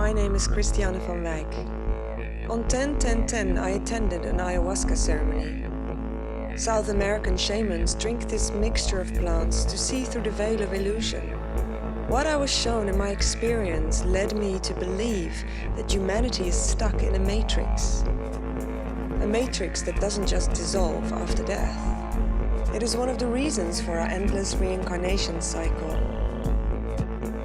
My name is Christiane van Wijk. On 10-10-10 I attended an ayahuasca ceremony. South American shamans drink this mixture of plants to see through the veil of illusion. What I was shown in my experience led me to believe that humanity is stuck in a matrix. A matrix that doesn't just dissolve after death. It is one of the reasons for our endless reincarnation cycle.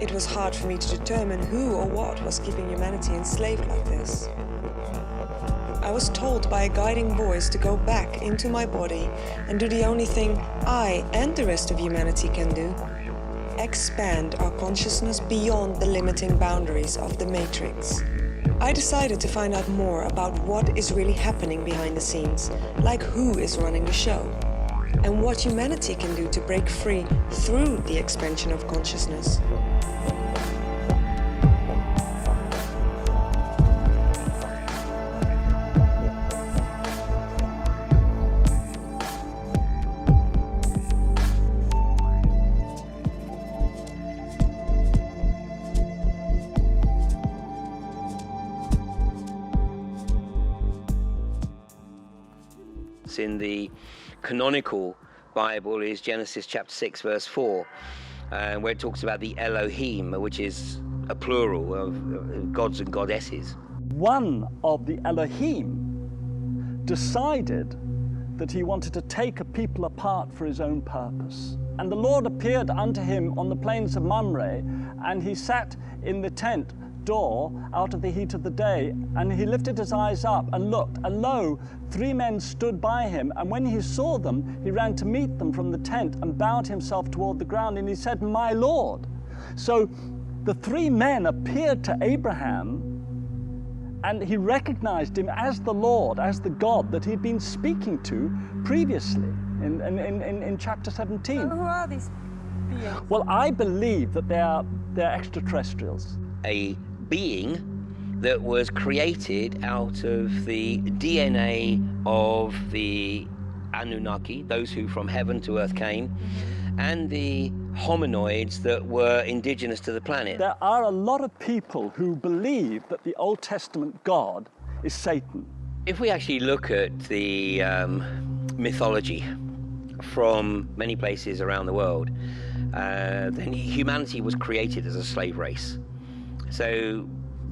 It was hard for me to determine who or what was keeping humanity enslaved like this. I was told by a guiding voice to go back into my body and do the only thing I and the rest of humanity can do. Expand our consciousness beyond the limiting boundaries of the matrix. I decided to find out more about what is really happening behind the scenes, like who is running the show, and what humanity can do to break free through the expansion of consciousness. In the canonical Bible is Genesis chapter 6 verse 4, where it talks about the Elohim, which is a plural of gods and goddesses. One of the Elohim decided that he wanted to take a people apart for his own purpose. And the Lord appeared unto him on the plains of Mamre, and he sat in the tent door out of the heat of the day, and he lifted his eyes up and looked, and lo, 3 men stood by him, and when he saw them, he ran to meet them from the tent and bowed himself toward the ground, and he said, "My Lord." So the 3 men appeared to Abraham, and he recognized him as the Lord, as the God that he'd been speaking to previously in chapter 17. Who are these beings? Well, I believe that they're extraterrestrials. A being that was created out of the DNA of the Anunnaki, those who from heaven to earth came, and the hominoids that were indigenous to the planet. There are a lot of people who believe that the Old Testament God is Satan. If we actually look at the mythology from many places around the world, then humanity was created as a slave race. So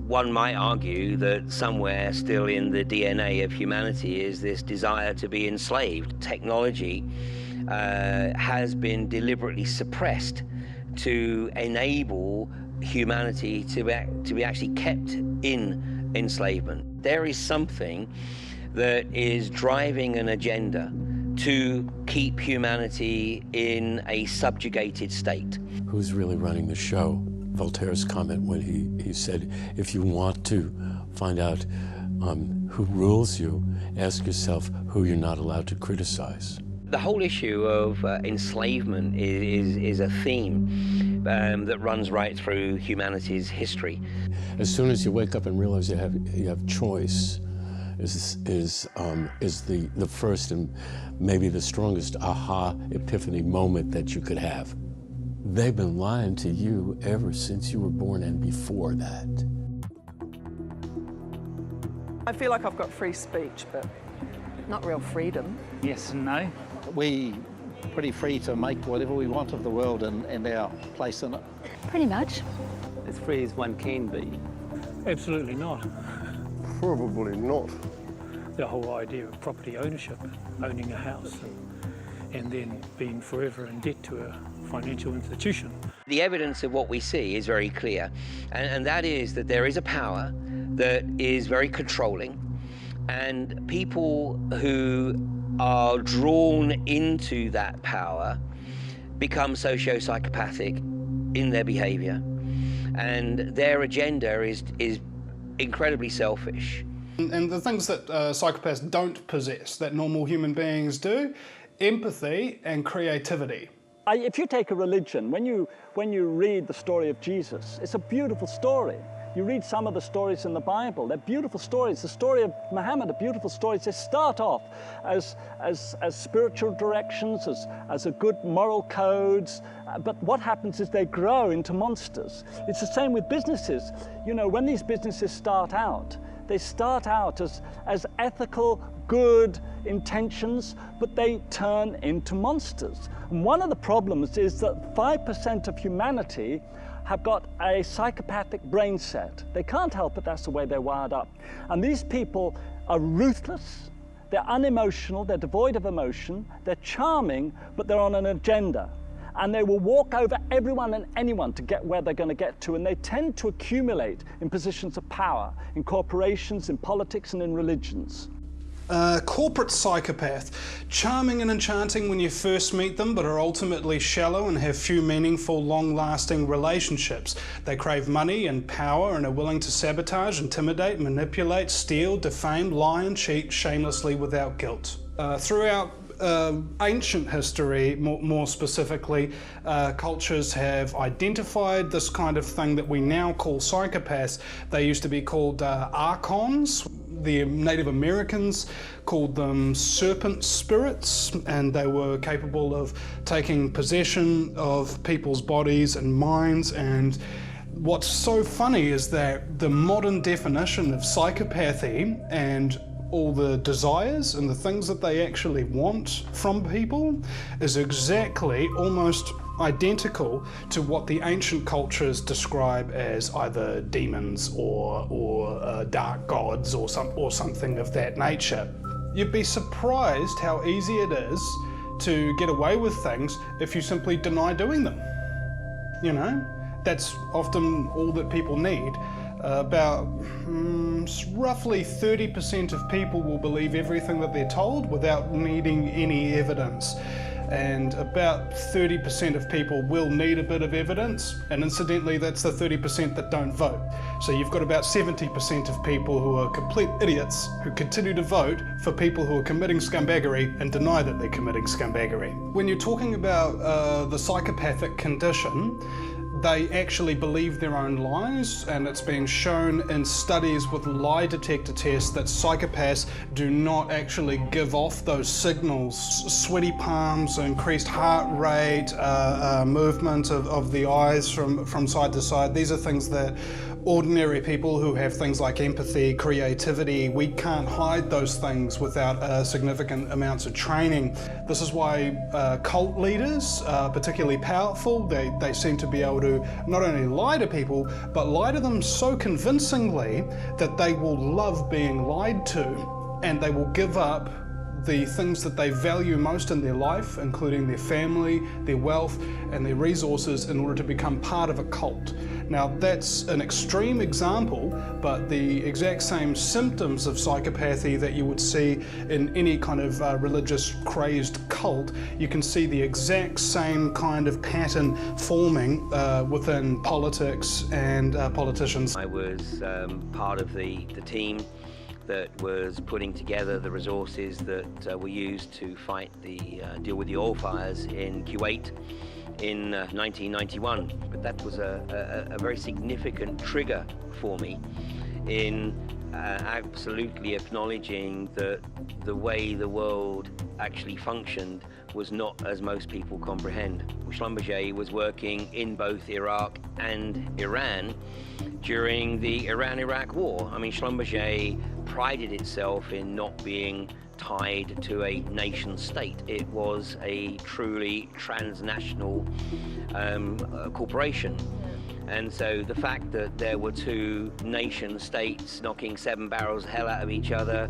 one might argue that somewhere still in the DNA of humanity is this desire to be enslaved. Technology has been deliberately suppressed to enable humanity to be actually kept in enslavement. There is something that is driving an agenda to keep humanity in a subjugated state. Who's really running the show? Voltaire's comment when he said, if you want to find out who rules you, ask yourself who you're not allowed to criticize. The whole issue of enslavement is a theme that runs right through humanity's history. As soon as you wake up and realize you have choice, is the first and maybe the strongest aha epiphany moment that you could have. They've been lying to you ever since you were born and before that. I feel like I've got free speech, but not real freedom. Yes and no. We're pretty free to make whatever we want of the world and our place in it. Pretty much. As free as one can be. Absolutely not. Probably not. The whole idea of property ownership, owning a house and then being forever in debt to a financial institution. The evidence of what we see is very clear, and that is that there is a power that is very controlling, and people who are drawn into that power become socio-psychopathic in their behavior, and their agenda is incredibly selfish. And the things that psychopaths don't possess, that normal human beings do, empathy and creativity. If you take a religion, when you read the story of Jesus, it's a beautiful story. You read some of the stories in the Bible, they're beautiful stories. The story of Muhammad are beautiful stories. They start off as spiritual directions, as a good moral codes, but what happens is they grow into monsters. It's the same with businesses. You know, when these businesses start out, they start out as ethical, good intentions, but they turn into monsters. And one of the problems is that 5% of humanity have got a psychopathic brain set. They can't help it, that's the way they're wired up. And these people are ruthless, they're unemotional, they're devoid of emotion, they're charming, but they're on an agenda. And they will walk over everyone and anyone to get where they're going to get to, and they tend to accumulate in positions of power, in corporations, in politics, and in religions. Corporate psychopath, charming and enchanting when you first meet them, but are ultimately shallow and have few meaningful, long-lasting relationships. They crave money and power and are willing to sabotage, intimidate, manipulate, steal, defame, lie and cheat shamelessly without guilt. Throughout ancient history, more specifically, cultures have identified this kind of thing that we now call psychopaths. They used to be called archons. The Native Americans called them serpent spirits, and they were capable of taking possession of people's bodies and minds. And what's so funny is that the modern definition of psychopathy and all the desires and the things that they actually want from people is exactly, almost identical to what the ancient cultures describe as either demons or dark gods or something of that nature. You'd be surprised how easy it is to get away with things if you simply deny doing them. You know, that's often all that people need. About roughly 30% of people will believe everything that they're told without needing any evidence. And about 30% of people will need a bit of evidence, and incidentally that's the 30% that don't vote. So you've got about 70% of people who are complete idiots who continue to vote for people who are committing scumbaggery and deny that they're committing scumbaggery. When you're talking about the psychopathic condition, they actually believe their own lies, and it's been shown in studies with lie detector tests that psychopaths do not actually give off those signals. Sweaty palms, increased heart rate, movement of the eyes from side to side. These are things that ordinary people who have things like empathy, creativity, we can't hide those things without significant amounts of training. This is why cult leaders are particularly powerful. They seem to be able to not only lie to people, but lie to them so convincingly that they will love being lied to, and they will give up the things that they value most in their life, including their family, their wealth, and their resources, in order to become part of a cult. Now, that's an extreme example, but the exact same symptoms of psychopathy that you would see in any kind of religious crazed cult, you can see the exact same kind of pattern forming within politics and politicians. I was part of the team that was putting together the resources that were used to fight deal with the oil fires in Kuwait in 1991. But that was a very significant trigger for me in absolutely acknowledging that the way the world actually functioned was not as most people comprehend. Schlumberger was working in both Iraq and Iran during the Iran-Iraq War. I mean, Schlumberger prided itself in not being tied to a nation state. It was a truly transnational corporation. And so the fact that there were two nation states knocking 7 barrels of hell out of each other,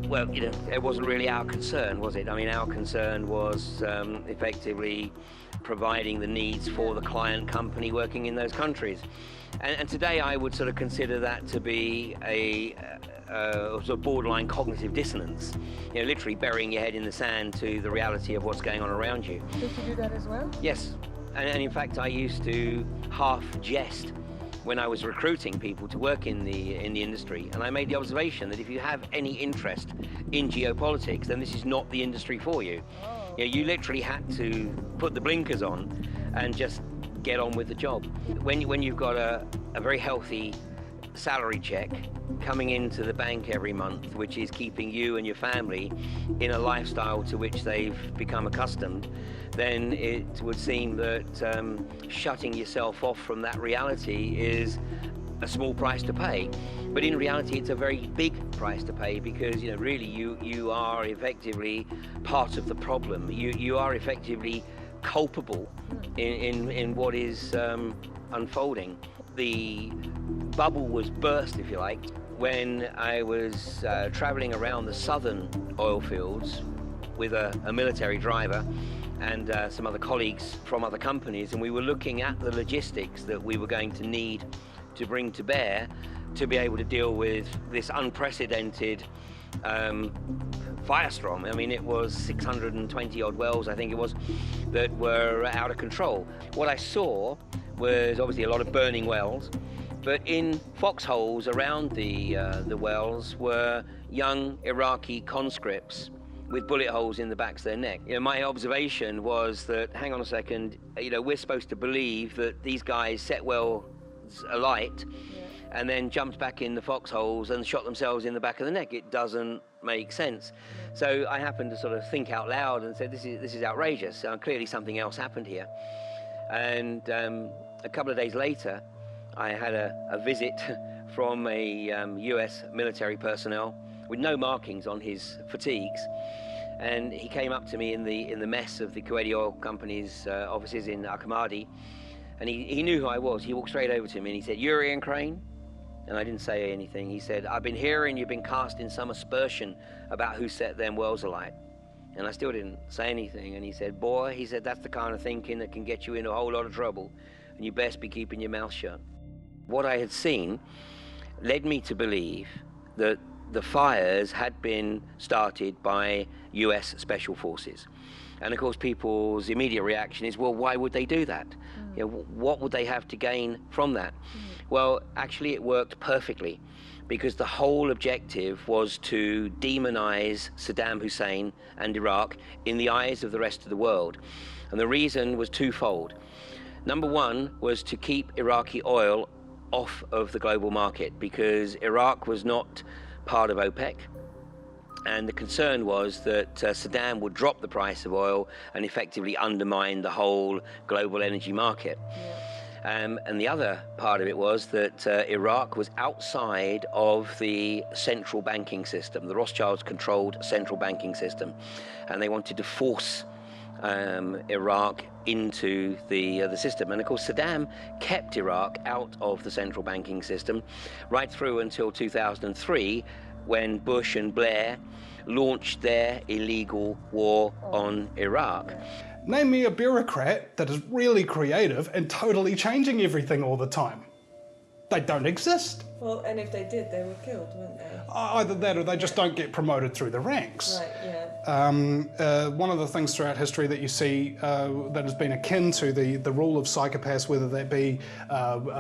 well, you know, it wasn't really our concern, was it? I mean, our concern was effectively providing the needs for the client company working in those countries. And today I would sort of consider that to be a sort of borderline cognitive dissonance. You know, literally burying your head in the sand to the reality of what's going on around you. Did you do that as well? Yes. And in fact, I used to half jest when I was recruiting people to work in the industry, and I made the observation that if you have any interest in geopolitics, then this is not the industry for you. You know, you literally had to put the blinkers on and just get on with the job. When you've got a very healthy salary check coming into the bank every month, which is keeping you and your family in a lifestyle to which they've become accustomed, then it would seem that shutting yourself off from that reality is a small price to pay. But in reality, it's a very big price to pay, because really you are effectively part of the problem. You are effectively culpable in what is unfolding. The bubble was burst, if you like, when I was traveling around the southern oil fields with a military driver and some other colleagues from other companies, and we were looking at the logistics that we were going to need to bring to bear to be able to deal with this unprecedented firestorm. I mean, it was 620 odd wells, I think it was, that were out of control. What I saw was obviously a lot of burning wells, but in foxholes around the wells were young Iraqi conscripts with bullet holes in the backs of their neck. My observation was that, hang on a second, we're supposed to believe that these guys set wells alight and then jumped back in the foxholes and shot themselves in the back of the neck. It doesn't make sense. So I happened to sort of think out loud and said, this is outrageous. Clearly something else happened here. And a couple of days later, I had a visit from a US military personnel with no markings on his fatigues. And he came up to me in the mess of the Kuwaiti Oil Company's offices in Al-Kamadi, and he knew who I was. He walked straight over to me and he said, "You're Ian Crane?" And I didn't say anything. He said, "I've been hearing you've been casting some aspersion about who set them wells alight." And I still didn't say anything. And he said, "Boy," he said, "that's the kind of thinking that can get you in a whole lot of trouble, and you best be keeping your mouth shut." What I had seen led me to believe that the fires had been started by US Special Forces. And of course, people's immediate reaction is, well, why would they do that? What would they have to gain from that? Well, actually, it worked perfectly, because the whole objective was to demonize Saddam Hussein and Iraq in the eyes of the rest of the world. And the reason was twofold. Number one was to keep Iraqi oil off of the global market, because Iraq was not part of OPEC. And the concern was that Saddam would drop the price of oil and effectively undermine the whole global energy market. And the other part of it was that Iraq was outside of the central banking system. The Rothschilds controlled central banking system, and they wanted to force Iraq into the system. And of course, Saddam kept Iraq out of the central banking system right through until 2003, when Bush and Blair launched their illegal war on Iraq. Name me a bureaucrat that is really creative and totally changing everything all the time. They don't exist. Well, and if they did, they were killed, weren't they? Either that or they just don't get promoted through the ranks. Right, yeah. One of the things throughout history that you see that has been akin to the rule of psychopaths, whether that be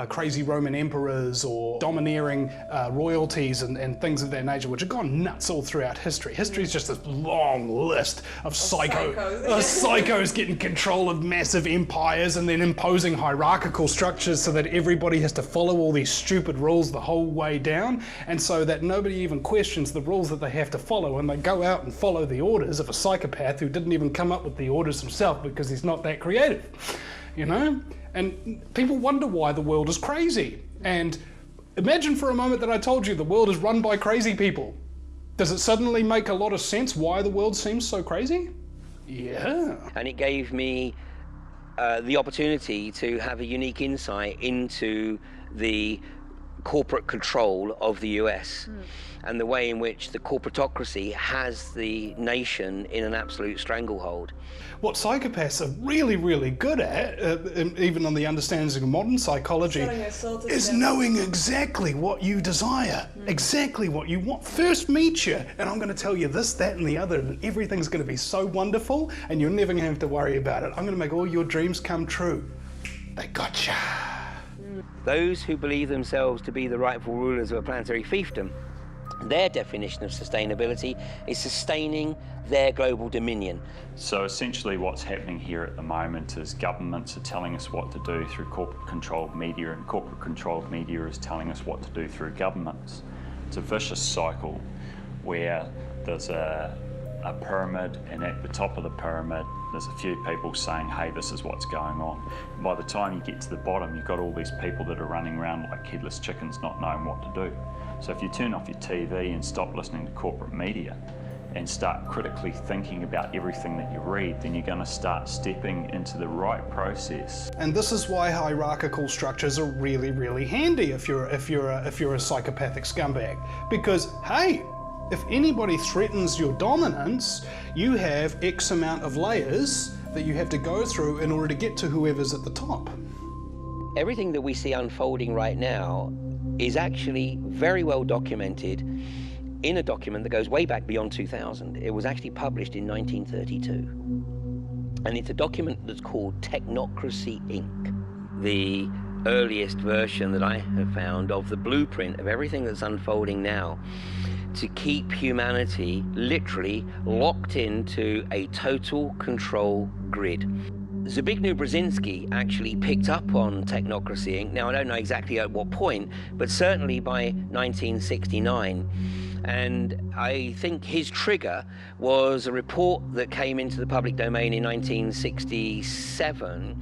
crazy Roman emperors or domineering royalties and things of that nature, which have gone nuts all throughout history. History is just this long list of psychos getting control of massive empires and then imposing hierarchical structures so that everybody has to follow all these stupid rules the whole way down, and so that nobody even questions the rules that they have to follow, and they go out and follow the orders of a psychopath who didn't even come up with the orders himself because he's not that creative, And people wonder why the world is crazy. And imagine for a moment that I told you the world is run by crazy people. Does it suddenly make a lot of sense why the world seems so crazy? Yeah. And it gave me the opportunity to have a unique insight into the corporate control of the US and the way in which the corporatocracy has the nation in an absolute stranglehold. What psychopaths are really, really good at, even on the understanding of modern psychology, is knowing exactly what you desire, exactly what you want. First meet you, and I'm going to tell you this, that, and the other, and everything's going to be so wonderful, and you're never going to have to worry about it. I'm going to make all your dreams come true. They gotcha. Those who believe themselves to be the rightful rulers of a planetary fiefdom Their definition of sustainability is sustaining their global dominion. So essentially what's happening here at the moment is governments are telling us what to do through corporate-controlled media, and corporate-controlled media is telling us what to do through governments. It's a vicious cycle where there's a pyramid, and at the top of the pyramid there's a few people saying, hey, this is what's going on. And by the time you get to the bottom, you've got all these people that are running around like headless chickens not knowing what to do. So if you turn off your TV and stop listening to corporate media and start critically thinking about everything that you read, then you're going to start stepping into the right process. And this is why hierarchical structures are really, really handy if you're a psychopathic scumbag. Because, hey, if anybody threatens your dominance, you have X amount of layers that you have to go through in order to get to whoever's at the top. Everything that we see unfolding right now is actually very well documented in a document that goes way back beyond 2000. It was actually published in 1932. And it's a document that's called Technocracy, Inc. The earliest version that I have found of the blueprint of everything that's unfolding now to keep humanity literally locked into a total control grid. Zbigniew Brzezinski actually picked up on Technocracy, Inc. Now, I don't know exactly at what point, but certainly by 1969. And I think his trigger was a report that came into the public domain in 1967,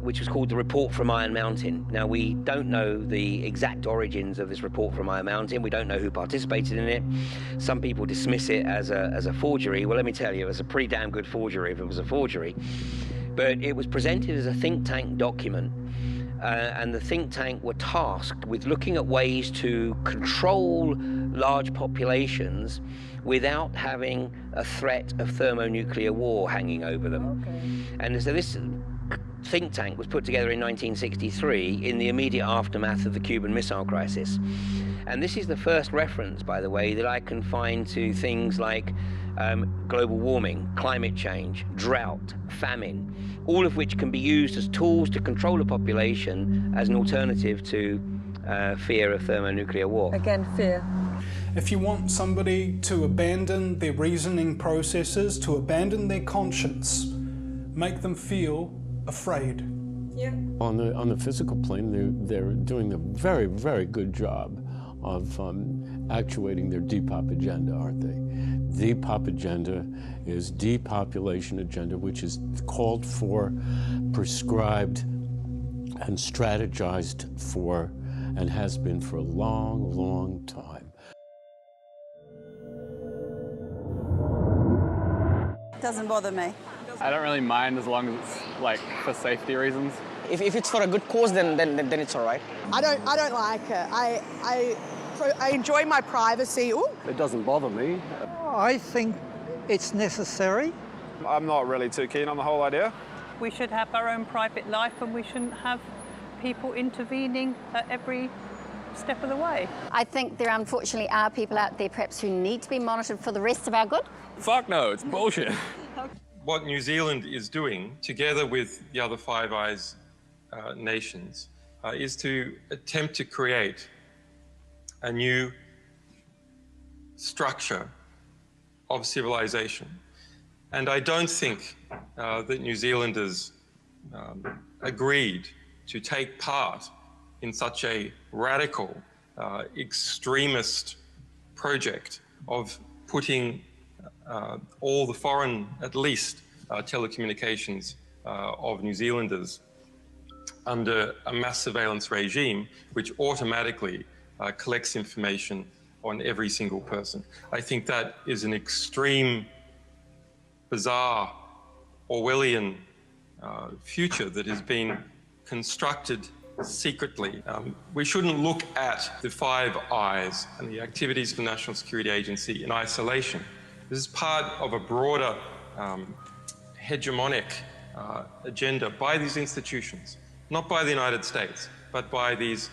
which was called the Report from Iron Mountain. Now, we don't know the exact origins of this Report from Iron Mountain. We don't know who participated in it. Some people dismiss it as a forgery. Well, let me tell you, it was a pretty damn good forgery if it was a forgery. But it was presented as a think tank document, and the think tank were tasked with looking at ways to control large populations without having a threat of thermonuclear war hanging over them. Okay. And so this think tank was put together in 1963 in the immediate aftermath of the Cuban Missile Crisis. And this is the first reference, by the way, that I can find to things like global warming, climate change, drought, famine, all of which can be used as tools to control a population as an alternative to fear of thermonuclear war. Again, fear. If you want somebody to abandon their reasoning processes, to abandon their conscience, make them feel afraid. Yeah. On the physical plane, they're doing a very, very good job of actuating their Depop agenda, aren't they? Depop agenda is depopulation agenda, which is called for, prescribed, and strategized for, and has been for a long, long time. Doesn't bother me. I don't really mind as long as it's like for safety reasons. If it's for a good cause, then it's all right. I don't like it. I enjoy my privacy. Ooh. It doesn't bother me. I think it's necessary. I'm not really too keen on the whole idea. We should have our own private life, and we shouldn't have people intervening at every step of the way. I think there unfortunately are people out there perhaps who need to be monitored for the rest of our good. Fuck no, it's bullshit. What New Zealand is doing, together with the other Five Eyes nations, is to attempt to create a new structure of civilization. And I don't think that New Zealanders agreed to take part in such a radical, extremist project of putting all the foreign, at least, telecommunications of New Zealanders under a mass surveillance regime which automatically collects information on every single person. I think that is an extreme, bizarre, Orwellian future that has been constructed secretly. We shouldn't look at the Five Eyes and the activities of the National Security Agency in isolation. This is part of a broader hegemonic agenda by these institutions, not by the United States, but by these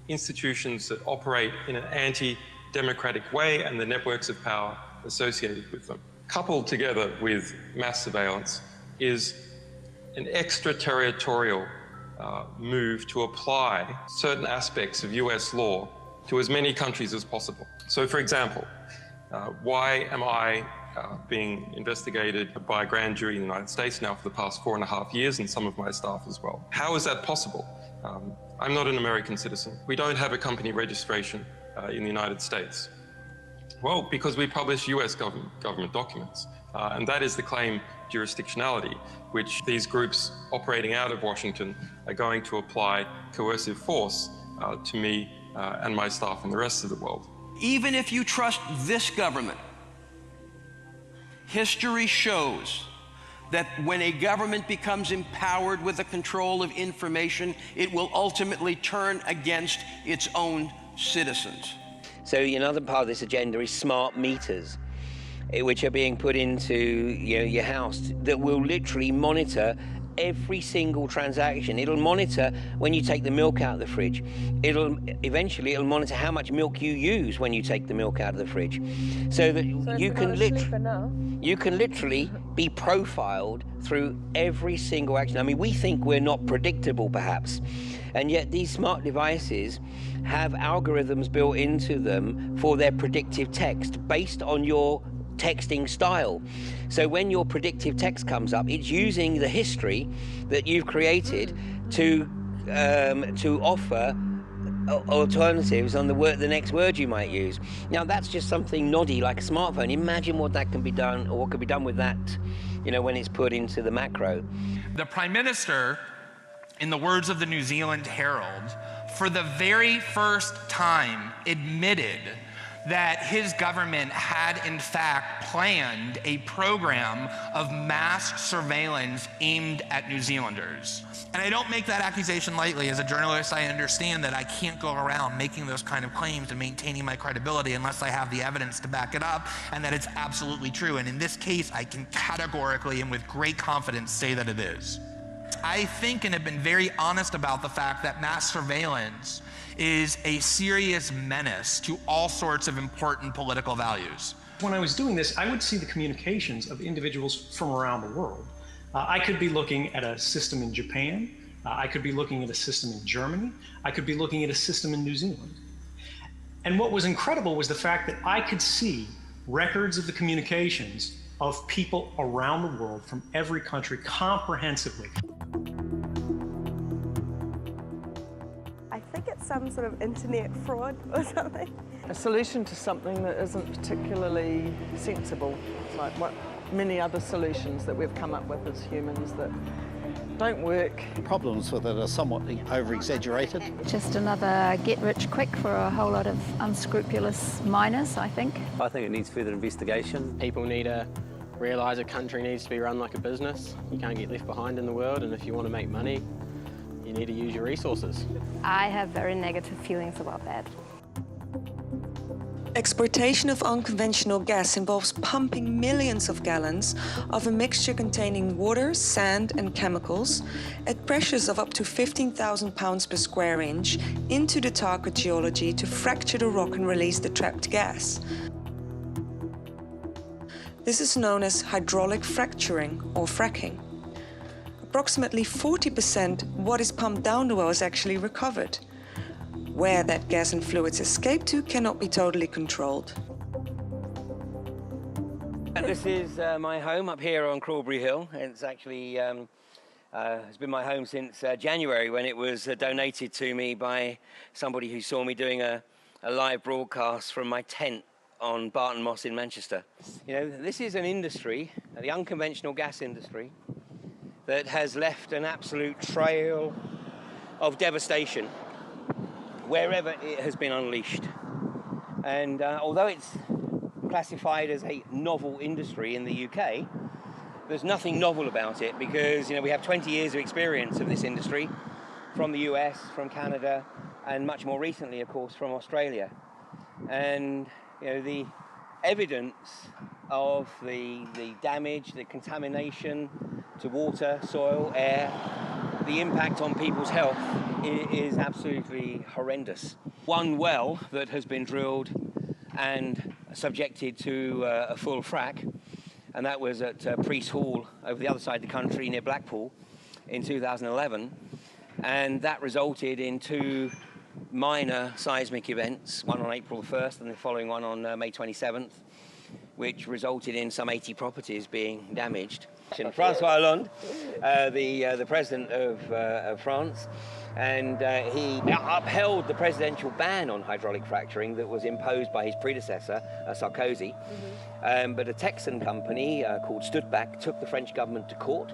institutions that operate in an anti-democratic way and the networks of power associated with them. Coupled together with mass surveillance is an extraterritorial move to apply certain aspects of US law to as many countries as possible. So, for example, why am I being investigated by a grand jury in the United States now for the past 4.5 years, and some of my staff as well? How is that possible? I'm not an American citizen. We don't have a company registration in the United States. Well, because we publish US government documents, and that is the claim jurisdictionality, which these groups operating out of Washington are going to apply coercive force to me and my staff in the rest of the world. Even if you trust this government, history shows that when a government becomes empowered with the control of information, it will ultimately turn against its own citizens. So another part of this agenda is smart meters, which are being put into your house that will literally monitor every single transaction. It'll monitor when you take the milk out of the fridge. Eventually it'll monitor how much milk you use when you take the milk out of the fridge, so that you can literally be profiled through every single action. I mean, we think we're not predictable perhaps, and yet these smart devices have algorithms built into them for their predictive text based on your texting style. So when your predictive text comes up, it's using the history that you've created to offer alternatives on the next word you might use. Now that's just something noddy like a smartphone. Imagine what that can be done, or what could be done with that, when it's put into the macro. The Prime Minister, in the words of the New Zealand Herald, for the very first time admitted that his government had in fact planned a program of mass surveillance aimed at New Zealanders. And I don't make that accusation lightly. As a journalist, I understand that I can't go around making those kind of claims and maintaining my credibility unless I have the evidence to back it up, and that it's absolutely true. And in this case, I can categorically and with great confidence say that it is. I think and have been very honest about the fact that mass surveillance is a serious menace to all sorts of important political values. When I was doing this, I would see the communications of individuals from around the world. I could be looking at a system in Japan. I could be looking at a system in Germany. I could be looking at a system in New Zealand. And what was incredible was the fact that I could see records of the communications of people around the world from every country comprehensively. I think it's some sort of internet fraud or something. A solution to something that isn't particularly sensible, like what many other solutions that we've come up with as humans that don't work. Problems with it are somewhat over-exaggerated. Just another get-rich-quick for a whole lot of unscrupulous miners, I think. I think it needs further investigation. People need to realise a country needs to be run like a business. You can't get left behind in the world, and if you want to make money, you need to use your resources. I have very negative feelings about that. Exploitation of unconventional gas involves pumping millions of gallons of a mixture containing water, sand and chemicals at pressures of up to 15,000 pounds per square inch into the target geology to fracture the rock and release the trapped gas. This is known as hydraulic fracturing or fracking. Approximately 40% what is pumped down the well is actually recovered. Where that gas and fluids escape to cannot be totally controlled. This is my home up here on Crawberry Hill. It's actually it's been my home since January, when it was donated to me by somebody who saw me doing a live broadcast from my tent on Barton Moss in Manchester. This is an industry, the unconventional gas industry, that has left an absolute trail of devastation wherever it has been unleashed. And although it's classified as a novel industry in the UK, there's nothing novel about it, because we have 20 years of experience of this industry from the US, from Canada, and much more recently, of course, from Australia. And the evidence of the damage, the contamination to water, soil, air, the impact on people's health is absolutely horrendous. One well that has been drilled and subjected to a full frack, and that was at Priest Hall over the other side of the country near Blackpool in 2011, and that resulted in 2 minor seismic events, one on April 1st and the following one on May 27th, which resulted in some 80 properties being damaged. François Hollande, the president of France, and he upheld the presidential ban on hydraulic fracturing that was imposed by his predecessor, Sarkozy. But a Texan company called Stuttbach took the French government to court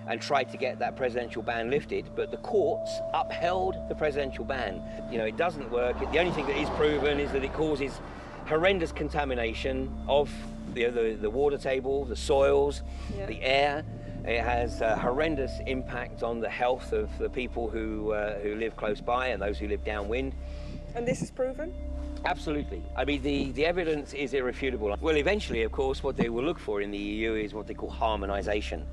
and tried to get that presidential ban lifted, but the courts upheld the presidential ban. You know, it doesn't work. The only thing that is proven is that it causes horrendous contamination of the water table, the soils, the air. It has a horrendous impact on the health of the people who live close by and those who live downwind. And this is proven? Absolutely. I mean, the evidence is irrefutable. Well, eventually, of course, what they will look for in the EU is what they call harmonization.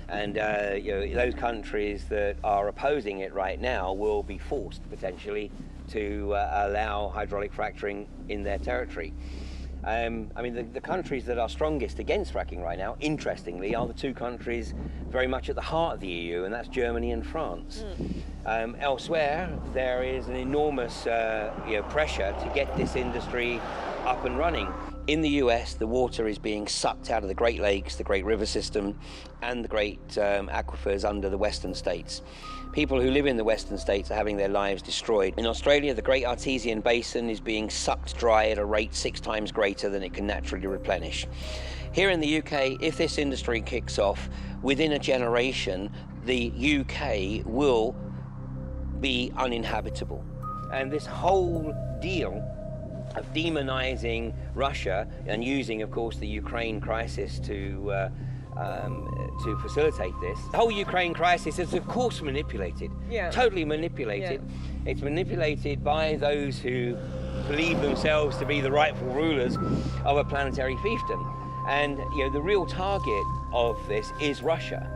And you know, those countries that are opposing it right now will be forced, potentially, to allow hydraulic fracturing in their territory. I mean, the countries that are strongest against fracking right now, interestingly, are the two countries very much at the heart of the EU, and that's Germany and France. Elsewhere, there is an enormous pressure to get this industry up and running. In the US, the water is being sucked out of the Great Lakes, the Great River System, and the great aquifers under the western states. People who live in the western states are having their lives destroyed. In Australia, the Great Artesian Basin is being sucked dry at a rate 6 times greater than it can naturally replenish. Here in the UK, if this industry kicks off, within a generation, the UK will be uninhabitable. And this whole deal of demonizing Russia and using, of course, the Ukraine crisis to facilitate this. The whole Ukraine crisis is, of course, manipulated. Totally manipulated. It's manipulated by those who believe themselves to be the rightful rulers of a planetary fiefdom. And you know, the real target of this is Russia.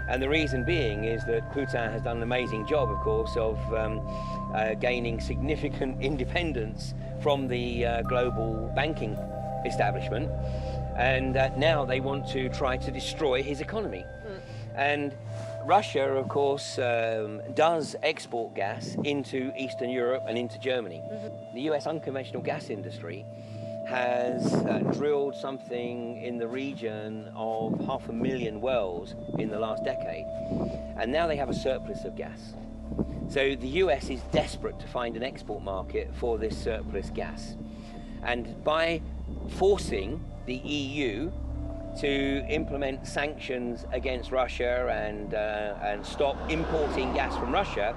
And the reason being is that Putin has done an amazing job, of course, of gaining significant independence from the global banking establishment. And now they want to try to destroy his economy. And Russia, of course, does export gas into Eastern Europe and into Germany. The US unconventional gas industry has drilled something in the region of 500,000 wells in the last decade. And now they have a surplus of gas. So the US is desperate to find an export market for this surplus gas. And by forcing the EU to implement sanctions against Russia and stop importing gas from Russia,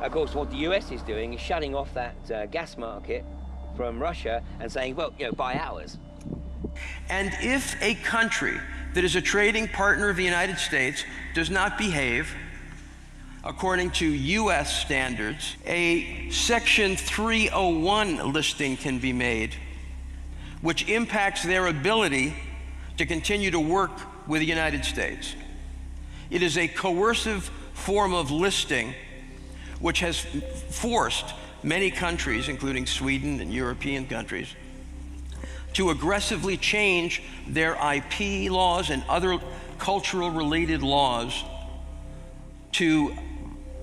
of course, what the US is doing is shutting off that gas market from Russia and saying, well, you know, buy ours. And if a country that is a trading partner of the United States does not behave according to US standards, a Section 301 listing can be made, which impacts their ability to continue to work with the United States. It is a coercive form of listing which has forced many countries, including Sweden and European countries, to aggressively change their IP laws and other cultural related laws to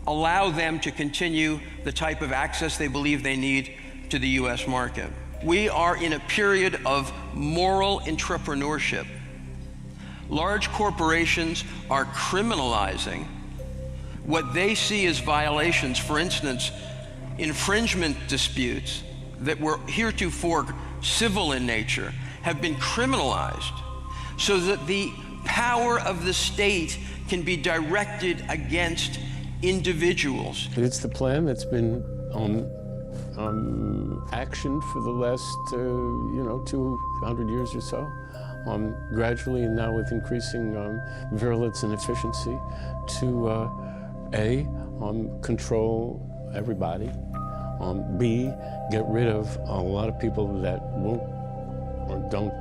allow them to continue the type of access they believe they need to the US market. We are in a period of moral entrepreneurship. Large corporations are criminalizing what they see as violations. For instance, infringement disputes that were heretofore civil in nature have been criminalized so that the power of the state can be directed against individuals. It's the plan that's been action for the last, 200 years or so, gradually and now with increasing virulence and efficiency to control everybody, B, get rid of a lot of people that won't or don't,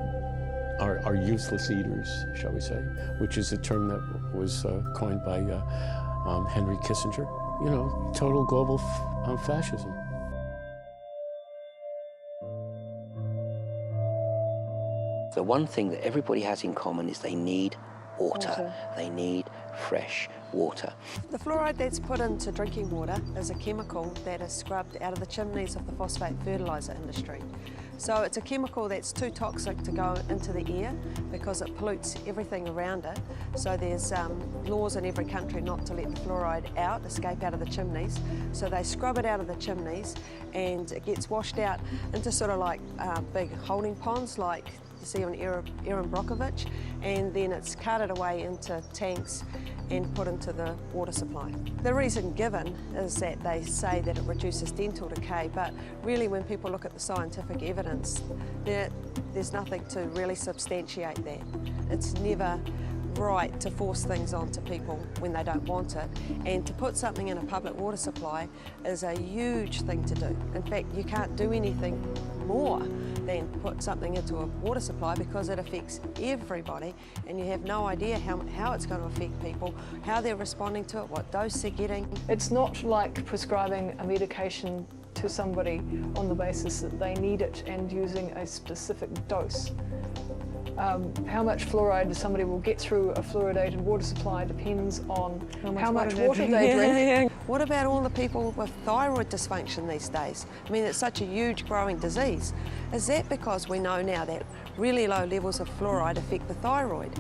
are useless eaters, shall we say, which is a term that was coined by Henry Kissinger. You know, total global fascism. The one thing that everybody has in common is they need water. They need fresh water. The fluoride that's put into drinking water is a chemical that is scrubbed out of the chimneys of the phosphate fertiliser industry. So it's a chemical that's too toxic to go into the air because it pollutes everything around it. So there's laws in every country not to let the fluoride escape out of the chimneys. So they scrub it out of the chimneys and it gets washed out into sort of like big holding ponds like you see on Erin Brockovich, and then it's carted away into tanks and put into the water supply. The reason given is that they say that it reduces dental decay, but really when people look at the scientific evidence, there's nothing to really substantiate that. It's never right to force things onto people when they don't want it, and to put something in a public water supply is a huge thing to do. In fact, you can't do anything more than put something into a water supply because it affects everybody and you have no idea how it's going to affect people, how they're responding to it, what dose they're getting. It's not like prescribing a medication to somebody on the basis that they need it and using a specific dose. How much fluoride somebody will get through a fluoridated water supply depends on how much water they drink. What about all the people with thyroid dysfunction these days? I mean, it's such a huge growing disease. Is that because we know now that really low levels of fluoride affect the thyroid?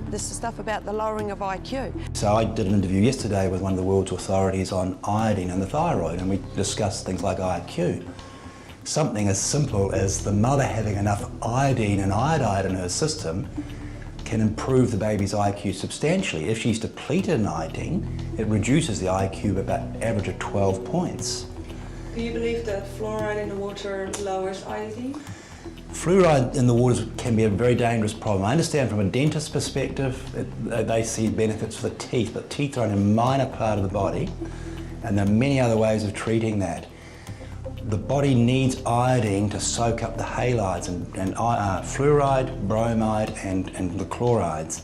This is stuff about the lowering of IQ. So I did an interview yesterday with one of the world's authorities on iodine and the thyroid, and we discussed things like IQ. Something as simple as the mother having enough iodine and iodide in her system can improve the baby's IQ substantially. If she's depleted in iodine, it reduces the IQ by about average of 12 points. Do you believe that fluoride in the water lowers iodine? Fluoride in the waters can be a very dangerous problem. I understand from a dentist's perspective, they see benefits for the teeth, but teeth are only a minor part of the body, and there are many other ways of treating that. The body needs iodine to soak up the halides, and fluoride, bromide, and the chlorides.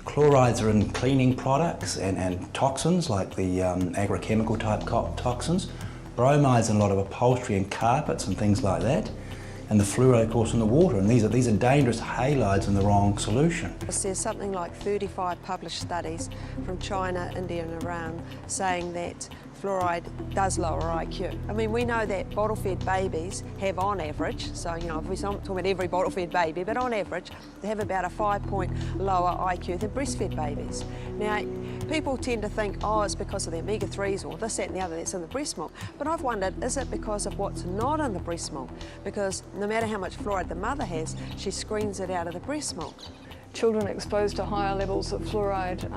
Chlorides are in cleaning products and toxins like the agrochemical type toxins. Bromide's in a lot of upholstery and carpets and things like that. And the fluoride, of course, in the water. And these are dangerous halides in the wrong solution. There's something like 35 published studies from China, India and Iran saying that fluoride does lower IQ. I mean, we know that bottle-fed babies have on average, so you know, if we're not talking about every bottle-fed baby, but on average, they have about a 5-point lower IQ than breastfed babies. Now, people tend to think, oh, it's because of the omega-3s or this, that and the other that's in the breast milk. But I've wondered, is it because of what's not in the breast milk? Because no matter how much fluoride the mother has, she screens it out of the breast milk. Children exposed to higher levels of fluoride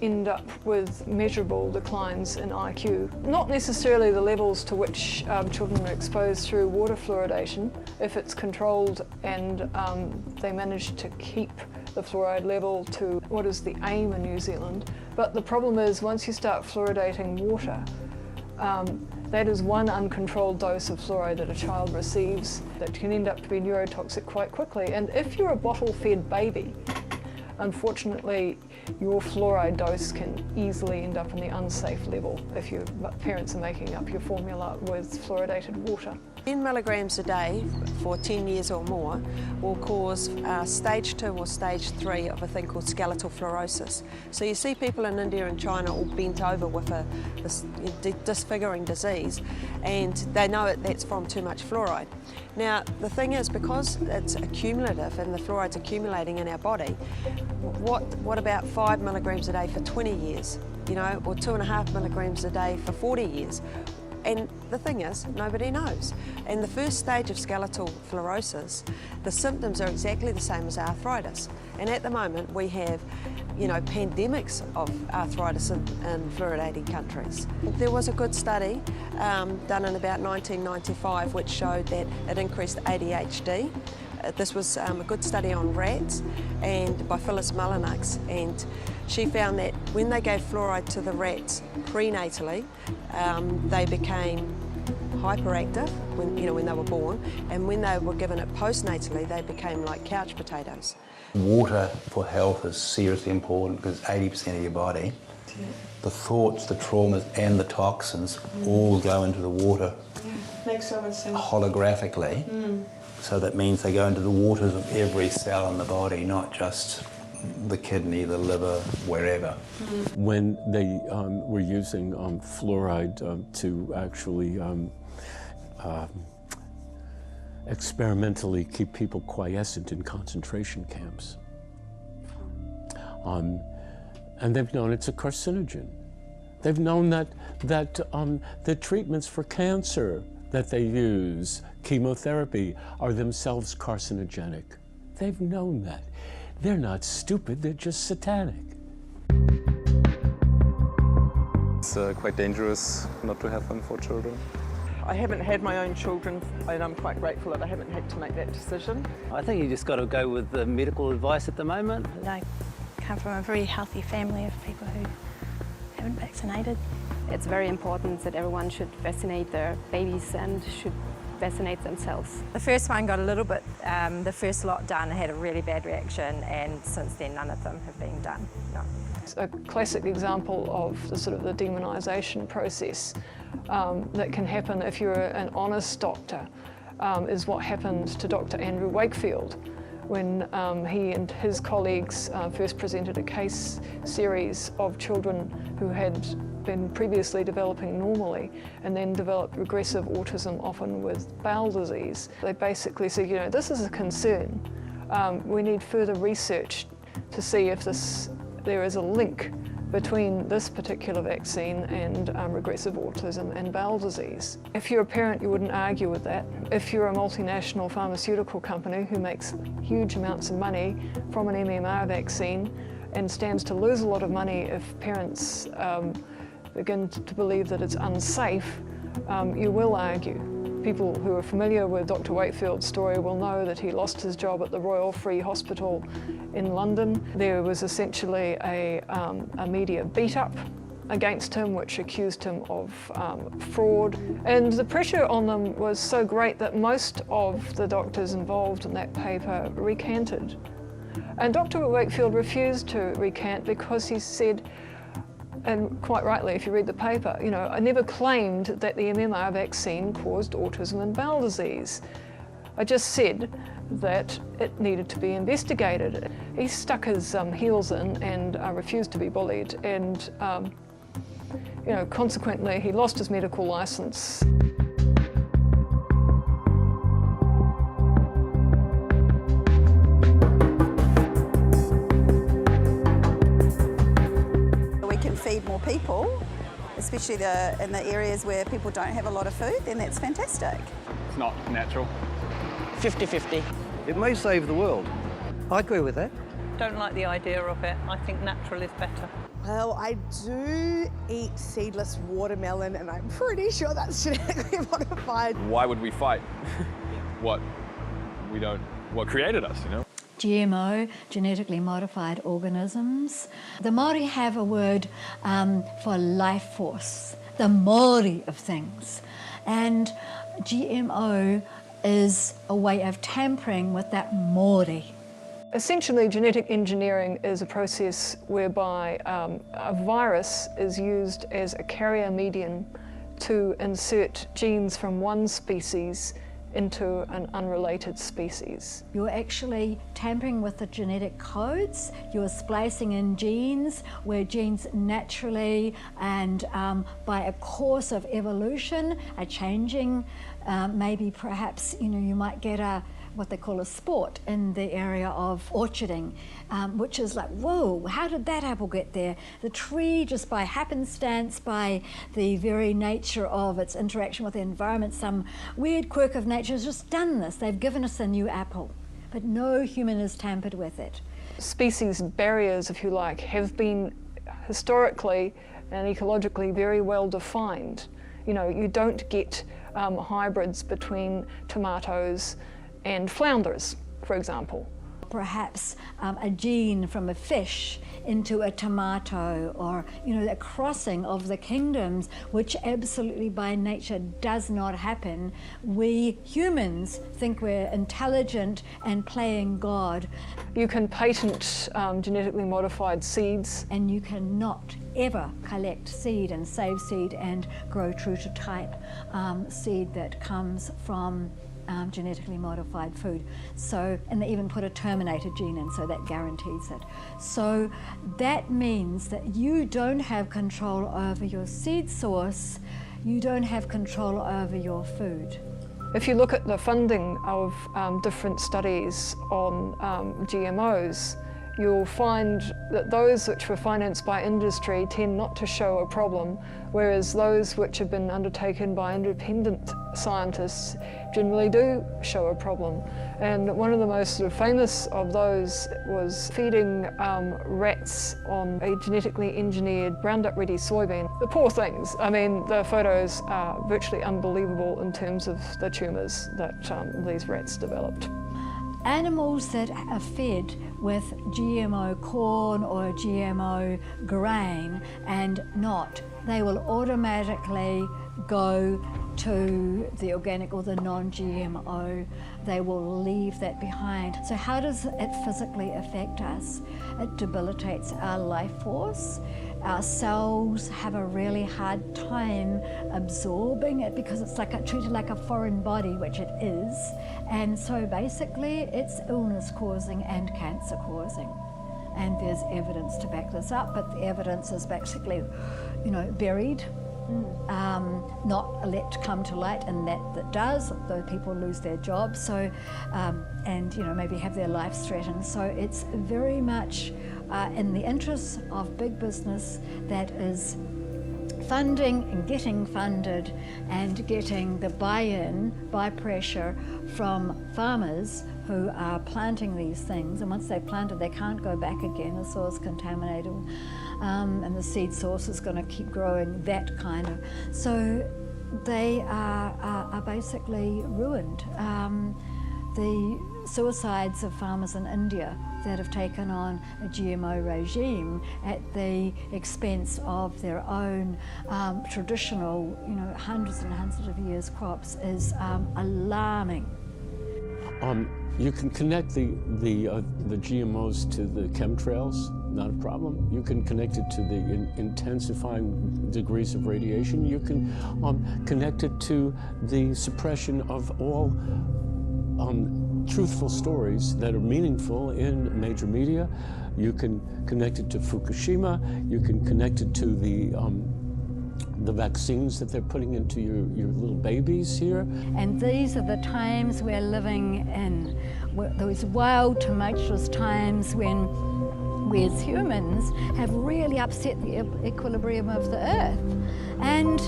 end up with measurable declines in IQ. Not necessarily the levels to which children are exposed through water fluoridation, if it's controlled and they manage to keep the fluoride level to what is the aim in New Zealand. But the problem is once you start fluoridating water, that is one uncontrolled dose of fluoride that a child receives that can end up to be neurotoxic quite quickly. And if you're a bottle-fed baby, unfortunately, your fluoride dose can easily end up in the unsafe level if your parents are making up your formula with fluoridated water. 10 milligrams a day for 10 years or more will cause stage 2 or stage 3 of a thing called skeletal fluorosis. So you see people in India and China all bent over with this disfiguring disease, and they know that's from too much fluoride. Now, the thing is, because it's accumulative and the fluoride's accumulating in our body, what about 5 milligrams a day for 20 years, you know, or 2.5 milligrams a day for 40 years? And the thing is, nobody knows. In the first stage of skeletal fluorosis, the symptoms are exactly the same as arthritis. And at the moment, we have, you know, pandemics of arthritis in fluoridating countries. There was a good study done in about 1995 which showed that it increased ADHD. This was a good study on rats and by Phyllis Mullinux, and she found that when they gave fluoride to the rats prenatally, they became hyperactive when they were born, and when they were given it postnatally, they became like couch potatoes. Water for health is seriously important because 80% of your body, the thoughts, the traumas and the toxins all go into the water. Yeah, makes so much sense. Holographically. So that means they go into the waters of every cell in the body, not just the kidney, the liver, wherever. When they were using fluoride to actually experimentally keep people quiescent in concentration camps. And they've known it's a carcinogen. They've known that the treatments for cancer that they use, chemotherapy, are themselves carcinogenic. They've known that. They're not stupid, they're just satanic. It's quite dangerous not to have them for children. I haven't had my own children, and I'm quite grateful that I haven't had to make that decision. I think you just got to go with the medical advice at the moment. I come from a very healthy family of people who haven't vaccinated. It's very important that everyone should vaccinate their babies and should vaccinate themselves. The first one got a little bit, the first lot done had a really bad reaction, and since then none of them have been done, no. It's a classic example of the sort of the demonisation process that can happen if you're an honest doctor, is what happened to Dr. Andrew Wakefield when he and his colleagues first presented a case series of children who had been previously developing normally and then developed regressive autism, often with bowel disease. They basically said, you know, this is a concern. We need further research to see if there is a link between this particular vaccine and regressive autism and bowel disease. If you're a parent, you wouldn't argue with that. If you're a multinational pharmaceutical company who makes huge amounts of money from an MMR vaccine and stands to lose a lot of money if parents begin to believe that it's unsafe, you will argue. People who are familiar with Dr. Wakefield's story will know that he lost his job at the Royal Free Hospital in London. There was essentially a media beat-up against him, which accused him of fraud. And the pressure on them was so great that most of the doctors involved in that paper recanted. And Dr. Wakefield refused to recant because he said, and quite rightly if you read the paper, you know, I never claimed that the MMR vaccine caused autism and bowel disease. I just said that it needed to be investigated. He stuck his heels in and refused to be bullied, and you know, consequently he lost his medical licence. Feed more people, especially in the areas where people don't have a lot of food, then that's fantastic. It's not natural. 50-50. It may save the world. I agree with that. Don't like the idea of it. I think natural is better. Well, I do eat seedless watermelon, and I'm pretty sure that's genetically modified. Why would we fight what created us, you know? GMO, genetically modified organisms. The Māori have a word for life force, the Māori of things. And GMO is a way of tampering with that Māori. Essentially, genetic engineering is a process whereby a virus is used as a carrier medium to insert genes from one species into an unrelated species. You're actually tampering with the genetic codes. You're splicing in genes where genes naturally and by a course of evolution are changing. Maybe perhaps, you know, you might get what they call a sport in the area of orcharding, which is like, whoa, how did that apple get there? The tree, just by happenstance, by the very nature of its interaction with the environment, some weird quirk of nature has just done this. They've given us a new apple, but no human has tampered with it. Species barriers, if you like, have been historically and ecologically very well defined. You know, you don't get hybrids between tomatoes and flounders, for example. Perhaps a gene from a fish into a tomato, or, you know, a crossing of the kingdoms, which absolutely by nature does not happen. We humans think we're intelligent and playing God. You can patent genetically modified seeds. And you cannot ever collect seed and save seed and grow true to type seed that comes from genetically modified food. So, and they even put a terminated gene in, so that guarantees it. So that means that you don't have control over your seed source, you don't have control over your food. If you look at the funding of different studies on GMOs, you'll find that those which were financed by industry tend not to show a problem, whereas those which have been undertaken by independent scientists generally do show a problem. And one of the most sort of famous of those was feeding rats on a genetically engineered Roundup Ready soybean. The poor things, I mean, the photos are virtually unbelievable in terms of the tumours that these rats developed. Animals that are fed with GMO corn or GMO grain and not, they will automatically go to the organic or the non-GMO. They will leave that behind. So how does it physically affect us? It debilitates our life force. Our cells have a really hard time absorbing it because it's like treated like a foreign body, which it is. And so basically it's illness causing and cancer causing. And there's evidence to back this up, but the evidence is basically, buried, not let come to light, and that does, though people lose their jobs, so, and maybe have their lives threatened. So it's very much in the interests of big business that is funding and getting funded and getting the buy-in by pressure from farmers who are planting these things, and once they've planted they can't go back again, the soil's contaminated, and the seed source is going to keep growing, that kind of. So they are basically ruined. The suicides of farmers in India that have taken on a GMO regime at the expense of their own traditional, hundreds and hundreds of years crops is alarming. You can connect the GMOs to the chemtrails, not a problem. You can connect it to the intensifying degrees of radiation. You can connect it to the suppression of all truthful stories that are meaningful in major media. You can connect it to Fukushima. You can connect it to the vaccines that they're putting into your little babies here. And these are the times we're living in, those wild, tumultuous times when we as humans have really upset the equilibrium of the earth. And,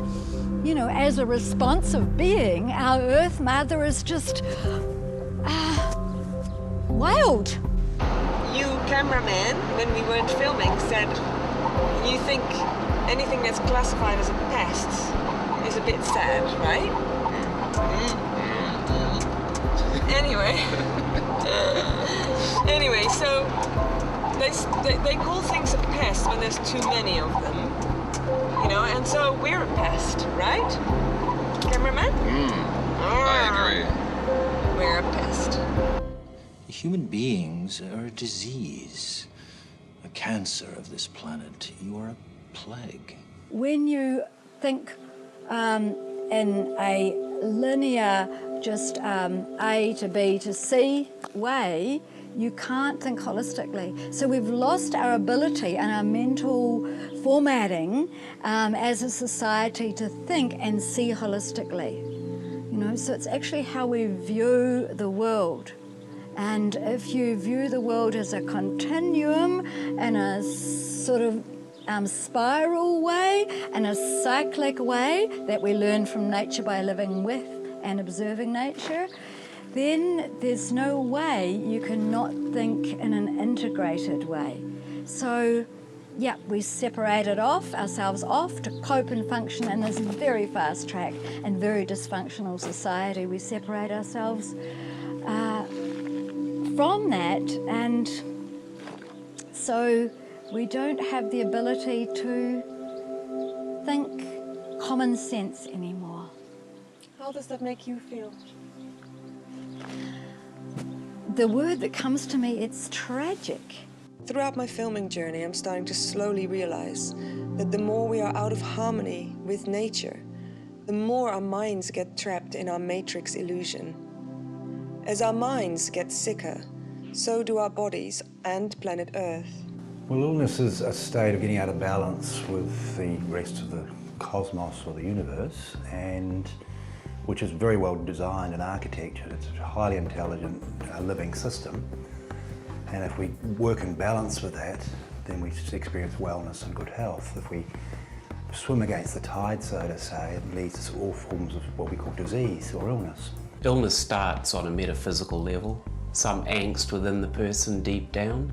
as a responsive being, our Earth Mother is just wild. You cameraman, when we weren't filming, said you think anything that's classified as a pest is a bit sad, right? Anyway, so they call things a pest when there's too many of them, and so we're a pest, right? Cameraman? I agree. We're a pest. Human beings are a disease, a cancer of this planet. You are a plague. When you think in a linear, just A to B to C way, you can't think holistically. So we've lost our ability and our mental formatting as a society to think and see holistically. So it's actually how we view the world. And if you view the world as a continuum in a sort of spiral way, in a cyclic way that we learn from nature by living with and observing nature, then there's no way you can not think in an integrated way. So, yeah, we separated ourselves off to cope and function in this very fast track and very dysfunctional society. We separate ourselves from that, and so we don't have the ability to think common sense anymore. How does that make you feel? The word that comes to me, it's tragic. Throughout my filming journey, I'm starting to slowly realize that the more we are out of harmony with nature, the more our minds get trapped in our matrix illusion. As our minds get sicker, so do our bodies and planet Earth. Well, illness is a state of getting out of balance with the rest of the cosmos or the universe, and which is very well designed and architectured. It's a highly intelligent living system, and if we work in balance with that, then we experience wellness and good health. If we swim against the tide, so to say, it leads to all forms of what we call disease or illness. Illness starts on a metaphysical level, some angst within the person deep down,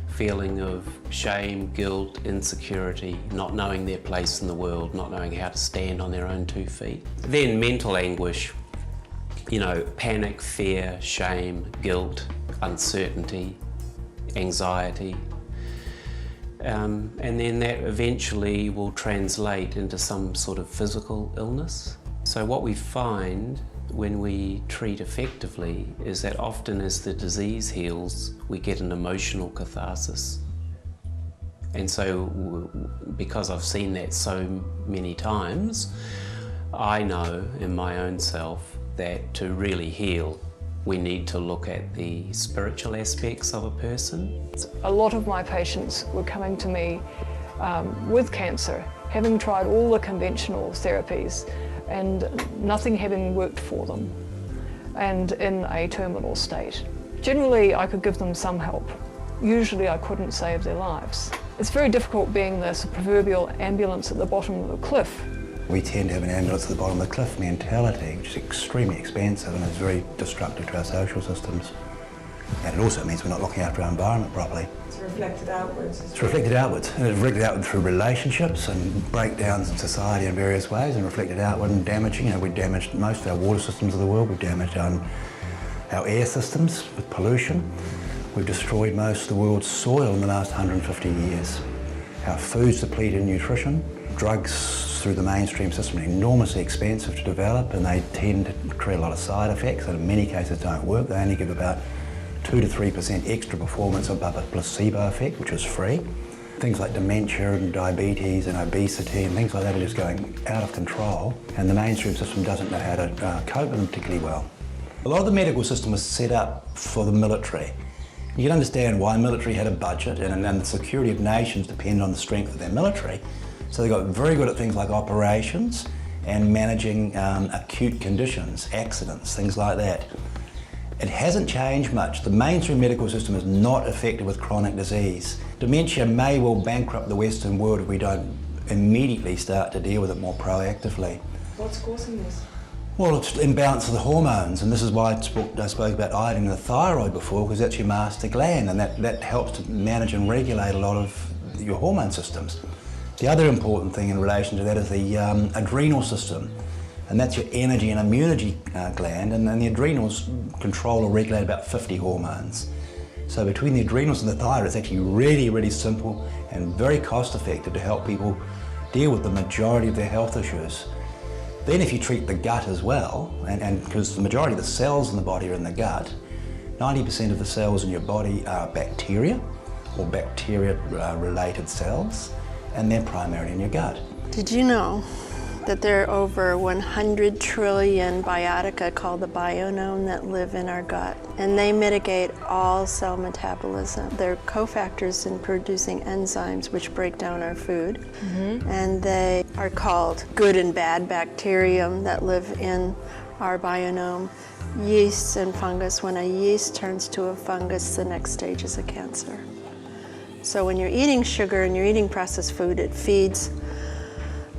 feeling of shame, guilt, insecurity, not knowing their place in the world, not knowing how to stand on their own 2 feet. Then mental anguish, panic, fear, shame, guilt, uncertainty, anxiety. And then that eventually will translate into some sort of physical illness. So what we find when we treat effectively is that often as the disease heals, we get an emotional catharsis. And so because I've seen that so many times, I know in my own self that to really heal, we need to look at the spiritual aspects of a person. A lot of my patients were coming to me with cancer, having tried all the conventional therapies and nothing having worked for them, and in a terminal state. Generally, I could give them some help. Usually, I couldn't save their lives. It's very difficult being this proverbial ambulance at the bottom of the cliff. We tend to have an ambulance at the bottom of the cliff mentality, which is extremely expensive and is very destructive to our social systems. And it also means we're not looking after our environment properly. It's reflected outwards. It's reflected outwards, and it's reflected outward through relationships and breakdowns in society in various ways, and reflected outward and damaging. We've damaged most of our water systems of the world. We've damaged our air systems with pollution. We've destroyed most of the world's soil in the last 150 years. Our food's depleted in nutrition. Drugs through the mainstream system are enormously expensive to develop, and they tend to create a lot of side effects that in many cases don't work. They only give about 2 to 3% extra performance above a placebo effect, which is free. Things like dementia and diabetes and obesity and things like that are just going out of control, and the mainstream system doesn't know how to cope with them particularly well. A lot of the medical system was set up for the military. You can understand why military had a budget, and the security of nations depend on the strength of their military. So they got very good at things like operations and managing acute conditions, accidents, things like that. It hasn't changed much. The mainstream medical system is not effective with chronic disease. Dementia may well bankrupt the Western world if we don't immediately start to deal with it more proactively. What's causing this? Well, it's imbalance of the hormones, and this is why I spoke about iodine in the thyroid before, because that's your master gland, and that helps to manage and regulate a lot of your hormone systems. The other important thing in relation to that is the adrenal system. And that's your energy and immunity gland, and then the adrenals control or regulate about 50 hormones. So between the adrenals and the thyroid, it's actually really, really simple and very cost effective to help people deal with the majority of their health issues. Then if you treat the gut as well, and because the majority of the cells in the body are in the gut, 90% of the cells in your body are bacteria or bacteria-related cells, and they're primarily in your gut. Did you know that there are over 100 trillion biotica called the bionome that live in our gut, and they mitigate all cell metabolism. They're cofactors in producing enzymes which break down our food, and they are called good and bad bacterium that live in our bionome. Yeasts and fungus. When a yeast turns to a fungus, the next stage is a cancer. So when you're eating sugar and you're eating processed food, it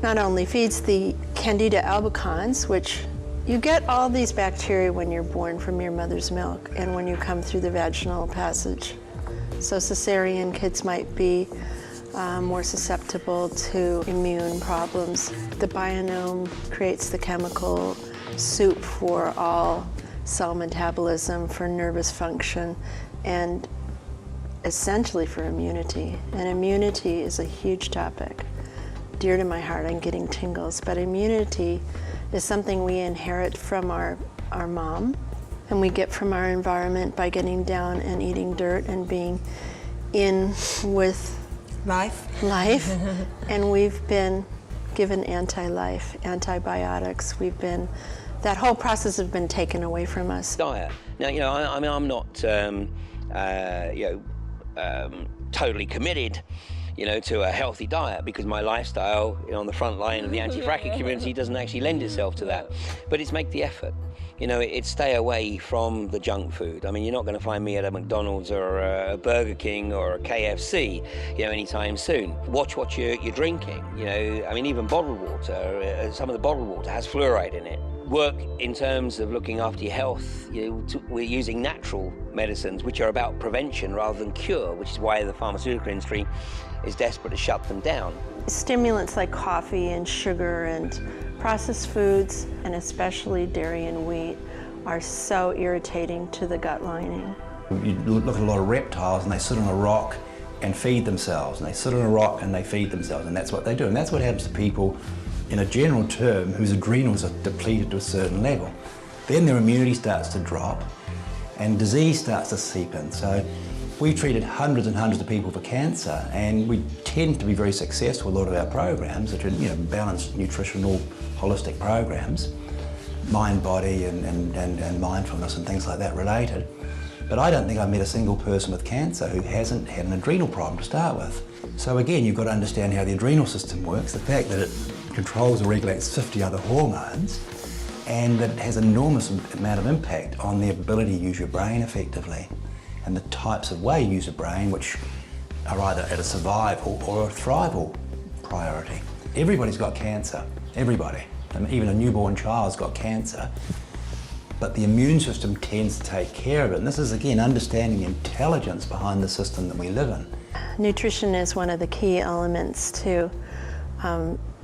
not only feeds the Candida albicans, which you get all these bacteria when you're born from your mother's milk and when you come through the vaginal passage. So cesarean kids might be more susceptible to immune problems. The bionome creates the chemical soup for all cell metabolism, for nervous function, and essentially for immunity. And immunity is a huge topic. Dear to my heart, I'm getting tingles, but immunity is something we inherit from our mom, and we get from our environment by getting down and eating dirt and being in with life. And we've been given anti-life, antibiotics. We've been That whole process has been taken away from us. Diet. Now, you know, I mean, I'm not, totally committed, you know, to a healthy diet because my lifestyle, you know, on the front line of the anti-fracking community doesn't actually lend itself to that. But it's make the effort. You know, it's stay away from the junk food. I mean, you're not going to find me at a McDonald's or a Burger King or a KFC, you know, anytime soon. Watch what you're drinking. You know, I mean, even bottled water, some of the bottled water has fluoride in it. Work in terms of looking after your health. We're using natural medicines, which are about prevention rather than cure, which is why the pharmaceutical industry is desperate to shut them down. Stimulants like coffee and sugar and processed foods, and especially dairy and wheat, are so irritating to the gut lining. You look at a lot of reptiles and they sit on a rock and feed themselves, and they sit on a rock and they feed themselves, and that's what they do. And that's what happens to people in a general term whose adrenals are depleted to a certain level. Then their immunity starts to drop and disease starts to seep in. So we treated hundreds and hundreds of people for cancer, and we tend to be very successful with a lot of our programs, which are, you know, balanced nutritional, holistic programs, mind, body, and mindfulness and things like that related. But I don't think I've met a single person with cancer who hasn't had an adrenal problem to start with. So again, you've got to understand how the adrenal system works, the fact that it controls or regulates 50 other hormones, and that it has an enormous amount of impact on the ability to use your brain effectively, and the types of way you use your brain, which are either at a survival or a thrival priority. Everybody's got cancer, everybody. I mean, even a newborn child's got cancer, but the immune system tends to take care of it. And this is, again, understanding the intelligence behind the system that we live in. Nutrition is one of the key elements to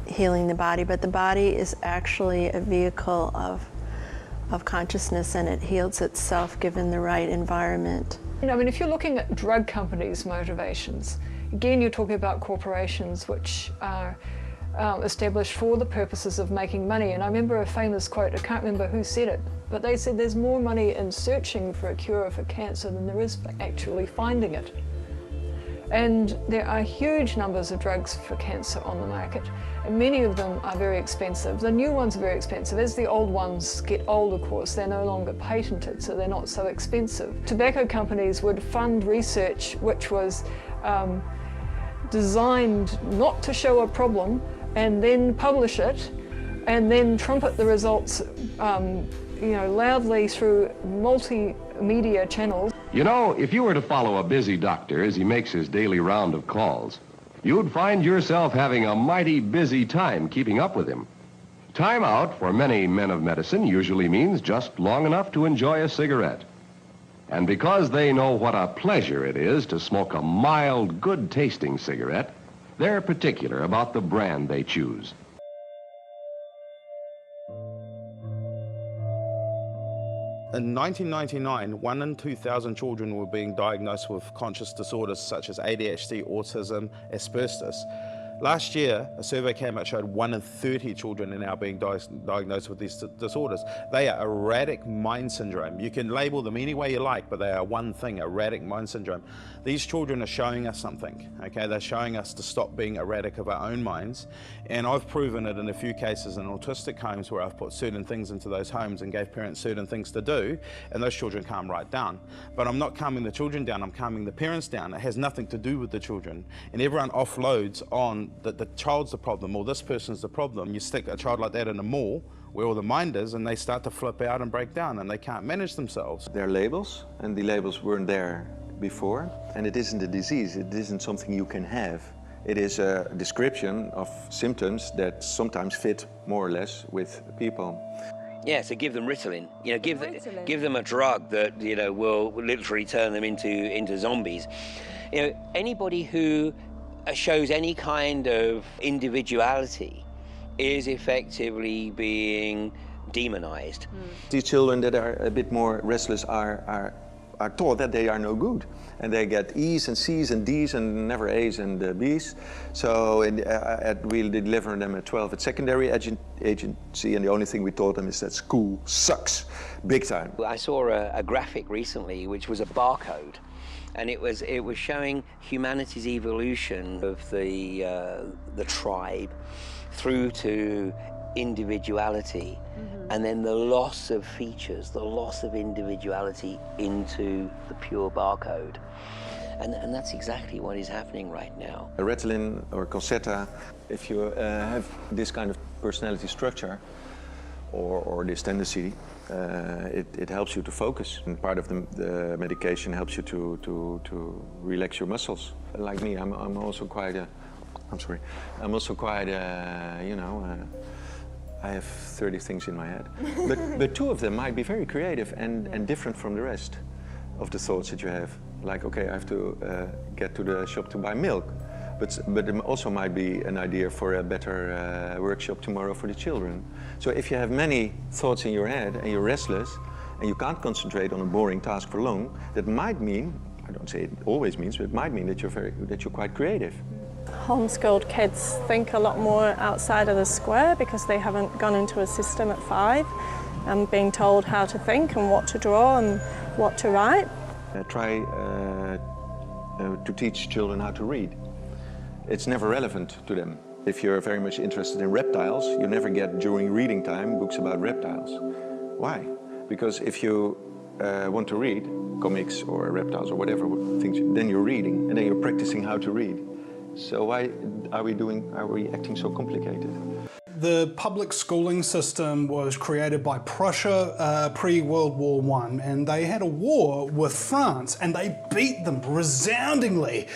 healing the body, but the body is actually a vehicle of consciousness, and it heals itself given the right environment. I mean, if you're looking at drug companies' motivations, again, you're talking about corporations which are established for the purposes of making money. And I remember a famous quote, I can't remember who said it, but they said there's more money in searching for a cure for cancer than there is for actually finding it. And there are huge numbers of drugs for cancer on the market, and many of them are very expensive. The new ones are very expensive. As the old ones get old, of course, they're no longer patented, so they're not so expensive. Tobacco companies would fund research which was designed not to show a problem, and then publish it, and then trumpet the results loudly through multimedia channels. You know, if you were to follow a busy doctor as he makes his daily round of calls, you'd find yourself having a mighty busy time keeping up with him. Time out for many men of medicine usually means just long enough to enjoy a cigarette. And because they know what a pleasure it is to smoke a mild, good-tasting cigarette, they're particular about the brand they choose. In 1999, 1 in 2,000 children were being diagnosed with conscious disorders such as ADHD, autism, Asperger's. Last year, a survey came out showed 1 in 30 children are now being diagnosed with these disorders. They are erratic mind syndrome. You can label them any way you like, but they are one thing, erratic mind syndrome. These children are showing us something, okay? They're showing us to stop being erratic of our own minds. And I've proven it in a few cases in autistic homes where I've put certain things into those homes and gave parents certain things to do, and those children calm right down. But I'm not calming the children down, I'm calming the parents down. It has nothing to do with the children. And everyone offloads on that the child's the problem, or this person's the problem. You stick a child like that in a mall where all the mind is, and they start to flip out and break down, and they can't manage themselves. They're labels, and the labels weren't there before. And it isn't a disease, it isn't something you can have. It is a description of symptoms that sometimes fit more or less with people. Yeah, so give them Ritalin. You know, give them a drug that, you know, will literally turn them into zombies. You know, anybody who shows any kind of individuality is effectively being demonized. These children that are a bit more restless are taught that they are no good, and they get E's and C's and D's and never A's and B's. So we deliver them at 12 at secondary agency, and the only thing we taught them is that school sucks, big time. I saw a graphic recently which was a barcode, and it was showing humanity's evolution of the tribe through to individuality, and then the loss of features, the loss of individuality into the pure barcode. And that's exactly what is happening right now. Ritalin or Concerta, if you have this kind of personality structure or this tendency, it helps you to focus. And part of the medication helps you to relax your muscles. Like me, I'm also quite a, you know, I have 30 things in my head. But two of them might be very creative and different from the rest of the thoughts that you have. Like, okay, I have to get to the shop to buy milk. But it also might be an idea for a better workshop tomorrow for the children. So if you have many thoughts in your head and you're restless and you can't concentrate on a boring task for long, that might mean, I don't say it always means, but it might mean that you're quite creative. Homeschooled kids think a lot more outside of the square because they haven't gone into a system at 5 and being told how to think and what to draw and what to write. Try to teach children how to read. It's never relevant to them. If you're very much interested in reptiles, you never get during reading time books about reptiles. Why? Because if you want to read comics or reptiles or whatever things, then you're reading and then you're practicing how to read. So why are we acting so complicated? The public schooling system was created by Prussia pre-World War I, and they had a war with France and they beat them resoundingly.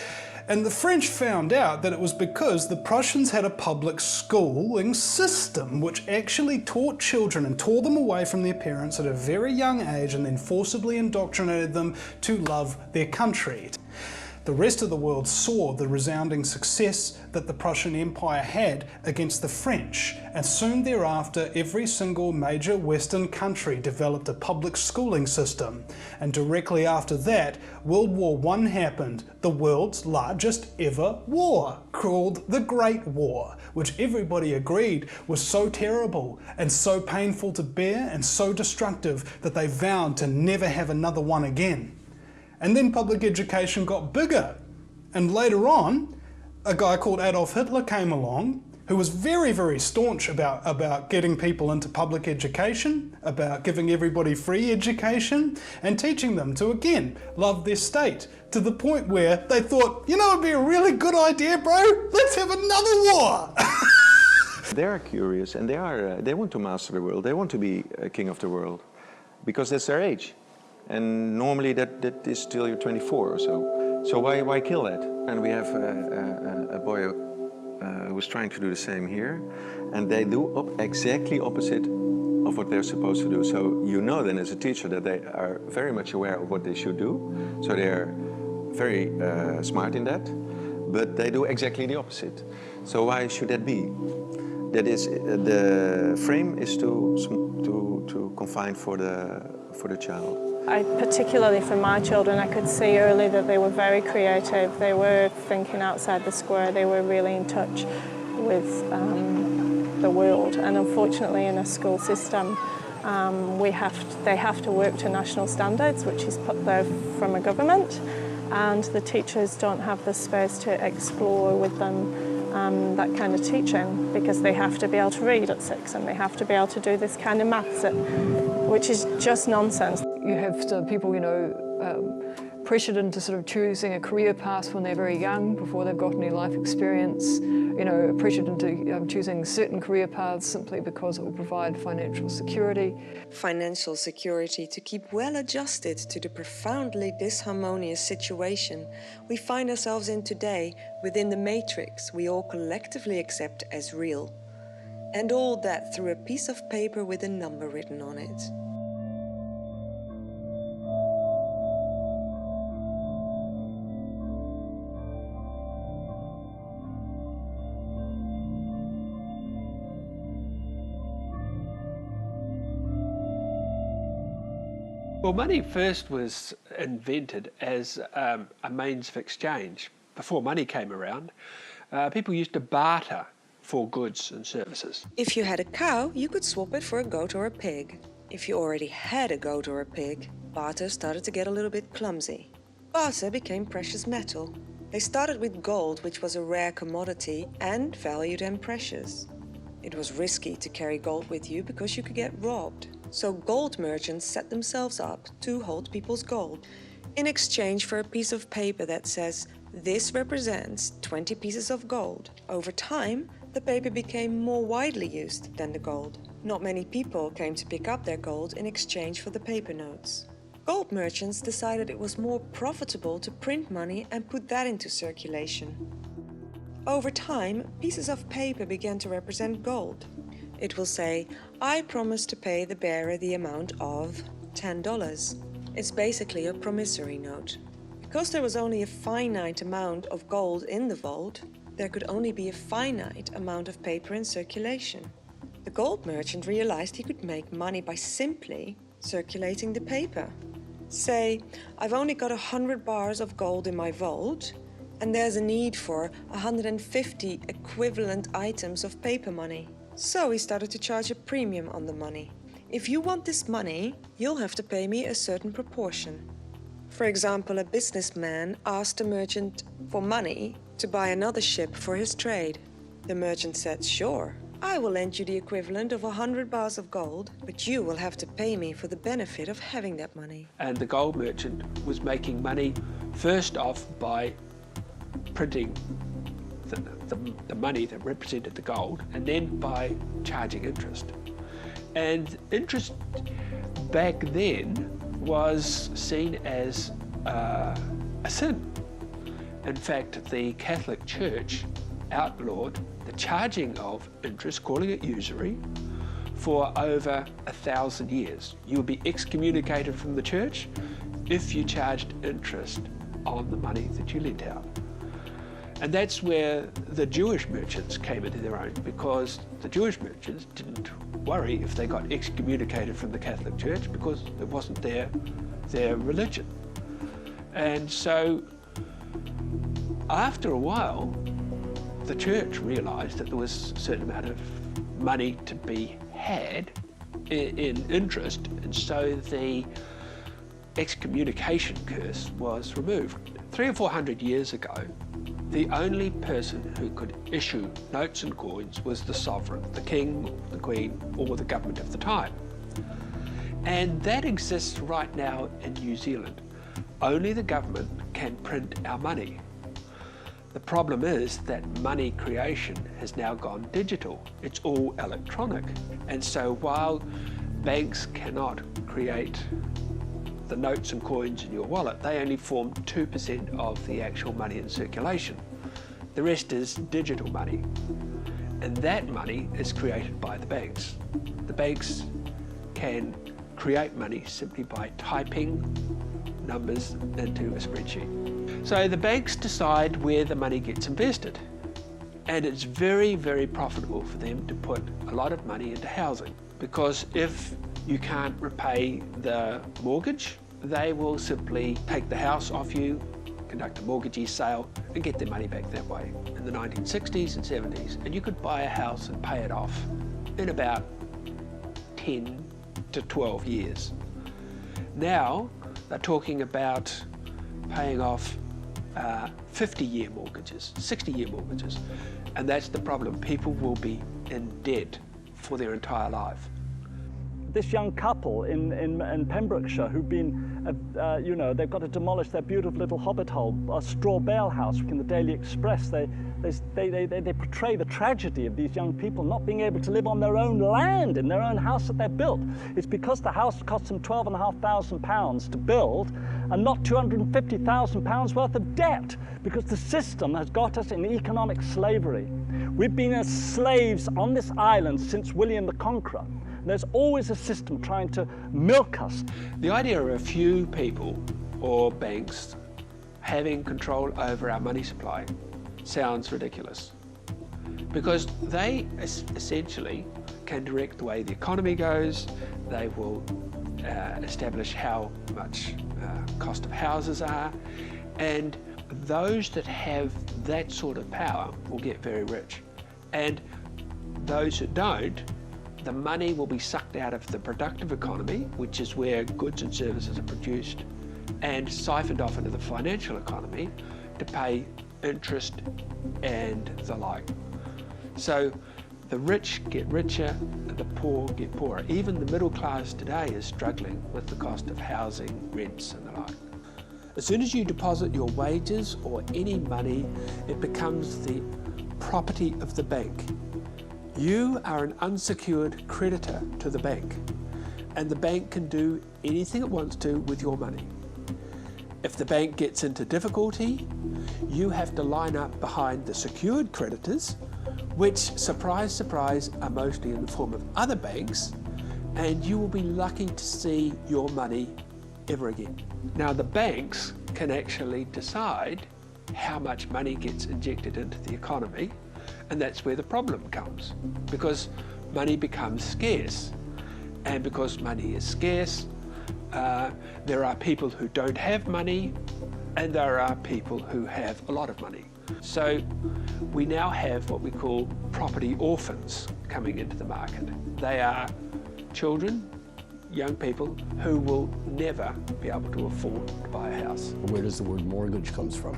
And the French found out that it was because the Prussians had a public schooling system which actually taught children and tore them away from their parents at a very young age and then forcibly indoctrinated them to love their country. The rest of the world saw the resounding success that the Prussian Empire had against the French, and soon thereafter every single major Western country developed a public schooling system. And directly after that, World War I happened, the world's largest ever war, called the Great War, which everybody agreed was so terrible and so painful to bear and so destructive that they vowed to never have another one again. And then public education got bigger. And later on, a guy called Adolf Hitler came along who was very, very staunch about getting people into public education, about giving everybody free education, and teaching them to, again, love their state, to the point where they thought, you know, it'd be a really good idea, bro, let's have another war. They are curious and they want to master the world, they want to be a king of the world, because that's their age. And normally that is till you're 24 or so. So why kill that? And we have a boy who was trying to do the same here, and they do exactly opposite of what they're supposed to do. So you know then as a teacher that they are very much aware of what they should do. So they're very smart in that, but they do exactly the opposite. So why should that be? That is, the frame is to confine for the child. Particularly for my children, I could see early that they were very creative. They were thinking outside the square. They were really in touch with the world. And unfortunately, in a school system, they have to work to national standards, which is put there from a government. And the teachers don't have the space to explore with them that kind of teaching, because they have to be able to read at 6 and they have to be able to do this kind of maths, which is just nonsense. You have some people, you know, pressured into sort of choosing a career path when they're very young, before they've got any life experience, you know, pressured into choosing certain career paths simply because it will provide financial security. Financial security to keep well adjusted to the profoundly disharmonious situation we find ourselves in today within the matrix we all collectively accept as real. And all that through a piece of paper with a number written on it. Well, money first was invented as a means of exchange. Before money came around, people used to barter for goods and services. If you had a cow, you could swap it for a goat or a pig. If you already had a goat or a pig, barter started to get a little bit clumsy. Barter became precious metal. They started with gold, which was a rare commodity and valued and precious. It was risky to carry gold with you because you could get robbed. So gold merchants set themselves up to hold people's gold in exchange for a piece of paper that says, "This represents 20 pieces of gold." Over time, the paper became more widely used than the gold. Not many people came to pick up their gold in exchange for the paper notes. Gold merchants decided it was more profitable to print money and put that into circulation. Over time, pieces of paper began to represent gold. It will say, "I promise to pay the bearer the amount of $10. It's basically a promissory note. Because there was only a finite amount of gold in the vault, there could only be a finite amount of paper in circulation. The gold merchant realized he could make money by simply circulating the paper. Say, I've only got 100 bars of gold in my vault, and there's a need for 150 equivalent items of paper money. So he started to charge a premium on the money. If you want this money, you'll have to pay me a certain proportion. For example, a businessman asked a merchant for money to buy another ship for his trade. The merchant said, "Sure, I will lend you the equivalent of 100 bars of gold, but you will have to pay me for the benefit of having that money." And the gold merchant was making money first off by printing the money that represented the gold, and then by charging interest. And interest back then was seen as a sin. In fact, the Catholic Church outlawed the charging of interest, calling it usury, for over 1,000 years. You would be excommunicated from the church if you charged interest on the money that you lent out. And that's where the Jewish merchants came into their own, because the Jewish merchants didn't worry if they got excommunicated from the Catholic Church because it wasn't their religion. And so after a while, the church realized that there was a certain amount of money to be had in interest, and so the excommunication curse was removed. 300 or 400 years ago, the only person who could issue notes and coins was the sovereign, the king, the queen, or the government of the time. And that exists right now in New Zealand. Only the government can print our money. The problem is that money creation has now gone digital. It's all electronic. And so while banks cannot create the notes and coins in your wallet, they only form 2% of the actual money in circulation. The rest is digital money. And that money is created by the banks. The banks can create money simply by typing numbers into a spreadsheet. So the banks decide where the money gets invested. And it's very, very profitable for them to put a lot of money into housing, because if you can't repay the mortgage, they will simply take the house off you, conduct a mortgagee sale, and get their money back that way. In the 1960s and 70s, and you could buy a house and pay it off in about 10 to 12 years. Now, they're talking about paying off 50-year mortgages, 60-year mortgages, and that's the problem. People will be in debt for their entire life. This young couple in Pembrokeshire who've been, they've got to demolish their beautiful little hobbit hole, a straw bale house. In the Daily Express, they portray the tragedy of these young people not being able to live on their own land, in their own house that they've built. It's because the house cost them £12,500 to build and not £250,000 worth of debt, because the system has got us in economic slavery. We've been as slaves on this island since William the Conqueror. There's always a system trying to milk us. The idea of a few people or banks having control over our money supply sounds ridiculous, because they essentially can direct the way the economy goes. They will establish how much cost of houses are, and those that have that sort of power will get very rich. And those that don't, the money will be sucked out of the productive economy, which is where goods and services are produced, and siphoned off into the financial economy to pay interest and the like. So The rich get richer and the poor get poorer. Even the middle class today is struggling with the cost of housing, rents and the like. As soon as you deposit your wages or any money, it becomes the property of the bank. You are an unsecured creditor to the bank, and the bank can do anything it wants to with your money. If the bank gets into difficulty, you have to line up behind the secured creditors, which, surprise, surprise, are mostly in the form of other banks, and you will be lucky to see your money ever again. Now, the banks can actually decide how much money gets injected into the economy, and that's where the problem comes, because money becomes scarce. And because money is scarce, there are people who don't have money, and there are people who have a lot of money. So we now have what we call property orphans coming into the market. They are children, young people who will never be able to afford to buy a house. Where does the word mortgage come from?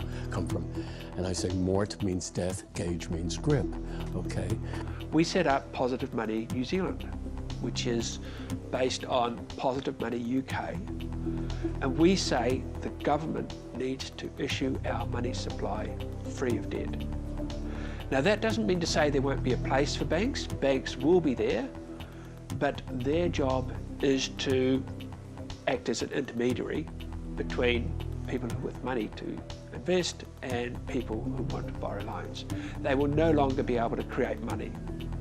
And I say mort means death, gage means grip, okay? We set up Positive Money New Zealand, which is based on Positive Money UK. And we say the government needs to issue our money supply free of debt. Now, that doesn't mean to say there won't be a place for banks. Banks will be there, but their job is to act as an intermediary between people with money to invest and people who want to borrow loans. They will no longer be able to create money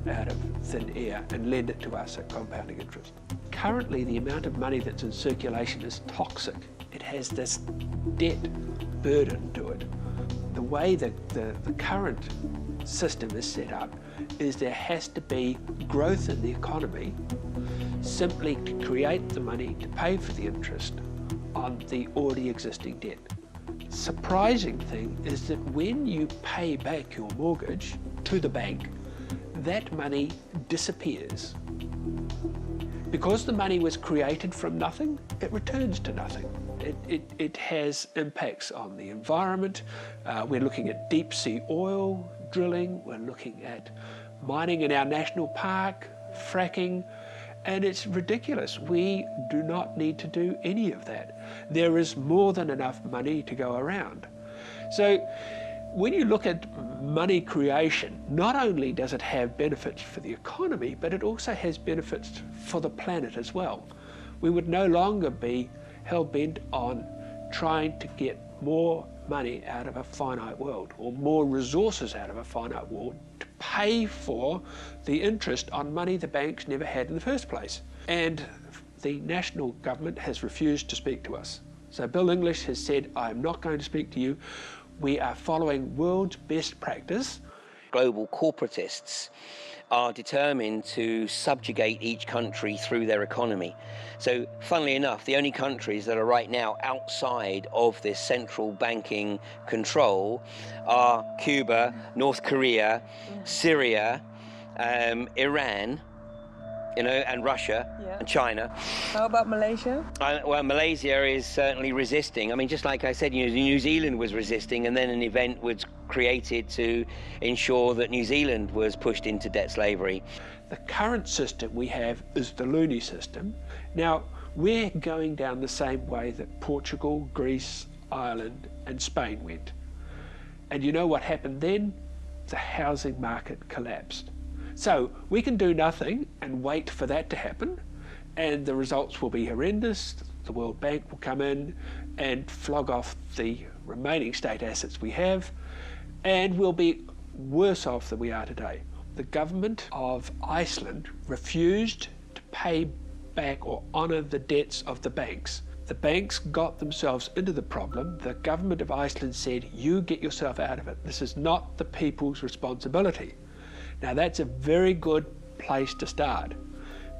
out of thin air and lend it to us at compounding interest. Currently, the amount of money that's in circulation is toxic. It has this debt burden to it. The way that the current system is set up is there has to be growth in the economy simply to create the money to pay for the interest on the already existing debt. Surprising thing is that when you pay back your mortgage to the bank, that money disappears. Because the money was created from nothing, it returns to nothing. It has impacts on the environment. We're looking at deep sea oil drilling. We're looking at mining in our national park, fracking, and it's ridiculous. We do not need to do any of that. There is more than enough money to go around. So when you look at money creation, not only does it have benefits for the economy, but it also has benefits for the planet as well. We would no longer be hell-bent on trying to get more money out of a finite world or more resources out of a finite world to pay for the interest on money the banks never had in the first place. And the national government has refused to speak to us. So Bill English has said, I'm not going to speak to you. We are following world's best practice. Global corporatists are determined to subjugate each country through their economy. So funnily enough, the only countries that are right now outside of this central banking control are Cuba, North Korea, Syria, Iran, and Russia and China. How about Malaysia? Well, Malaysia is certainly resisting. I mean, just like I said, New Zealand was resisting, and then an event was created to ensure that New Zealand was pushed into debt slavery. The current system we have is the Looney system. Now, we're going down the same way that Portugal, Greece, Ireland, and Spain went. And you know what happened then? The housing market collapsed. So we can do nothing and wait for that to happen, and the results will be horrendous. The World Bank will come in and flog off the remaining state assets we have, and we'll be worse off than we are today. The government of Iceland refused to pay back or honour the debts of the banks. The banks got themselves into the problem. The government of Iceland said, you get yourself out of it. This is not the people's responsibility. Now, that's a very good place to start.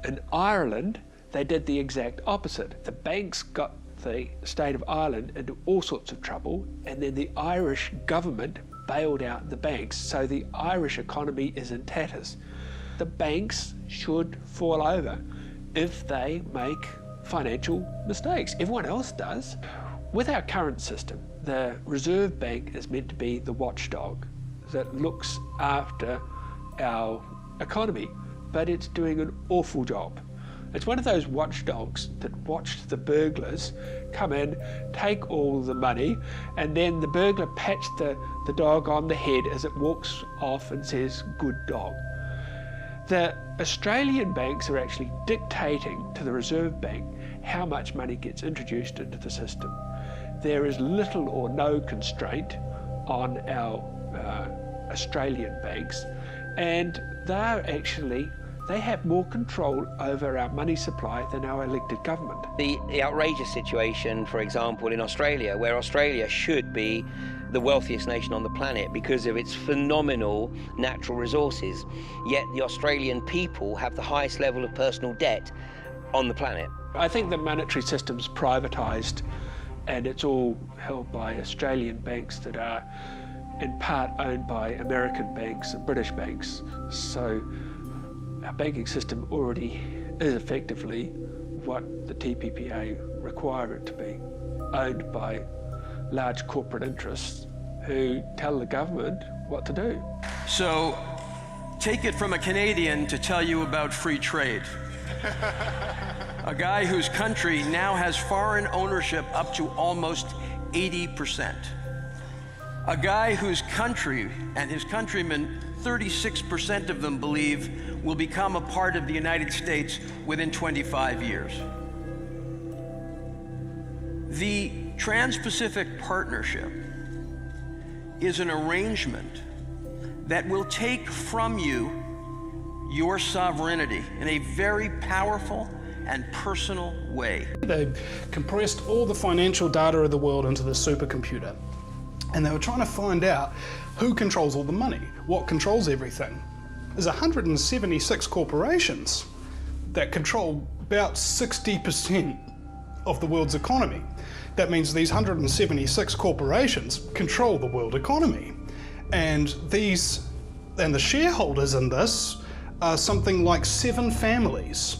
In Ireland, they did the exact opposite. The banks got the state of Ireland into all sorts of trouble, and then the Irish government bailed out the banks, so the Irish economy is in tatters. The banks should fall over if they make financial mistakes. Everyone else does. With our current system, the Reserve Bank is meant to be the watchdog that looks after our economy, but it's doing an awful job. It's one of those watchdogs that watched the burglars come in, take all the money, and then the burglar pats the dog on the head as it walks off and says, "Good dog." The Australian banks are actually dictating to the Reserve Bank how much money gets introduced into the system. There is little or no constraint on our Australian banks, and they have more control over our money supply than our elected government. The outrageous situation, for example, in Australia, where Australia should be the wealthiest nation on the planet because of its phenomenal natural resources, yet the Australian people have the highest level of personal debt on the planet. I think the monetary system's privatised, and it's all held by Australian banks that are in part owned by American banks and British banks. So our banking system already is effectively what the TPPA require it to be, owned by large corporate interests who tell the government what to do. So take it from a Canadian to tell you about free trade. A guy whose country now has foreign ownership up to almost 80%. A guy whose country and his countrymen, 36% of them believe, will become a part of the United States within 25 years. The Trans-Pacific Partnership is an arrangement that will take from you your sovereignty in a very powerful and personal way. They compressed all the financial data of the world into the supercomputer, and they were trying to find out who controls all the money, what controls everything. There's 176 corporations that control about 60% of the world's economy. That means these 176 corporations control the world economy. And the shareholders in this are something like 7 families.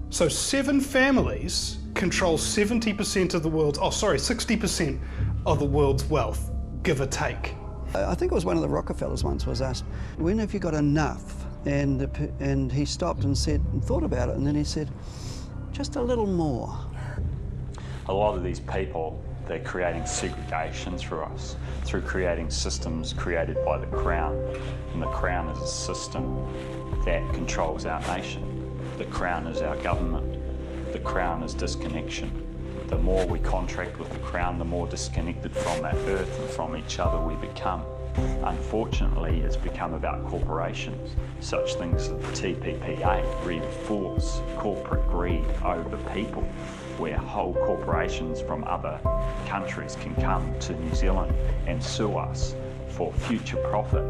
So 7 families control 70% of the world's, 60% of the world's wealth, give or take. I think it was one of the Rockefellers once was asked, when have you got enough? And he stopped and said, and thought about it, and then he said, just a little more. A lot of these people, they're creating segregation through us, through creating systems created by the Crown. And the Crown is a system that controls our nation. The Crown is our government. The Crown is disconnection. The more we contract with the Crown, the more disconnected from that earth and from each other we become. Unfortunately, it's become about corporations. Such things as the TPPA reinforce corporate greed over people, where whole corporations from other countries can come to New Zealand and sue us for future profit,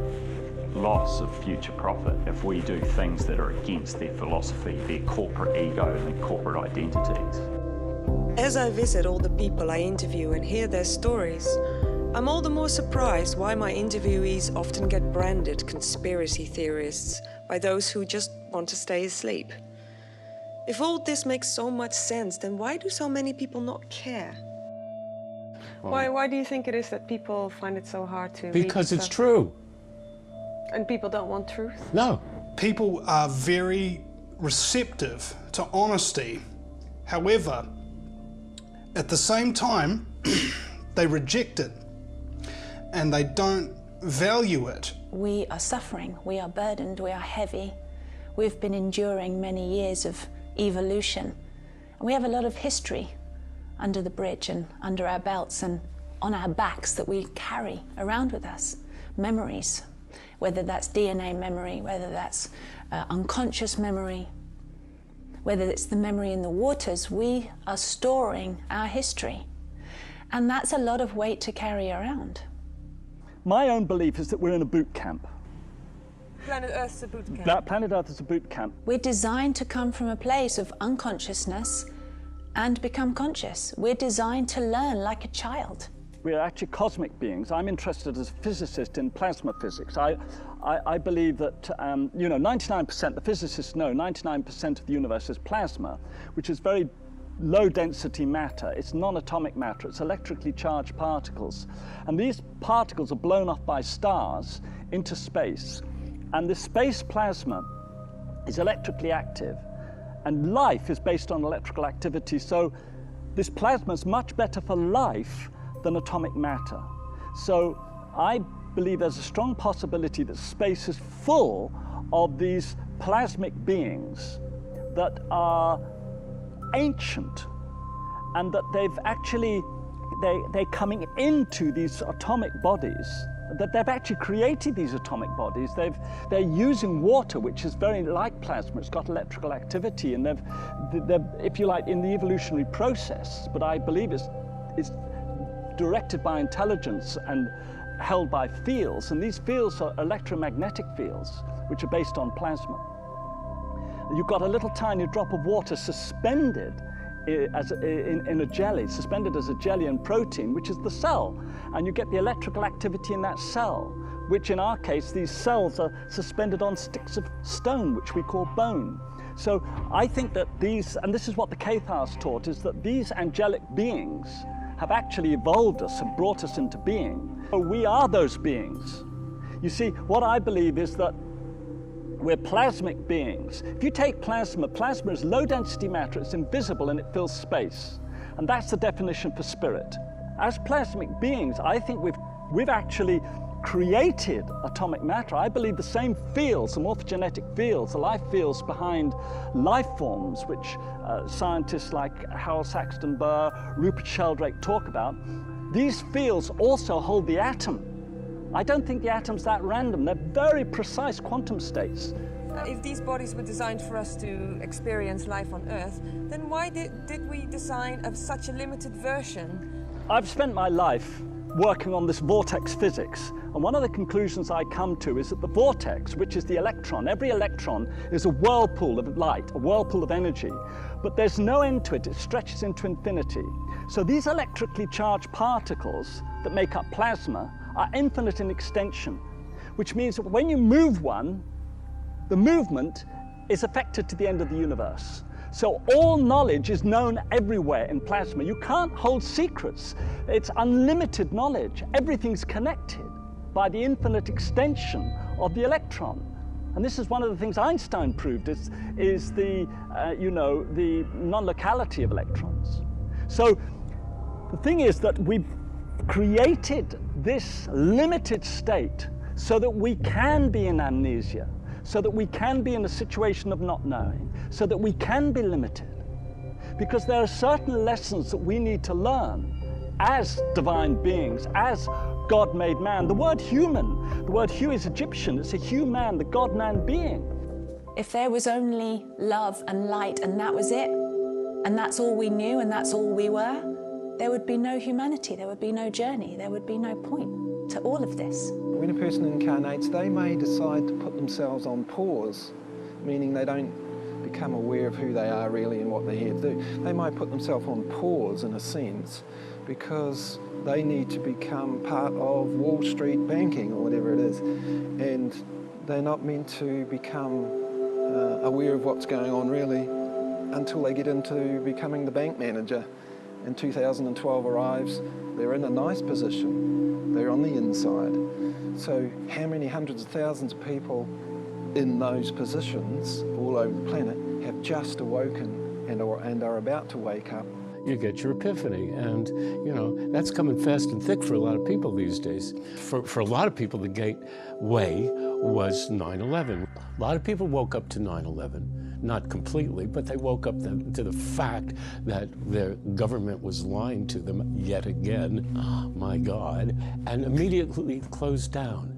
loss of future profit, if we do things that are against their philosophy, their corporate ego and their corporate identities. As I visit all the people I interview and hear their stories, I'm all the more surprised why my interviewees often get branded conspiracy theorists by those who just want to stay asleep. If all this makes so much sense, then why do so many people not care? Why do you think it is that people find it so hard to read Because it's stuff? true. And people don't want truth? No. People are very receptive to honesty. However, at the same time, they reject it and they don't value it. We are suffering, we are burdened, we are heavy. We've been enduring many years of evolution. And we have a lot of history under the bridge and under our belts and on our backs that we carry around with us. Memories, whether that's DNA memory, whether that's unconscious memory, whether it's the memory in the waters, we are storing our history. And that's a lot of weight to carry around. My own belief is that we're in a boot camp. Planet Earth's a boot camp. That planet Earth is a boot camp. We're designed to come from a place of unconsciousness and become conscious. We're designed to learn like a child. We are actually cosmic beings. I'm interested as a physicist in plasma physics. I believe that, 99%, the physicists know, 99% of the universe is plasma, which is very low density matter. It's non-atomic matter. It's electrically charged particles. And these particles are blown off by stars into space. And the space plasma is electrically active, and life is based on electrical activity. So this plasma is much better for life than atomic matter. So I believe there's a strong possibility that space is full of these plasmic beings that are ancient, and that they've actually, they're coming into these atomic bodies, that they've actually created these atomic bodies. They're using water, which is very like plasma. It's got electrical activity, and they're, if you like, in the evolutionary process, but I believe it's directed by intelligence and held by fields, and these fields are electromagnetic fields, which are based on plasma. You've got a little tiny drop of water suspended in a jelly, suspended as a jelly in protein, which is the cell, and you get the electrical activity in that cell, which in our case, these cells are suspended on sticks of stone, which we call bone. So I think that these, and this is what the Cathars taught, is that these angelic beings have actually evolved us and brought us into being. So we are those beings. You see, what I believe is that we're plasmic beings. If you take plasma, plasma is low-density matter, it's invisible and it fills space. And that's the definition for spirit. As plasmic beings, I think we've actually created atomic matter. I believe the same fields, the morphogenetic fields, the life fields behind life forms, which scientists like Harold Saxton Burr, Rupert Sheldrake talk about, these fields also hold the atom. I don't think the atom's that random. They're very precise quantum states. If these bodies were designed for us to experience life on Earth, then why did we design such a limited version? I've spent my life working on this vortex physics, and one of the conclusions I come to is that the vortex, which is the electron, every electron is a whirlpool of light, a whirlpool of energy, but there's no end to it. It stretches into infinity. So these electrically charged particles that make up plasma are infinite in extension, which means that when you move one, the movement is affected to the end of the universe. So all knowledge is known everywhere in plasma. You can't hold secrets. It's unlimited knowledge. Everything's connected by the infinite extension of the electron. And this is one of the things Einstein proved, is the, the non-locality of electrons. So the thing is that we've created this limited state so that we can be in amnesia, so that we can be in a situation of not knowing, so that we can be limited. Because there are certain lessons that we need to learn as divine beings, as God-made man. The word human, the word hu is Egyptian, it's a human, the God-man being. If there was only love and light and that was it, and that's all we knew and that's all we were, there would be no humanity, there would be no journey, there would be no point to all of this. When a person incarnates, they may decide to put themselves on pause, meaning they don't become aware of who they are really and what they're here to do. They might put themselves on pause in a sense because they need to become part of Wall Street banking or whatever it is, and they're not meant to become aware of what's going on really until they get into becoming the bank manager. And 2012 arrives, they're in a nice position, they're on the inside. So how many hundreds of thousands of people in those positions all over the planet have just awoken and are about to wake up? You get your epiphany, and that's coming fast and thick for a lot of people these days. For a lot of people, the gateway was 9/11. A lot of people woke up to 9/11. Not completely, but they woke up to the fact that their government was lying to them yet again, my God, and immediately closed down.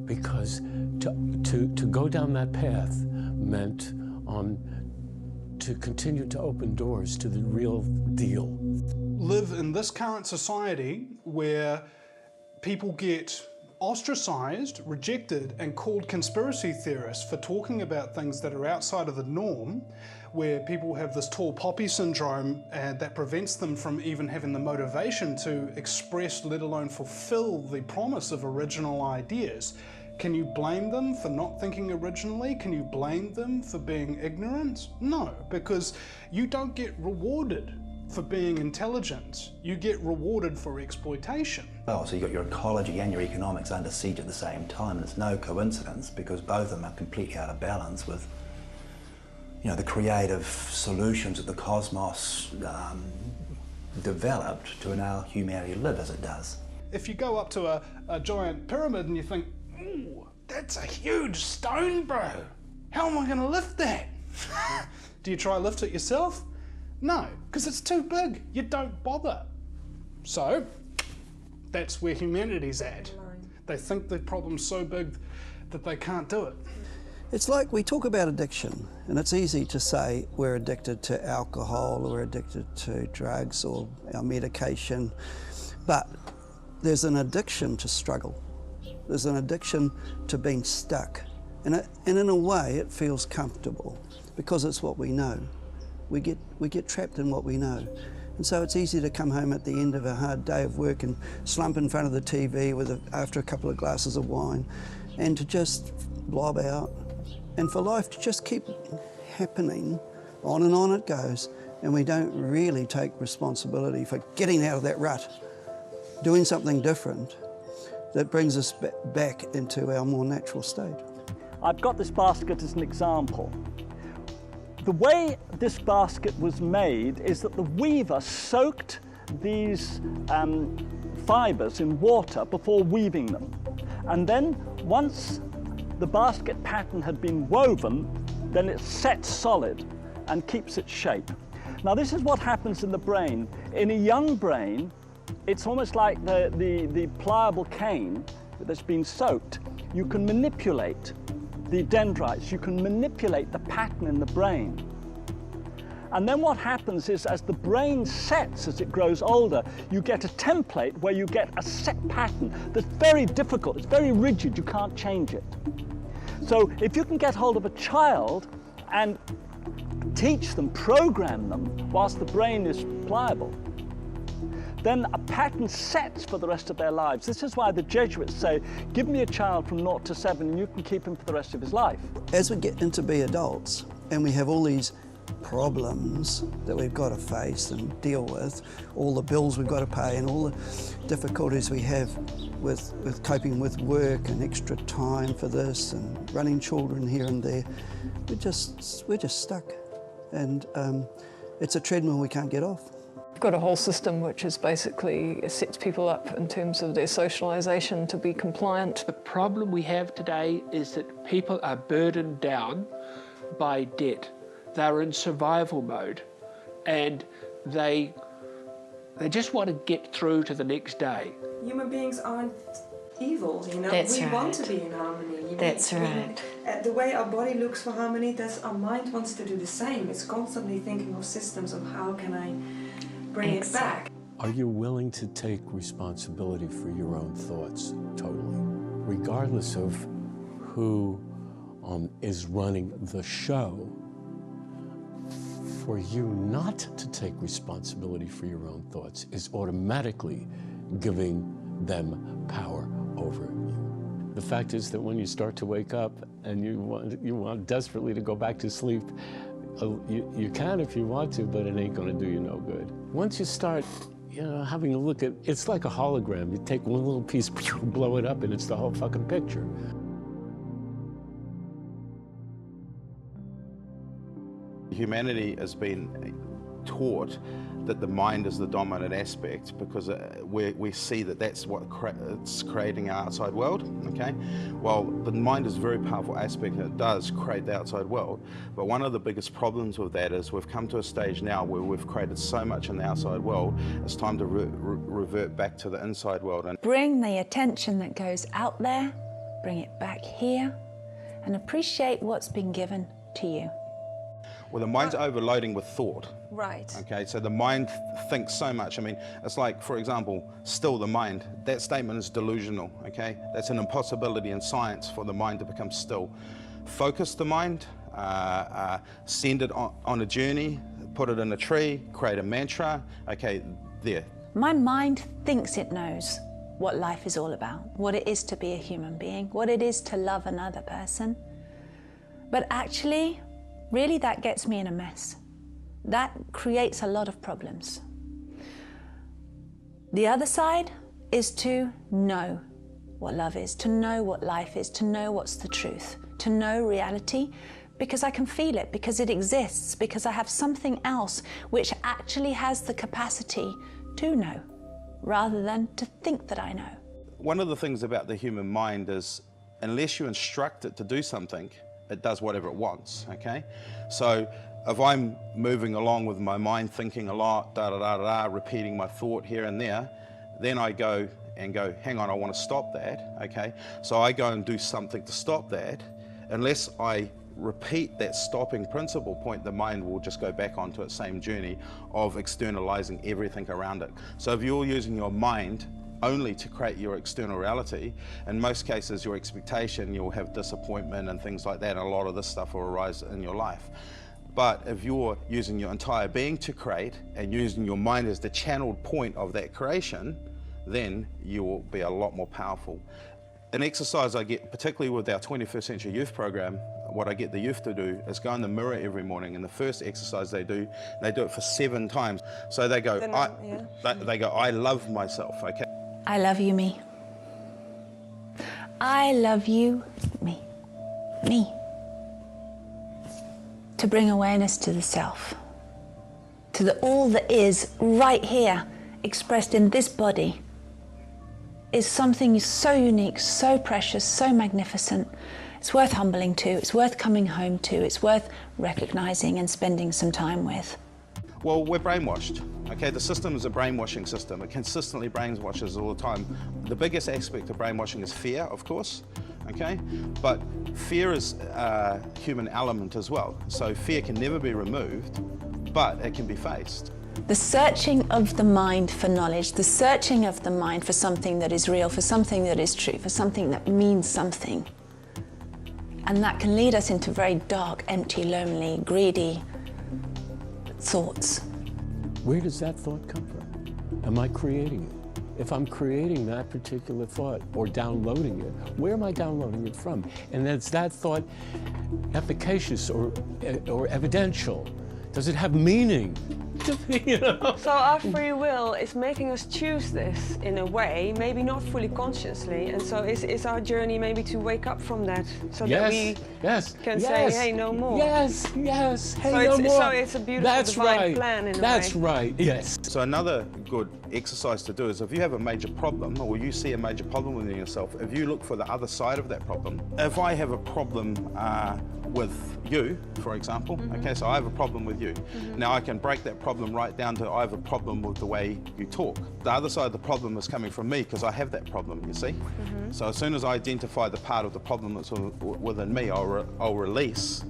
Because to go down that path meant to continue to open doors to the real deal. Live in this current society where people get ostracized, rejected, and called conspiracy theorists for talking about things that are outside of the norm, where people have this tall poppy syndrome that prevents them from even having the motivation to express, let alone fulfill the promise of original ideas. Can you blame them for not thinking originally? Can you blame them for being ignorant? No, because you don't get rewarded for being intelligent. You get rewarded for exploitation. Oh, so you've got your ecology and your economics under siege at the same time, and it's no coincidence because both of them are completely out of balance with, you know, the creative solutions that the cosmos developed to allow humanity to live as it does. If you go up to a giant pyramid and you think, ooh, that's a huge stone, bro. How am I gonna lift that? Do you try to lift it yourself? No, because it's too big. You don't bother. So, that's where humanity's at. They think the problem's so big that they can't do it. It's like we talk about addiction, and it's easy to say we're addicted to alcohol, or we're addicted to drugs, or our medication, but there's an addiction to struggle. There's an addiction to being stuck. And in a way, it feels comfortable because it's what we know. We get trapped in what we know. And so it's easy to come home at the end of a hard day of work and slump in front of the TV after a couple of glasses of wine and to just blob out. And for life to just keep happening, on and on it goes, and we don't really take responsibility for getting out of that rut, doing something different that brings us back into our more natural state. I've got this basket as an example. The way this basket was made is that the weaver soaked these fibres in water before weaving them. And then once the basket pattern had been woven, then it sets solid and keeps its shape. Now this is what happens in the brain. In a young brain, it's almost like the pliable cane that's been soaked. You can manipulate the dendrites, you can manipulate the pattern in the brain. And then what happens is as the brain sets, as it grows older, you get a template where you get a set pattern that's very difficult, it's very rigid, you can't change it. So if you can get hold of a child and teach them, program them, whilst the brain is pliable, then a pattern sets for the rest of their lives. This is why the Jesuits say, give me a child from 0 to 7 and you can keep him for the rest of his life. As we get into be adults and we have all these problems that we've got to face and deal with, all the bills we've got to pay and all the difficulties we have with coping with work and extra time for this and running children here and there, we're just stuck. And it's a treadmill we can't get off. We've got a whole system which is basically sets people up in terms of their socialisation to be compliant. The problem we have today is that people are burdened down by debt. They're in survival mode and they just want to get through to the next day. Human beings aren't evil, you know. That's we right. want to be in harmony. That's right. The way our body looks for harmony, our mind wants to do the same. It's constantly thinking of systems of how can I bring it back. Are you willing to take responsibility for your own thoughts totally? Regardless of who is running the show, for you not to take responsibility for your own thoughts is automatically giving them power over you. The fact is that when you start to wake up and you want desperately to go back to sleep, you can if you want to, but it ain't gonna do you no good. Once you start, having a look at, it's like a hologram. You take one little piece, blow it up, and it's the whole fucking picture. Humanity has been taught that the mind is the dominant aspect because we see that that's what it's creating our outside world, okay? Well, the mind is a very powerful aspect and it does create the outside world, but one of the biggest problems with that is we've come to a stage now where we've created so much in the outside world, it's time to revert back to the inside world. And bring the attention that goes out there, bring it back here, and appreciate what's been given to you. Well, the mind's overloading with thought. Right. Okay, so the mind thinks so much. I mean, it's like, for example, still the mind. That statement is delusional, okay? That's an impossibility in science for the mind to become still. Focus the mind, send it on a journey, put it in a tree, create a mantra, okay, there. My mind thinks it knows what life is all about, what it is to be a human being, what it is to love another person. But actually, really that gets me in a mess. That creates a lot of problems. The other side is to know what love is, to know what life is, to know what's the truth, to know reality, because I can feel it, because it exists, because I have something else which actually has the capacity to know, rather than to think that I know. One of the things about the human mind is, unless you instruct it to do something, it does whatever it wants, okay? So if I'm moving along with my mind, thinking a lot, repeating my thought here and there, then I go, hang on, I want to stop that, okay? So I go and do something to stop that. Unless I repeat that stopping principle point, the mind will just go back onto its same journey of externalizing everything around it. So if you're using your mind only to create your external reality, in most cases your expectation, you'll have disappointment and things like that, and a lot of this stuff will arise in your life. But if you're using your entire being to create and using your mind as the channeled point of that creation, then you will be a lot more powerful. An exercise I get, particularly with our 21st Century Youth Program, what I get the youth to do is go in the mirror every morning, and the first exercise they do it for 7 times. So they go, I love myself, okay? I love you, me. I love you, me. Me. To bring awareness to the self, to the all that is right here, expressed in this body, is something so unique, so precious, so magnificent. It's worth humbling to, it's worth coming home to, it's worth recognizing and spending some time with. Well, we're brainwashed, okay? The system is a brainwashing system. It consistently brainwashes us all the time. The biggest aspect of brainwashing is fear, of course, okay? But fear is a human element as well. So fear can never be removed, but it can be faced. The searching of the mind for knowledge, the searching of the mind for something that is real, for something that is true, for something that means something. And that can lead us into very dark, empty, lonely, greedy thoughts. Where does that thought come from? Am I creating it? If I'm creating that particular thought or downloading it, where am I downloading it from? And is that thought efficacious or evidential? Does it have meaning? You know? So our free will is making us choose this in a way, maybe not fully consciously, and so is our journey maybe to wake up from that, so that we can say, hey, no more. Yes, hey, so no more. So it's a beautiful divine plan in a way. That's right, yes. So another good exercise to do is, if you have a major problem, or you see a major problem within yourself, if you look for the other side of that problem. If I have a problem with you, for example, okay, so I have a problem with you. Now I can break that problem right down to, I have a problem with the way you talk. The other side of the problem is coming from me, because I have that problem, you see? So as soon as I identify the part of the problem that's within me, I'll release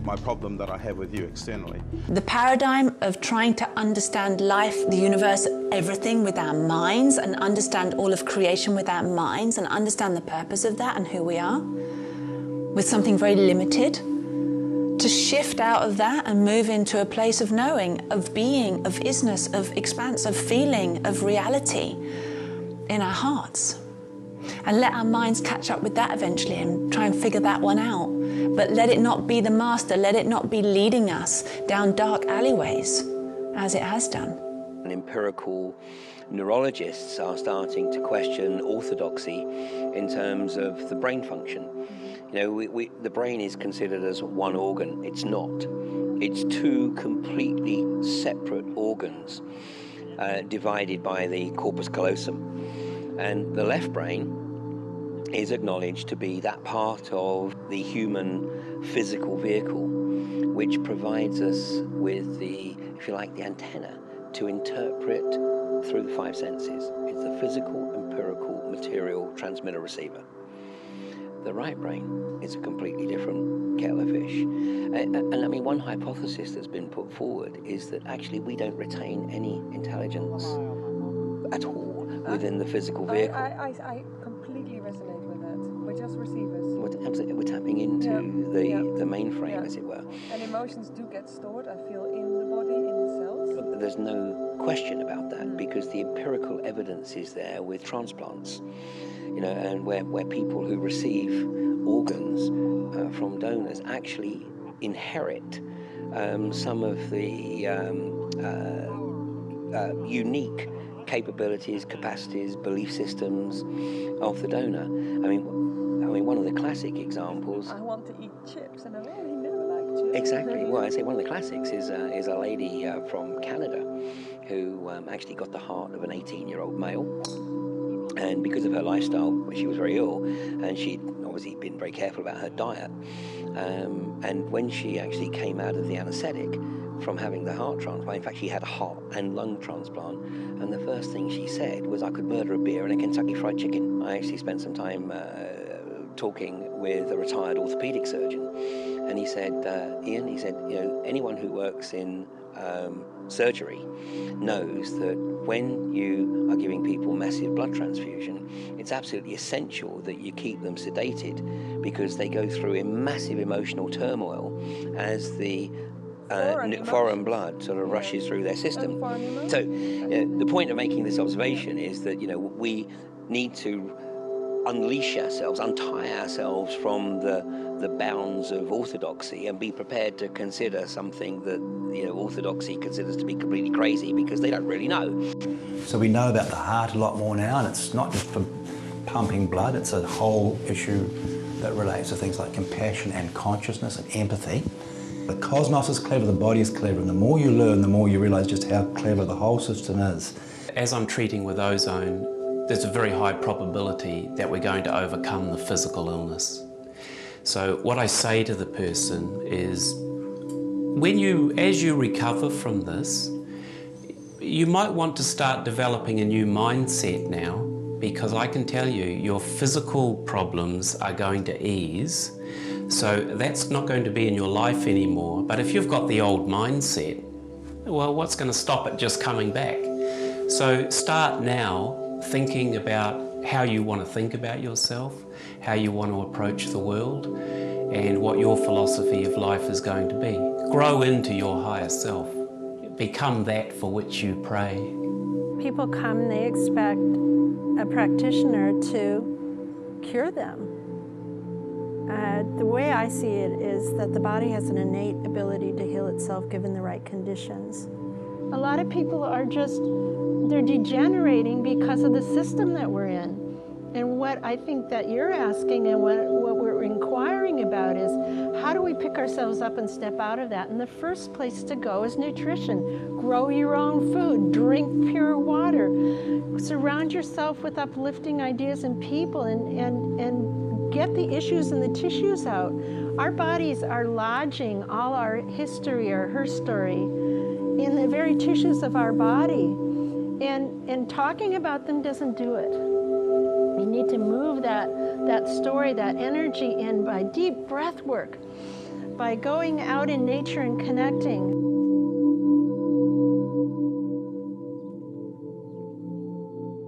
my problem that I have with you externally. The paradigm of trying to understand life, the universe, everything with our minds, and understand all of creation with our minds, and understand the purpose of that and who we are, with something very limited, to shift out of that and move into a place of knowing, of being, of isness, of expanse, of feeling, of reality in our hearts. And let our minds catch up with that eventually and try and figure that one out. But let it not be the master, let it not be leading us down dark alleyways, as it has done. Empirical neurologists are starting to question orthodoxy in terms of the brain function. You know, the brain is considered as one organ. It's not. It's 2 completely separate organs divided by the corpus callosum. And the left brain is acknowledged to be that part of the human physical vehicle which provides us with the, if you like, the antenna to interpret through the 5 senses. It's the physical, empirical, material transmitter receiver. The right brain is a completely different kettle of fish. And I mean, one hypothesis that's been put forward is that actually we don't retain any intelligence at all within the physical vehicle. I completely resonate with that. We're just receivers. We're tapping into the mainframe, as it were. And emotions do get stored, I feel, in the body, in the cells. But there's no question about that, because the empirical evidence is there with transplants. You know, and where people who receive organs from donors actually inherit some of the unique capabilities, capacities, belief systems of the donor. I mean, one of the classic examples. I want to eat chips, and I've only never liked chips. Exactly. Well, I say one of the classics is a lady from Canada who actually got the heart of an 18-year-old male. And because of her lifestyle, she was very ill, and she'd obviously been very careful about her diet. And when she actually came out of the anaesthetic from having the heart transplant, in fact, she had a heart and lung transplant, and the first thing she said was, I could murder a beer and a Kentucky Fried Chicken. I actually spent some time talking with a retired orthopedic surgeon, and he said, Ian, he said, anyone who works in surgery knows that when you are giving people massive blood transfusion, it's absolutely essential that you keep them sedated, because they go through a massive emotional turmoil as the foreign blood sort of rushes through their system. So the point of making this observation is that we need to unleash ourselves, untie ourselves from the bounds of orthodoxy, and be prepared to consider something that orthodoxy considers to be completely crazy, because they don't really know. So we know about the heart a lot more now, and it's not just for pumping blood, it's a whole issue that relates to things like compassion and consciousness and empathy. The cosmos is clever, the body is clever, and the more you learn, the more you realise just how clever the whole system is. As I'm treating with ozone, there's a very high probability that we're going to overcome the physical illness. So what I say to the person is, as you recover from this, you might want to start developing a new mindset now, because I can tell you your physical problems are going to ease. So that's not going to be in your life anymore. But if you've got the old mindset, well, what's going to stop it just coming back? So start now thinking about how you want to think about yourself, how you want to approach the world, and what your philosophy of life is going to be. Grow into your higher self. Become that for which you pray. People come, they expect a practitioner to cure them. The way I see it is that the body has an innate ability to heal itself given the right conditions. A lot of people are they're degenerating because of the system that we're in. And what I think that you're asking and what we're inquiring about is, how do we pick ourselves up and step out of that? And the first place to go is nutrition. Grow your own food, drink pure water, surround yourself with uplifting ideas and people, and get the issues and the tissues out. Our bodies are lodging all our history or her story in the very tissues of our body. And talking about them doesn't do it. You need to move that story, that energy in by deep breath work, by going out in nature and connecting.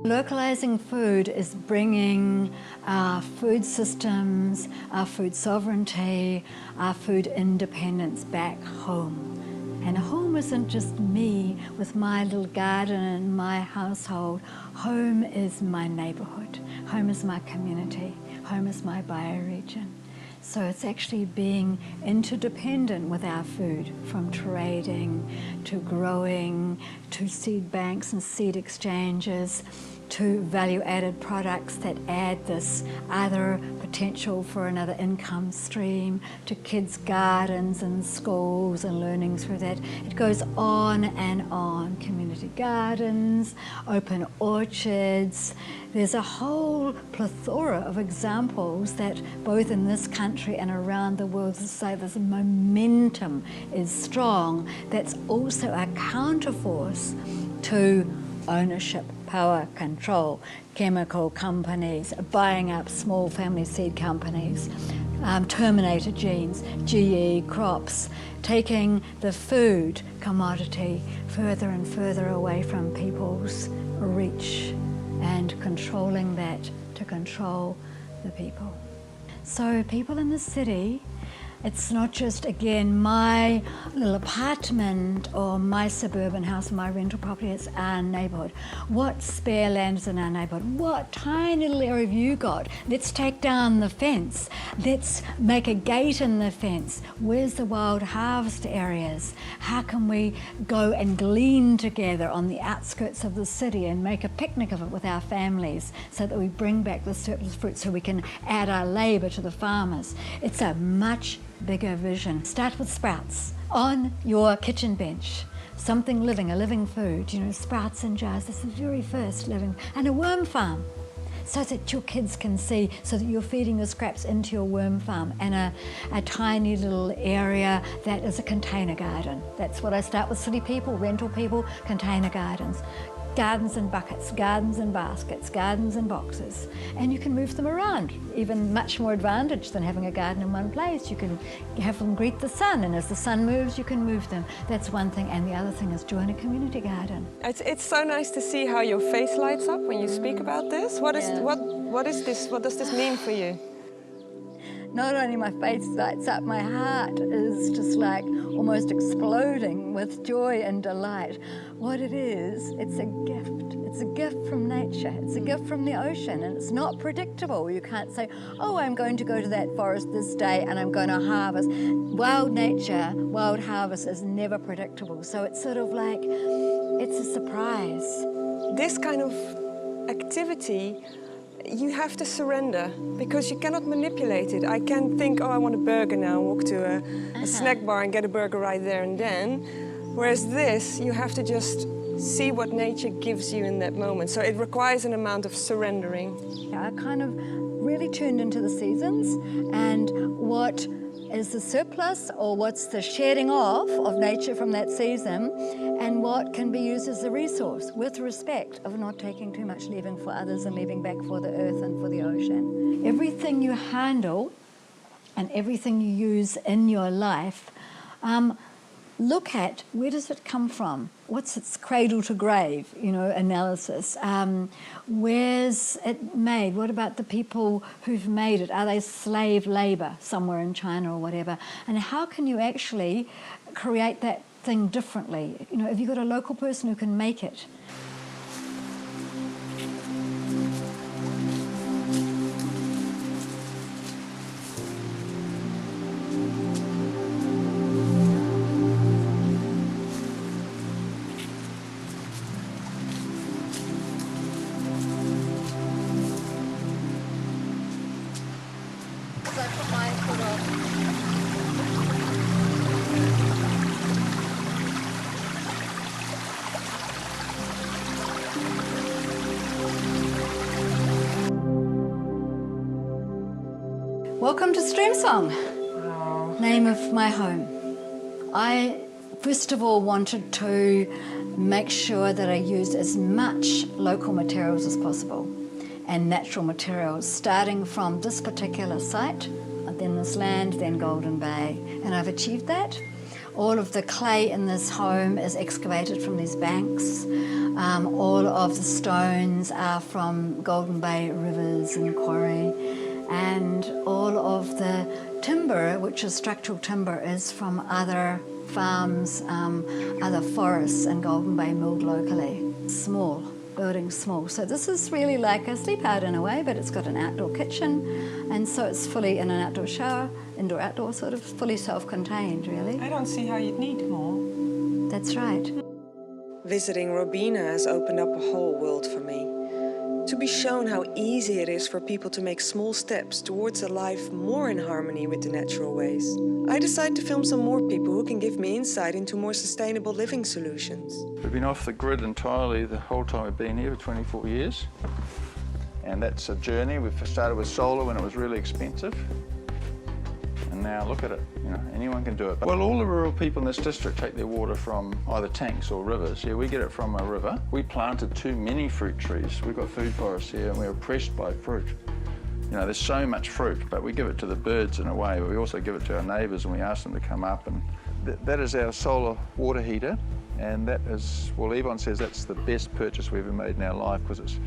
Localizing food is bringing our food systems, our food sovereignty, our food independence back home. And home isn't just me with my little garden and my household. Home is my neighborhood. Home is my community. Home is my bioregion. So it's actually being interdependent with our food, from trading to growing to seed banks and seed exchanges, to value-added products that add this other potential for another income stream, to kids' gardens and schools and learning through that. It goes on and on. Community gardens, open orchards. There's a whole plethora of examples that both in this country and around the world say this momentum is strong. That's also a counterforce to ownership, power, control, chemical companies buying up small family seed companies, terminator genes, GE crops, taking the food commodity further and further away from people's reach and controlling that to control the people. So people in the city It's not just, again, my little apartment or my suburban house or my rental property, it's our neighbourhood. What spare land is in our neighbourhood? What tiny little area have you got? Let's take down the fence. Let's make a gate in the fence. Where's the wild harvest areas? How can we go and glean together on the outskirts of the city and make a picnic of it with our families so that we bring back the surplus fruit so we can add our labour to the farmers? It's a much bigger vision. Start with sprouts on your kitchen bench. Something living, a living food, you know, sprouts in jars. That's the very first living. And a worm farm, so that your kids can see, so that you're feeding the scraps into your worm farm, and a tiny little area that is a container garden. That's what I start with city people, rental people, container gardens. Gardens in buckets, gardens in baskets, gardens in boxes, and you can move them around. Even much more advantage than having a garden in one place. You can have them greet the sun, and as the sun moves, you can move them. That's one thing, and the other thing is join a community garden. It's so nice to see how your face lights up when you speak about this. What is this? What does this mean for you? Not only my face lights up, my heart is just like almost exploding with joy and delight. What it is, it's a gift. It's a gift from nature. It's a gift from the ocean, and it's not predictable. You can't say, oh, I'm going to go to that forest this day and I'm going to harvest. Wild nature, wild harvest is never predictable. So it's sort of like, it's a surprise. This kind of activity, you have to surrender because you cannot manipulate it. I can't think, oh, I want a burger now, walk to a snack bar and get a burger right there and then. Whereas this, you have to just see what nature gives you in that moment. So it requires an amount of surrendering. I kind of really tuned into the seasons and what is the surplus or what's the shedding off of nature from that season, and what can be used as a resource with respect of not taking too much, leaving for others and leaving back for the earth and for the ocean. Everything you handle and everything you use in your life, look at where does it come from? What's its cradle to grave, you know, analysis? Where's it made? What about the people who've made it? Are they slave labor somewhere in China or whatever? And how can you actually create that thing differently? You know, have you got a local person who can make it? Welcome to Streamsong, name of my home. I first of all wanted to make sure that I used as much local materials as possible and natural materials, starting from this particular site, then this land, then Golden Bay, and I've achieved that. All of the clay in this home is excavated from these banks. All of the stones are from Golden Bay rivers and quarry. And all of the timber, which is structural timber, is from other farms, other forests in Golden Bay milled locally. Small, buildings small. So this is really like a sleep out in a way, but it's got an outdoor kitchen, and so it's fully in an outdoor shower, indoor-outdoor, sort of fully self-contained, really. I don't see how you'd need more. That's right. Visiting Robina has opened up a whole world for me. To be shown how easy it is for people to make small steps towards a life more in harmony with the natural ways, I decided to film some more people who can give me insight into more sustainable living solutions. We've been off the grid entirely the whole time we've been here for 24 years. And that's a journey. We started with solar when it was really expensive. And now look at it, you know, anyone can do it. Well, all the rural people in this district take their water from either tanks or rivers. Yeah, we get it from a river. We planted too many fruit trees. We've got food forests here and we're oppressed by fruit. You know, there's so much fruit, but we give it to the birds in a way, but we also give it to our neighbours and we ask them to come up. And that is our solar water heater. And that is, well, Yvonne says that's the best purchase we ever made in our life because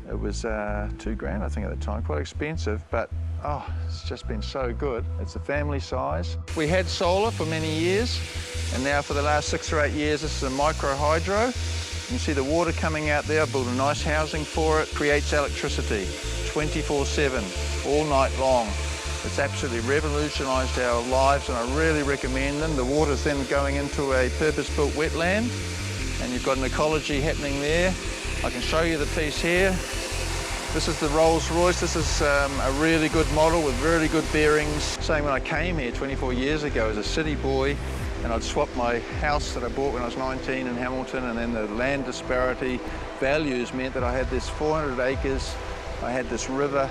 it was $2 grand, I think, at the time, quite expensive, but Oh, it's just been so good. It's a family size. We had solar for many years, and now for the last 6 or 8 years, this is a micro hydro. You can see the water coming out there. I built a nice housing for it. Creates electricity 24/7, all night long. It's absolutely revolutionised our lives, and I really recommend them. The water's then going into a purpose-built wetland, and you've got an ecology happening there. I can show you the piece here. This is the Rolls-Royce. This is a really good model with really good bearings. Saying when I came here 24 years ago as a city boy, and I'd swapped my house that I bought when I was 19 in Hamilton, and then the land disparity values meant that I had this 400 acres, I had this river,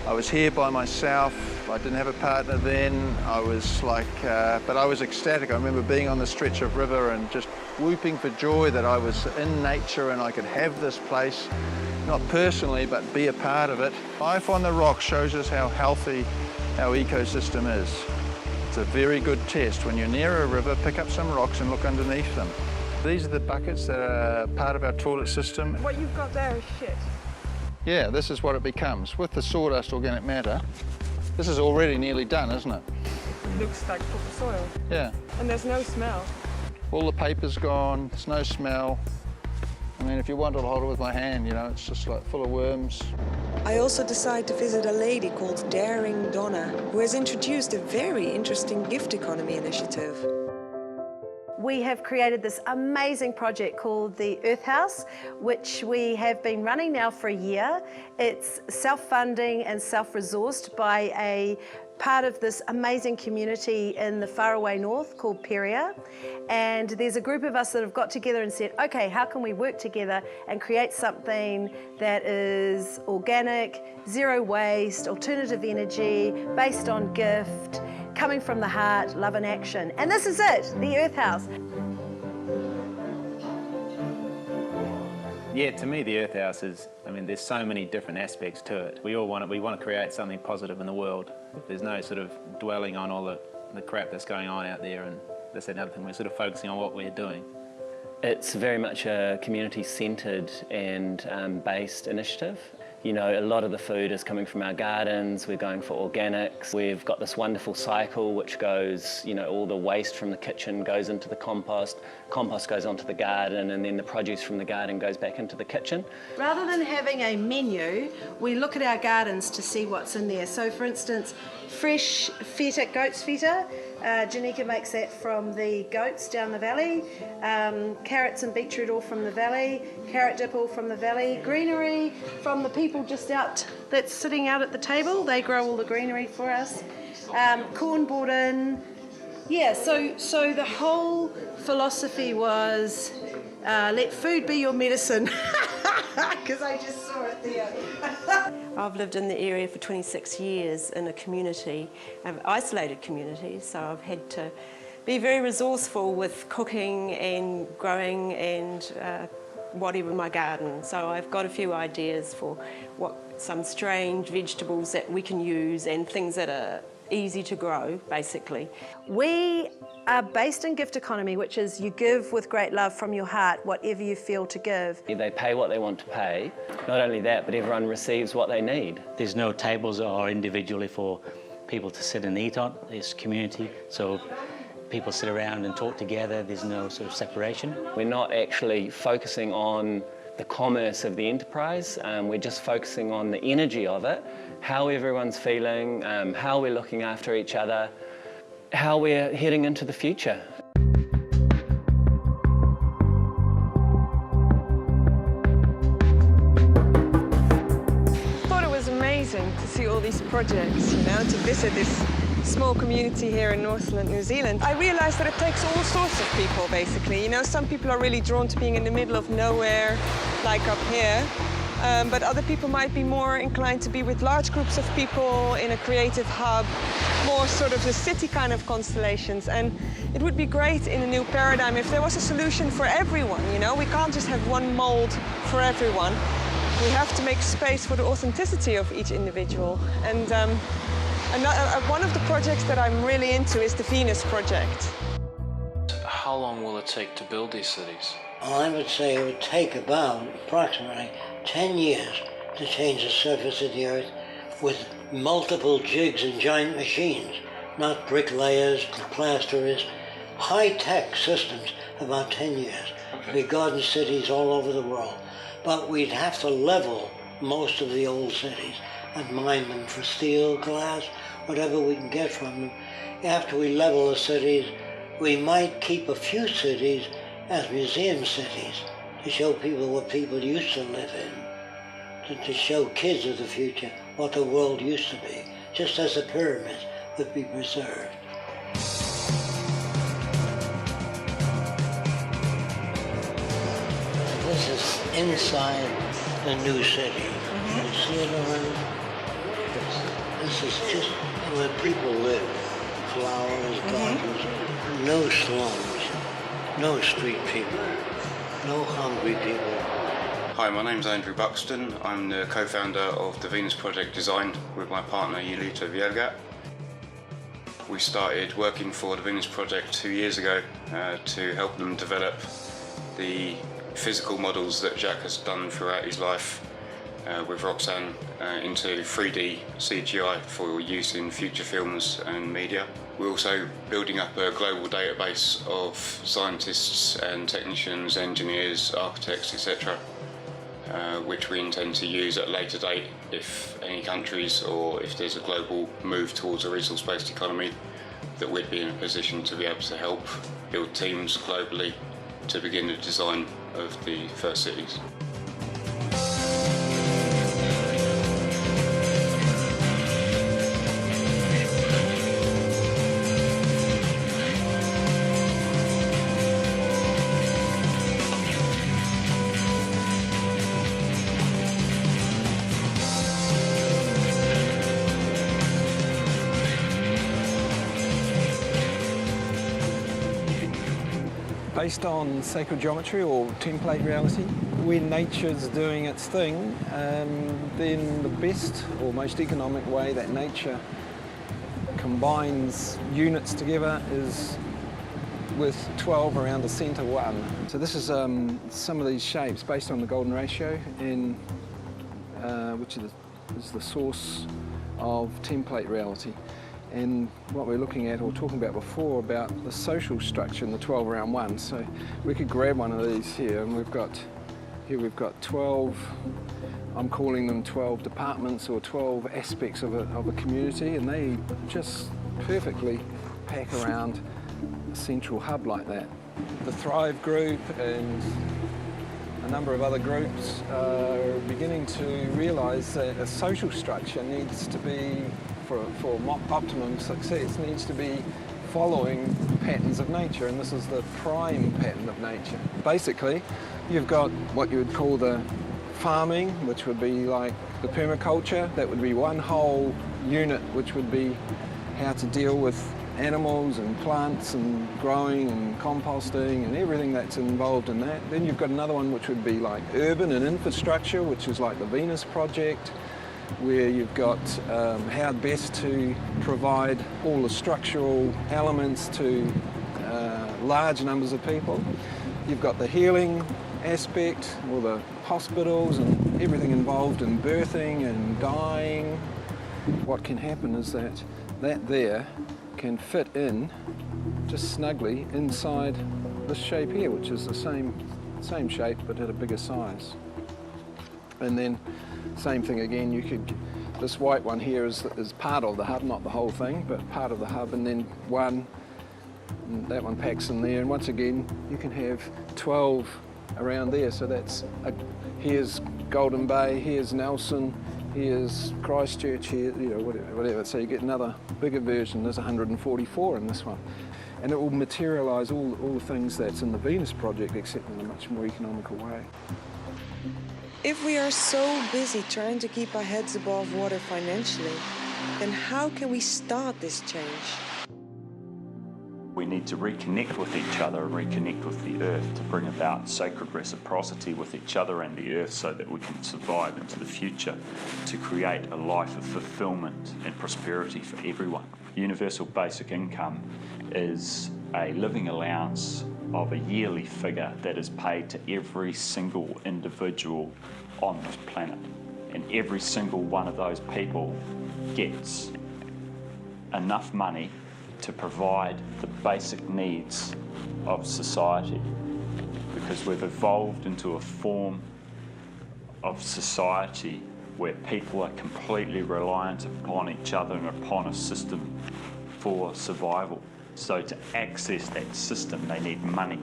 I was here by myself, I didn't have a partner then, I was like, but I was ecstatic. I remember being on the stretch of river and just whooping for joy that I was in nature and I could have this place, not personally, but be a part of it. Life on the rock shows us how healthy our ecosystem is. It's a very good test. When you're near a river, pick up some rocks and look underneath them. These are the buckets that are part of our toilet system. What you've got there is shit. Yeah, this is what it becomes. With the sawdust organic matter, this is already nearly done, isn't it? It looks like proper soil. Yeah. And there's no smell. All the paper's gone, there's no smell. I mean, if you want, I'll hold it with my hand, you know, it's just like full of worms. I also decided to visit a lady called Daring Donna, who has introduced a very interesting gift economy initiative. We have created this amazing project called the Earth House, which we have been running now for a year. It's self-funding and self-resourced by a part of this amazing community in the faraway north called Peria. And there's a group of us that have got together and said, okay, how can we work together and create something that is organic, zero waste, alternative energy, based on gift, coming from the heart, love and action. And this is it, the Earth House. Yeah, to me, the Earth House is, I mean, there's so many different aspects to it. We want to create something positive in the world. There's no sort of dwelling on all the crap that's going on out there, and that's another thing. We're sort of focusing on what we're doing. It's very much a community-centred and based initiative. You know, a lot of the food is coming from our gardens. We're going for organics. We've got this wonderful cycle which goes, you know, all the waste from the kitchen goes into the compost goes onto the garden, and then the produce from the garden goes back into the kitchen. Rather than having a menu, we look at our gardens to see what's in there. So for instance, fresh feta, goat's feta, Janika makes that from the goats down the valley, carrots and beetroot all from the valley, carrot dip all from the valley, greenery from the people just out that's sitting out at the table, they grow all the greenery for us, corn brought in. Yeah, so the whole philosophy was let food be your medicine, because I just saw it there. I've lived in the area for 26 years in a community, an isolated community, so I've had to be very resourceful with cooking and growing and whatever in my garden. So I've got a few ideas for some strange vegetables that we can use and things that are easy to grow, basically. We are based in gift economy, which is you give with great love from your heart, whatever you feel to give. They pay what they want to pay. Not only that, but everyone receives what they need. There's no tables or individually for people to sit and eat on. There's community, so people sit around and talk together. There's no sort of separation. We're not actually focusing on the commerce of the enterprise. We're just focusing on the energy of it, how everyone's feeling, how we're looking after each other, how we're heading into the future. I thought it was amazing to see all these projects, you know, to visit this small community here in Northland, New Zealand. I realized that it takes all sorts of people, basically. You know, some people are really drawn to being in the middle of nowhere, like up here. But other people might be more inclined to be with large groups of people in a creative hub, more sort of the city kind of constellations. And it would be great in a new paradigm if there was a solution for everyone, you know? We can't just have one mold for everyone. We have to make space for the authenticity of each individual. And one of the projects that I'm really into is the Venus Project. How long will it take to build these cities? I would say it would take about approximately 10 years to change the surface of the Earth with multiple jigs and giant machines, not bricklayers, plasterers, high-tech systems, about 10 years. Big garden cities all over the world. But we'd have to level most of the old cities and mine them for steel, glass, whatever we can get from them. After we level the cities, we might keep a few cities as museum cities to show people what people used to live in, to show kids of the future what the world used to be, just as the pyramids would be preserved. This is inside the new city. You see it around? This is just where people live. Flowers, gardens, no slums, no street people, no hungry people. Hi, my name's Andrew Buxton. I'm the co-founder of the Venus Project Design with my partner Yulita Vielgat. We started working for the Venus Project 2 years ago to help them develop the physical models that Jacques has done throughout his life with Roxanne into 3D CGI for use in future films and media. We're also building up a global database of scientists and technicians, engineers, architects, etc., which we intend to use at a later date if any countries or if there's a global move towards a resource-based economy, that we'd be in a position to be able to help build teams globally to begin the design of the first cities. Based on sacred geometry or template reality, when nature's doing its thing, then the best or most economic way that nature combines units together is with 12 around the centre one. So this is some of these shapes based on the golden ratio, which is the source of template reality. And what we're looking at or talking about before about the social structure in the 12 around one. So we could grab one of these here, and we've got 12, I'm calling them 12 departments or 12 aspects of a community, and they just perfectly pack around a central hub like that. The Thrive group and a number of other groups are beginning to realise that a social structure needs to be, for optimum success, needs to be following patterns of nature, and this is the prime pattern of nature. Basically, you've got what you would call the farming, which would be like the permaculture. That would be one whole unit, which would be how to deal with animals and plants and growing and composting and everything that's involved in that. Then you've got another one which would be like urban and infrastructure, which is like the Venus Project, where you've got how best to provide all the structural elements to large numbers of people. You've got the healing aspect, all the hospitals and everything involved in birthing and dying. What can happen is that there can fit in just snugly inside this shape here, which is the same shape but at a bigger size. And then same thing again, you could, this white one here is part of the hub, not the whole thing, but part of the hub, and then that one packs in there, and once again you can have 12 around there. So that's here's Golden Bay, here's Nelson, here's Christchurch, here, you know, whatever. So you get another bigger version. There's 144 in this one, and it will materialise all the things that's in the Venus Project, except in a much more economical way. If we are so busy trying to keep our heads above water financially, then how can we start this change? We need to reconnect with each other and reconnect with the earth to bring about sacred reciprocity with each other and the earth so that we can survive into the future, to create a life of fulfillment and prosperity for everyone. Universal basic income is a living allowance of a yearly figure that is paid to every single individual on this planet. and every single one of those people gets enough money to provide the basic needs of society, because we've evolved into a form of society where people are completely reliant upon each other and upon a system for survival. So to access that system, they need money.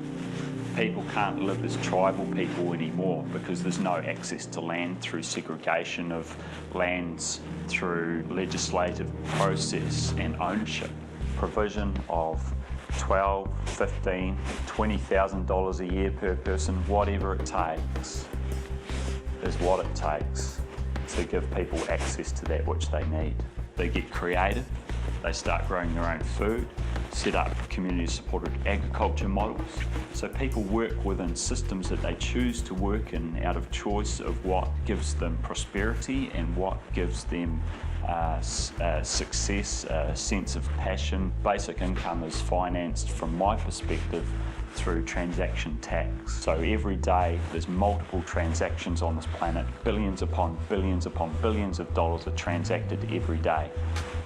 People can't live as tribal people anymore because there's no access to land through segregation of lands, through legislative process and ownership. Provision of $12, $15, $20,000 a year per person, whatever it takes, is what it takes to give people access to that which they need. They get creative, they start growing their own food, set up community-supported agriculture models. So people work within systems that they choose to work in out of choice of what gives them prosperity and what gives them success, a sense of passion. Basic income is financed, from my perspective, through transaction tax. So every day there's multiple transactions on this planet. Billions upon billions upon billions of dollars are transacted every day.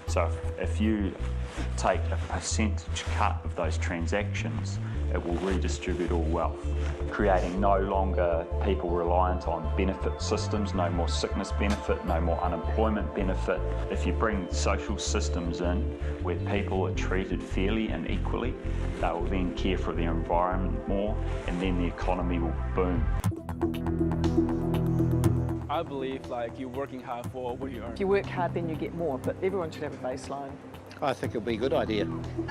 So if you take a percentage cut of those transactions, it will redistribute all wealth, creating no longer people reliant on benefit systems, no more sickness benefit, no more unemployment benefit. If you bring social systems in where people are treated fairly and equally, they will then care for their environment more, and then the economy will boom. I believe like you're working hard for what you earn. If you work hard, then you get more, but everyone should have a baseline. I think it'll be a good idea.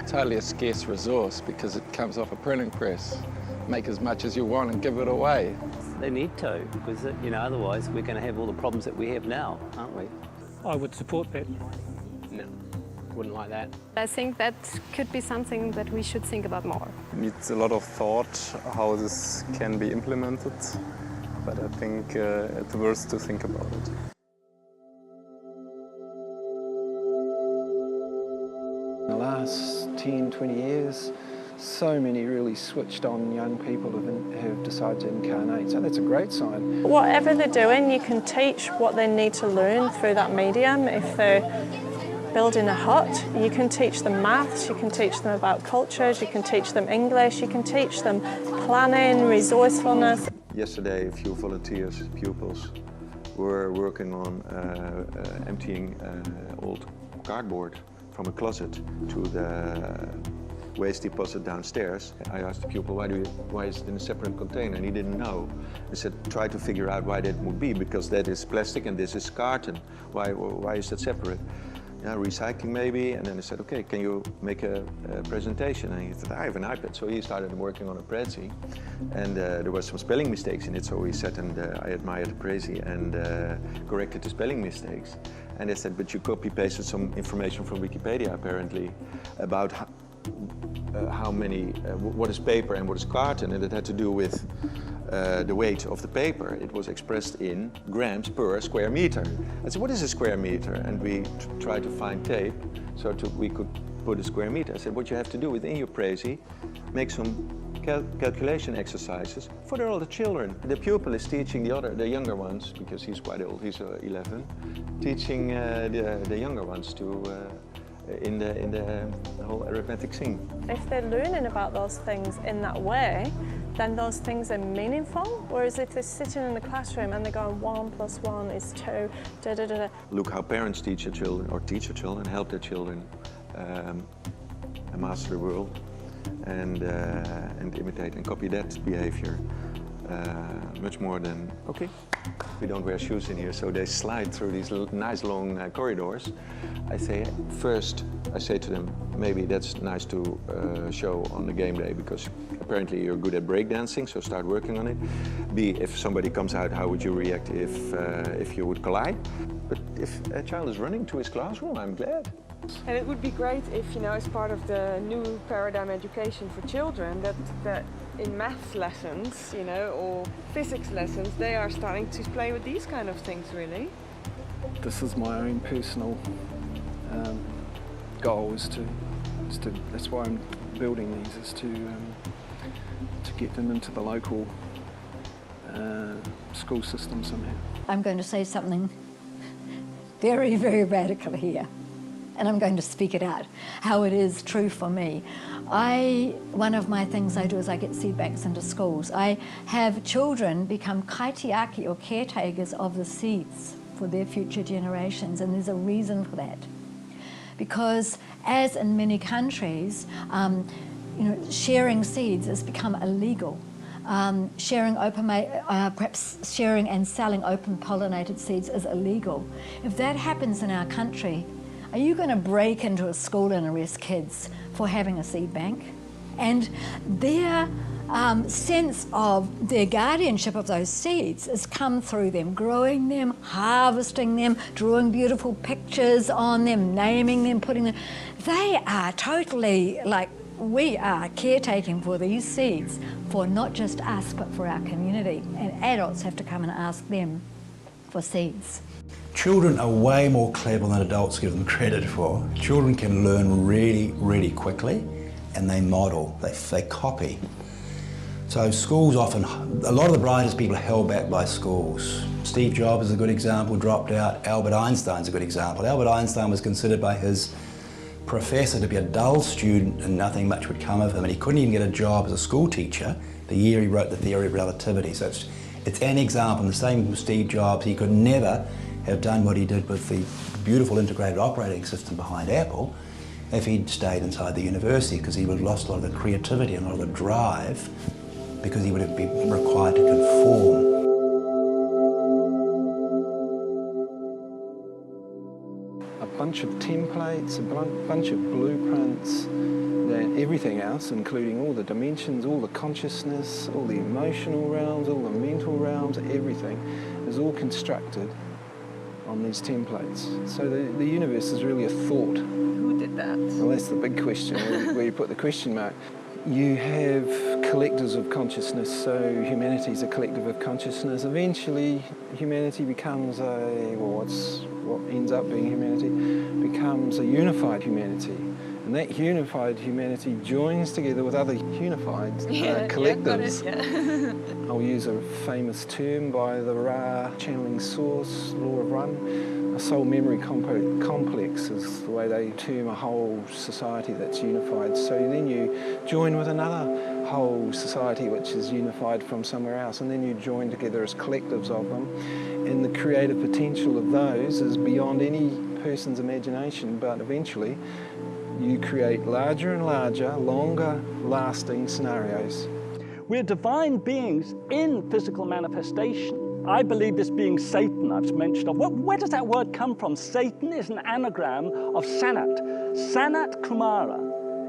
Totally a scarce resource because it comes off a printing press. Make as much as you want and give it away. They need to, because otherwise we're going to have all the problems that we have now, aren't we? I would support that. No, wouldn't like that. I think that could be something that we should think about more. It needs a lot of thought how this can be implemented, but I think it's worth to think about it. In the last 10, 20 years, so many really switched on young people have decided to incarnate, so that's a great sign. Whatever they're doing, you can teach what they need to learn through that medium. If they're building a hut, you can teach them maths, you can teach them about cultures, you can teach them English, you can teach them planning, resourcefulness. Yesterday, a few volunteers, pupils, were working on emptying old cardboard from a closet to the waste deposit downstairs. I asked the pupil, why is it in a separate container? And he didn't know. I said, try to figure out why that would be, because that is plastic and this is carton. Why is that separate? Yeah, recycling maybe. And then I said, okay, can you make a presentation? And he said, I have an iPad. So he started working on a Prezi, and there was some spelling mistakes in it. So he sat and I admired the Prezi and corrected the spelling mistakes. And I said, but you copy-pasted some information from Wikipedia apparently about how many, what is paper and what is carton, and it had to do with the weight of the paper. It was expressed in grams per square meter. I said, what is a square meter? And we tried to find tape so we could put a square meter. I said, what you have to do within your Prezi, make some calculation exercises for all the children. The pupil is teaching the younger ones, because he's quite old, he's 11, teaching the younger ones to in the whole arithmetic scene. If they're learning about those things in that way, then those things are meaningful. Whereas if they're sitting in the classroom and they're going 1 + 1 is 2, da da da. Look how parents teach their children, or teach their children, help their children master the world and imitate and copy that behavior much more than, okay, we don't wear shoes in here, so they slide through these nice long corridors. I say, first, I say to them, maybe that's nice to show on the game day, because apparently you're good at breakdancing, so start working on it. B, if somebody comes out, how would you react if you would collide? But if a child is running to his classroom, I'm glad. And it would be great if, as part of the new paradigm education for children, that in maths lessons, or physics lessons, they are starting to play with these kind of things, really. This is my own personal goal, is to that's why I'm building these, is to get them into the local school system somehow. I'm going to say something very, very radical here. And I'm going to speak it out, how it is true for me. One of my things I do is I get seed banks into schools. I have children become kaitiaki or caretakers of the seeds for their future generations, and there's a reason for that. Because as in many countries, sharing seeds has become illegal. Perhaps sharing and selling open pollinated seeds is illegal. If that happens in our country, are you going to break into a school and arrest kids for having a seed bank? And their sense of their guardianship of those seeds has come through them growing them, harvesting them, drawing beautiful pictures on them, naming them, putting them. They are totally like, we are caretaking for these seeds for not just us but for our community, and adults have to come and ask them for seeds. Children are way more clever than adults give them credit for. Children can learn really, really quickly, and they model, they copy. So schools often, a lot of the brightest people are held back by schools. Steve Jobs is a good example, dropped out. Albert Einstein's a good example. Albert Einstein was considered by his professor to be a dull student and nothing much would come of him, and he couldn't even get a job as a school teacher the year he wrote the theory of relativity. So it's an example, and the same with Steve Jobs. He could never have done what he did with the beautiful integrated operating system behind Apple if he'd stayed inside the university, because he would have lost a lot of the creativity and a lot of the drive, because he would have been required to conform. A bunch of templates, a bunch of blueprints, and everything else, including all the dimensions, all the consciousness, all the emotional realms, all the mental realms, everything is all constructed on these templates. So the universe is really a thought. Who did that? Well, that's the big question, where you put the question mark. You have collectors of consciousness, so humanity is a collective of consciousness. Eventually, humanity becomes what ends up being humanity, becomes a unified humanity. And that unified humanity joins together with other unified collectives. I'll use a famous term by the Ra channeling source, Law of Run. A soul memory complex is the way they term a whole society that's unified. So then you join with another whole society which is unified from somewhere else, and then you join together as collectives of them. And the creative potential of those is beyond any person's imagination, but eventually you create larger and larger, longer lasting scenarios. We're divine beings in physical manifestation. I believe this being Satan, I've mentioned. Where does that word come from? Satan is an anagram of Sanat. Sanat Kumara.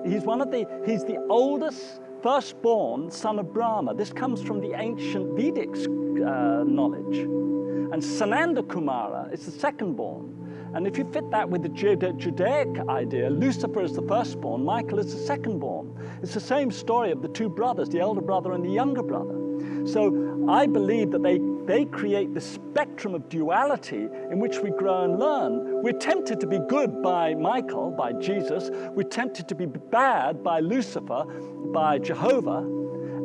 He's the oldest firstborn son of Brahma. This comes from the ancient Vedic knowledge. And Sananda Kumara is the secondborn. And if you fit that with the Judaic idea, Lucifer is the firstborn, Michael is the secondborn. It's the same story of the two brothers, the elder brother and the younger brother. So I believe that they create the spectrum of duality in which we grow and learn. We're tempted to be good by Michael, by Jesus. We're tempted to be bad by Lucifer, by Jehovah.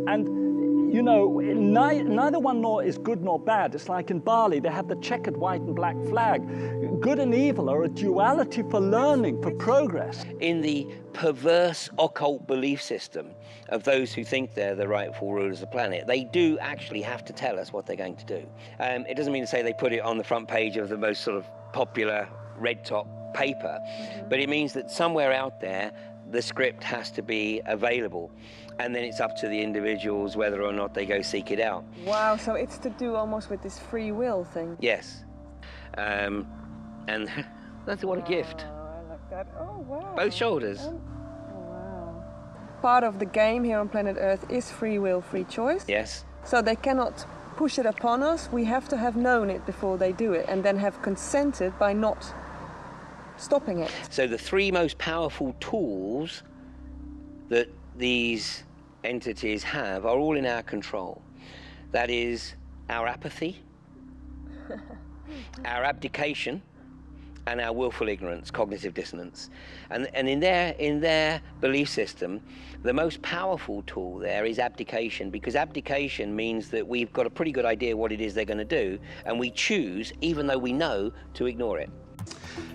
And you know, neither one nor is good nor bad. It's like in Bali, they have the checkered white and black flag. Good and evil are a duality for learning, for progress. In the perverse occult belief system of those who think they're the rightful rulers of the planet, they do actually have to tell us what they're going to do. It doesn't mean to say they put it on the front page of the most sort of popular red top paper, but it means that somewhere out there, the script has to be available. And then it's up to the individuals whether or not they go seek it out. Wow, so it's to do almost with this free will thing. Yes. And that's what a gift. I like that. Oh, wow. Both shoulders. Oh, wow. Part of the game here on planet Earth is free will, free choice. Yes. So they cannot push it upon us. We have to have known it before they do it, and then have consented by not stopping it. So the three most powerful tools that these entities have are all in our control. That is our apathy, our abdication, and our willful ignorance, cognitive dissonance. And in their belief system, the most powerful tool there is abdication, because abdication means that we've got a pretty good idea what it is they're going to do, and we choose, even though we know, to ignore it.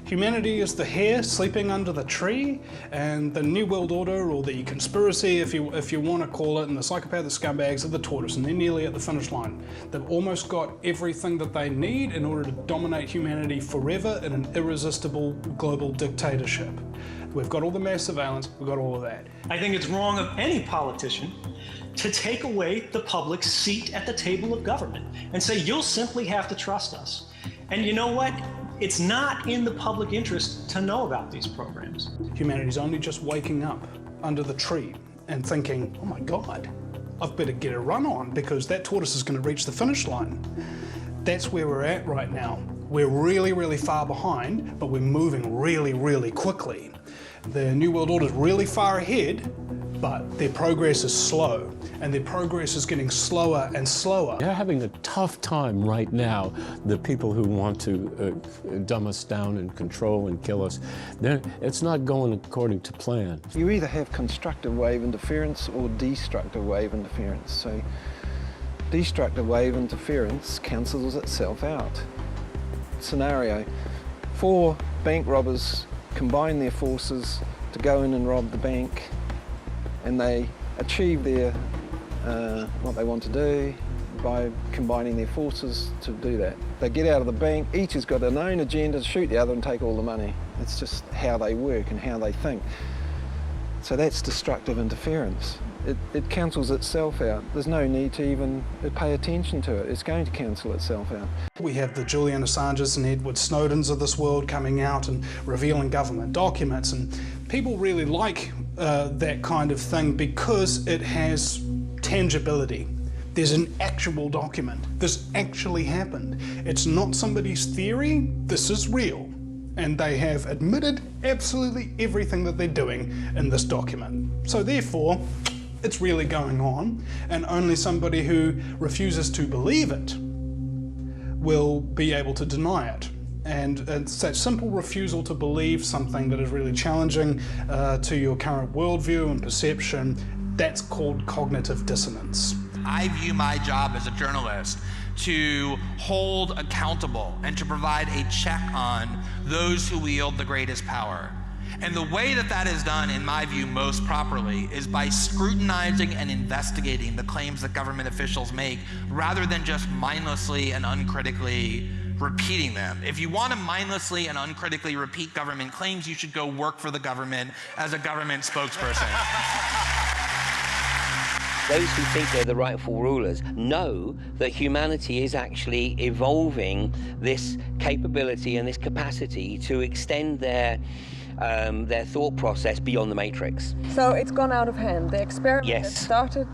Humanity is the hare sleeping under the tree, and the New World Order, or the conspiracy, if you want to call it, and the psychopath, the scumbags, are the tortoise, and they're nearly at the finish line. They've almost got everything that they need in order to dominate humanity forever in an irresistible global dictatorship. We've got all the mass surveillance, we've got all of that. I think it's wrong of any politician to take away the public's seat at the table of government and say, you'll simply have to trust us. And you know what? It's not in the public interest to know about these programs. Humanity's only just waking up under the tree and thinking, oh my God, I've better get a run on because that tortoise is going to reach the finish line. That's where we're at right now. We're really, really far behind, but we're moving really, really quickly. The New World Order is really far ahead, but their progress is slow, and their progress is getting slower and slower. They're having a tough time right now, the people who want to dumb us down and control and kill us. It's not going according to plan. You either have constructive wave interference or destructive wave interference. So destructive wave interference cancels itself out. Scenario, 4 bank robbers combine their forces to go in and rob the bank, and they achieve their what they want to do by combining their forces to do that. They get out of the bank, each has got their own agenda to shoot the other and take all the money. It's just how they work and how they think. So that's destructive interference. It cancels itself out. There's no need to even pay attention to it. It's going to cancel itself out. We have the Julian Assanges and Edward Snowdens of this world coming out and revealing government documents, and people really like that kind of thing because it has tangibility. There's an actual document. This actually happened. It's not somebody's theory, this is real. And they have admitted absolutely everything that they're doing in this document. So therefore, it's really going on, and only somebody who refuses to believe it will be able to deny it. And it's that simple refusal to believe something that is really challenging to your current worldview and perception, that's called cognitive dissonance. I view my job as a journalist to hold accountable and to provide a check on those who wield the greatest power. And the way that that is done, in my view, most properly is by scrutinizing and investigating the claims that government officials make rather than just mindlessly and uncritically repeating them. If you want to mindlessly and uncritically repeat government claims, you should go work for the government as a government spokesperson. Those who think they're the rightful rulers know that humanity is actually evolving this capability and this capacity to extend their thought process beyond the matrix. So it's gone out of hand. The experiment that started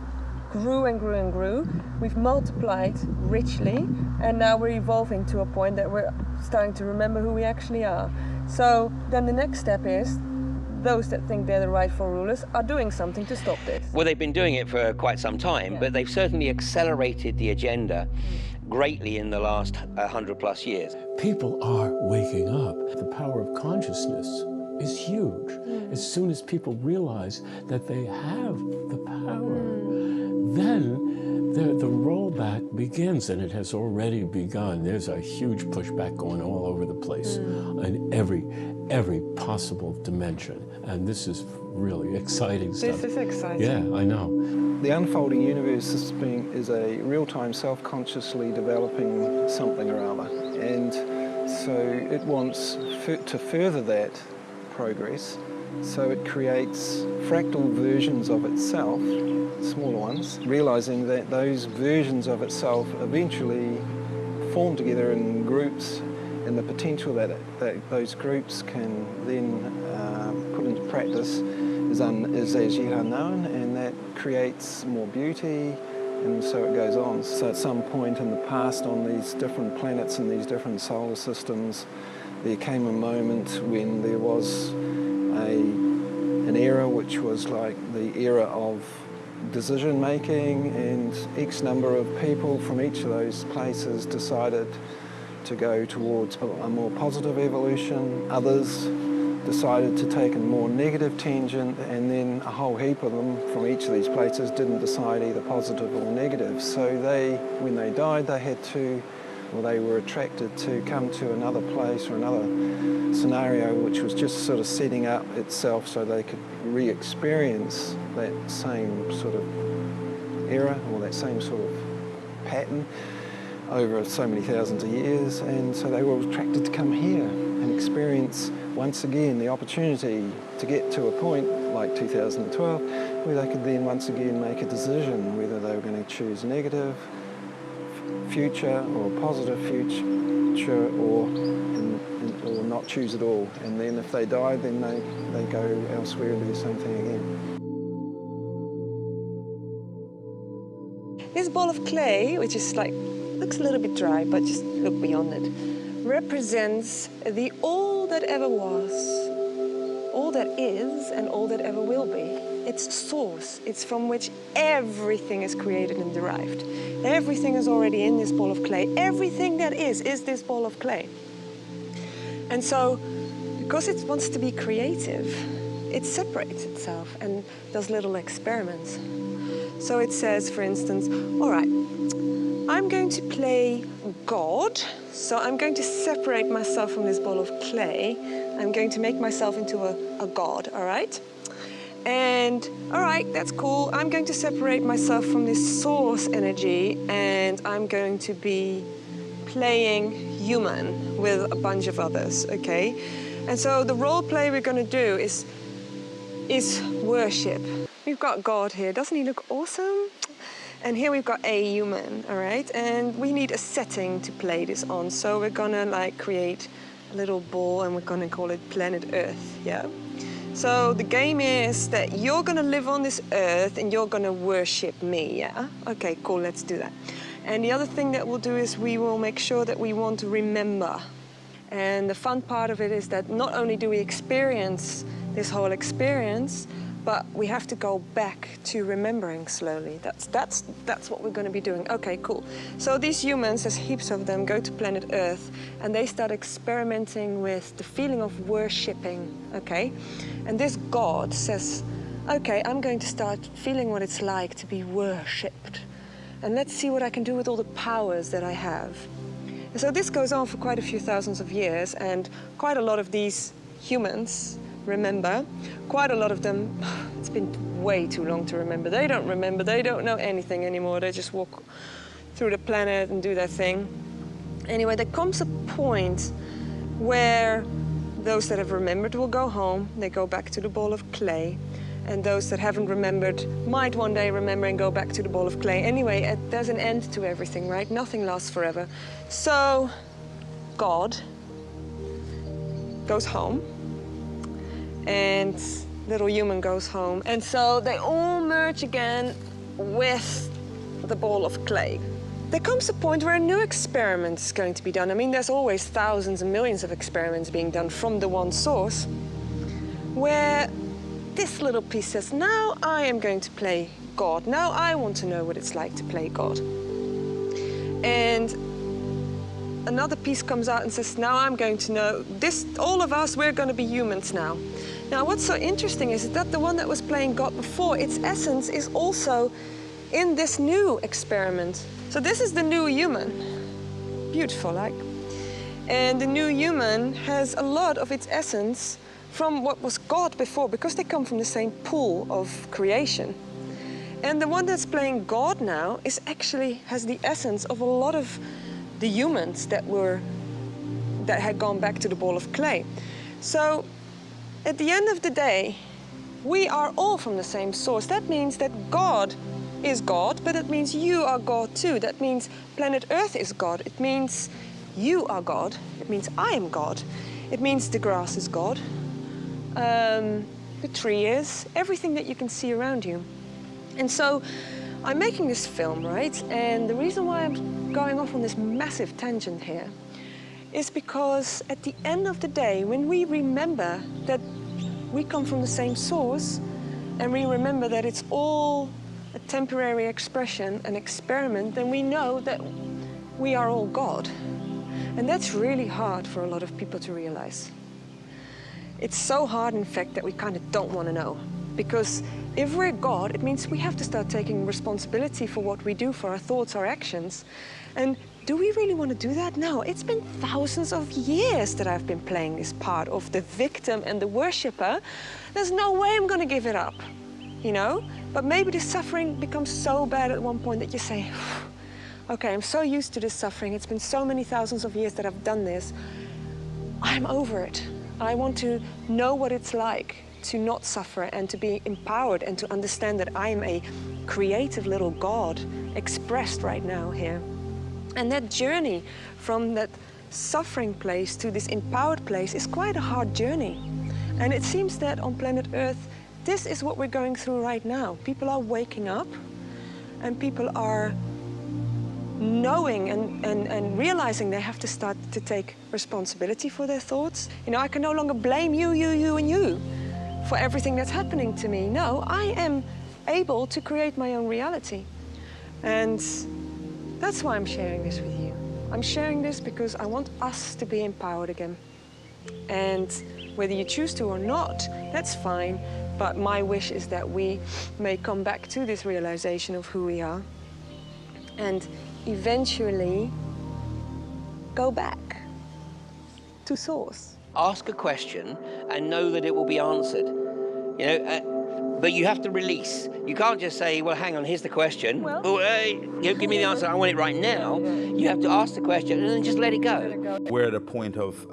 grew and grew and grew. We've multiplied richly, and now we're evolving to a point that we're starting to remember who we actually are. So then the next step is those that think they're the rightful rulers are doing something to stop this. Well, they've been doing it for quite some time, but they've certainly accelerated the agenda greatly in the last 100+ years. People are waking up. The power of consciousness is huge. As soon as people realize that they have the power, then the rollback begins, and it has already begun. There's a huge pushback going all over the place in every possible dimension, and this is really exciting stuff. This is exciting. Yeah, I know. The unfolding universe is a real-time, self-consciously developing something or other, and so it wants to further that progress, so it creates fractal versions of itself, smaller ones, realizing that those versions of itself eventually form together in groups, and the potential that those groups can then put into practice is as yet unknown, and that creates more beauty, and so it goes on. So at some point in the past on these different planets and these different solar systems, there came a moment when there was an era which was like the era of decision making, and X number of people from each of those places decided to go towards a more positive evolution. Others decided to take a more negative tangent, and then a whole heap of them from each of these places didn't decide either positive or negative. So when they died, they had to or they were attracted to come to another place or another scenario which was just sort of setting up itself so they could re-experience that same sort of era or that same sort of pattern over so many thousands of years, and so they were attracted to come here and experience once again the opportunity to get to a point like 2012 where they could then once again make a decision whether they were going to choose negative future or positive future or not choose at all. And then if they die, then they go elsewhere and do the same thing again. This ball of clay, which is like, looks a little bit dry, but just look beyond it, represents the all that ever was, all that is, and all that ever will be. It's source. It's from which everything is created and derived. Everything is already in this ball of clay. Everything that is this ball of clay. And so, because it wants to be creative, it separates itself and does little experiments. So it says, for instance, all right, I'm going to play God, so I'm going to separate myself from this ball of clay. I'm going to make myself into a god, all right? And, all right, that's cool. I'm going to separate myself from this source energy, and I'm going to be playing human with a bunch of others, okay? And so the role play we're going to do is worship. We've got God here. Doesn't he look awesome? And here we've got a human, all right? And we need a setting to play this on. So we're gonna like create a little ball and we're gonna call it Planet Earth, yeah? So the game is that you're gonna live on this earth and you're gonna worship me, yeah? Okay, cool, let's do that. And the other thing that we'll do is we will make sure that we want to remember. And the fun part of it is that not only do we experience this whole experience, but we have to go back to remembering slowly. That's what we're going to be doing. Okay, cool. So these humans, there's heaps of them, go to planet Earth and they start experimenting with the feeling of worshipping, okay? And this God says, okay, I'm going to start feeling what it's like to be worshipped. And let's see what I can do with all the powers that I have. And so this goes on for quite a few thousands of years, and quite a lot of these humans remember. Quite a lot of them, it's been way too long to remember. They don't remember, they don't know anything anymore. They just walk through the planet and do their thing. Anyway, there comes a point where those that have remembered will go home, they go back to the ball of clay, and those that haven't remembered might one day remember and go back to the ball of clay. Anyway, there's an end to everything, right? Nothing lasts forever. So, God goes home, and little human goes home. And so they all merge again with the ball of clay. There comes a point where a new experiment is going to be done. I mean, there's always thousands and millions of experiments being done from the one source, where this little piece says, now I am going to play God. Now I want to know what it's like to play God. And another piece comes out and says, now I'm going to know this, all of us, we're going to be humans now. Now, what's so interesting is that the one that was playing God before, its essence is also in this new experiment. So this is the new human. Beautiful, like. And the new human has a lot of its essence from what was God before, because they come from the same pool of creation. And the one that's playing God now is actually has the essence of a lot of the humans that had gone back to the ball of clay. So at the end of the day, we are all from the same source. That means that God is God, but it means you are God too. That means planet Earth is God. It means you are God. It means I am God. It means the grass is God. The tree is, everything that you can see around you. And so I'm making this film, right? And the reason why I'm going off on this massive tangent here is because at the end of the day, when we remember that we come from the same source, and we remember that it's all a temporary expression, an experiment, then we know that we are all God. And that's really hard for a lot of people to realize. It's so hard, in fact, that we kind of don't want to know. Because if we're God, it means we have to start taking responsibility for what we do, for our thoughts, our actions. And Do we really want to do that? No, it's been thousands of years that I've been playing this part of the victim and the worshipper. There's no way I'm going to give it up, you know? But maybe the suffering becomes so bad at one point that you say, okay, I'm so used to this suffering. It's been so many thousands of years that I've done this. I'm over it. I want to know what it's like to not suffer and to be empowered and to understand that I am a creative little God expressed right now here. And that journey from that suffering place to this empowered place is quite a hard journey. And it seems that on planet Earth, this is what we're going through right now. People are waking up and people are knowing and realizing they have to start to take responsibility for their thoughts. You know, I can no longer blame you, and you for everything that's happening to me. No, I am able to create my own reality. And that's why I'm sharing this with you. I'm sharing this because I want us to be empowered again. And whether you choose to or not, that's fine. But my wish is that we may come back to this realization of who we are and eventually go back to source. Ask a question and know that it will be answered. You know, but you have to release. You can't just say, well, hang on, here's the question. Well, give me the answer, I want it right now. You have to ask the question and then just let it go. We're at a point of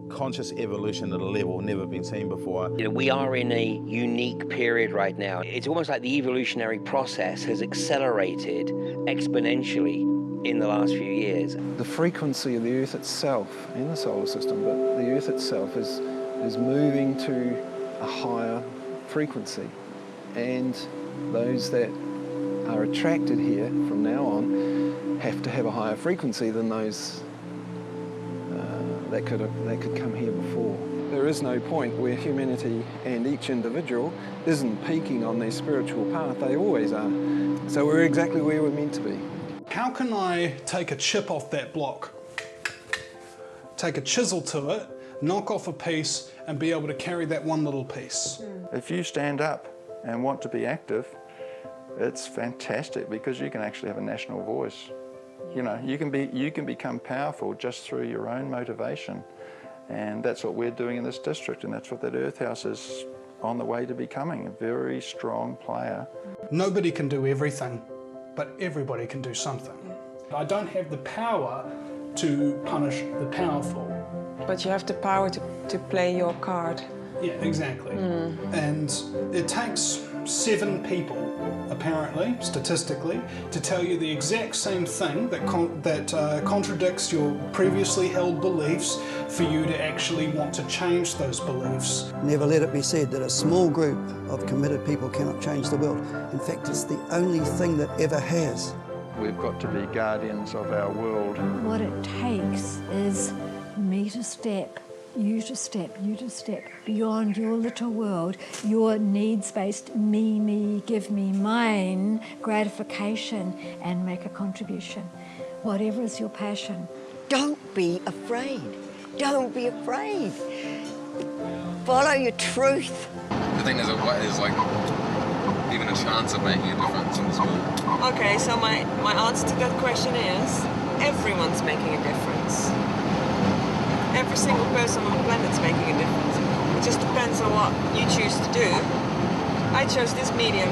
conscious evolution at a level never been seen before. You know, we are in a unique period right now. It's almost like the evolutionary process has accelerated exponentially in the last few years. The frequency of the Earth itself and the solar system, but the Earth itself is moving to a higher frequency. And those that are attracted here from now on have to have a higher frequency than those that could come here before. There is no point where humanity and each individual isn't peaking on their spiritual path. They always are. So we're exactly where we're meant to be. How can I take a chip off that block, take a chisel to it, knock off a piece, and be able to carry that one little piece? If you stand up and want to be active, it's fantastic because you can actually have a national voice. You know, you can become powerful just through your own motivation. And that's what we're doing in this district, and that's what that Earth House is on the way to becoming, a very strong player. Nobody can do everything, but everybody can do something. I don't have the power to punish the powerful. But you have the power to play your card. Yeah, exactly. And it takes 7 people, apparently, statistically, to tell you the exact same thing that contradicts your previously held beliefs for you to actually want to change those beliefs. Never let it be said that a small group of committed people cannot change the world. In fact, it's the only thing that ever has. We've got to be guardians of our world. What it takes is me to step, you to step, you to step beyond your little world, your needs-based me, give me mine gratification and make a contribution. Whatever is your passion. Don't be afraid. Don't be afraid. Follow your truth. I think there's like even a chance of making a difference in this world. Okay, so my answer to that question is everyone's making a difference. Every single person on the planet's making a difference. It just depends on what you choose to do. I chose this medium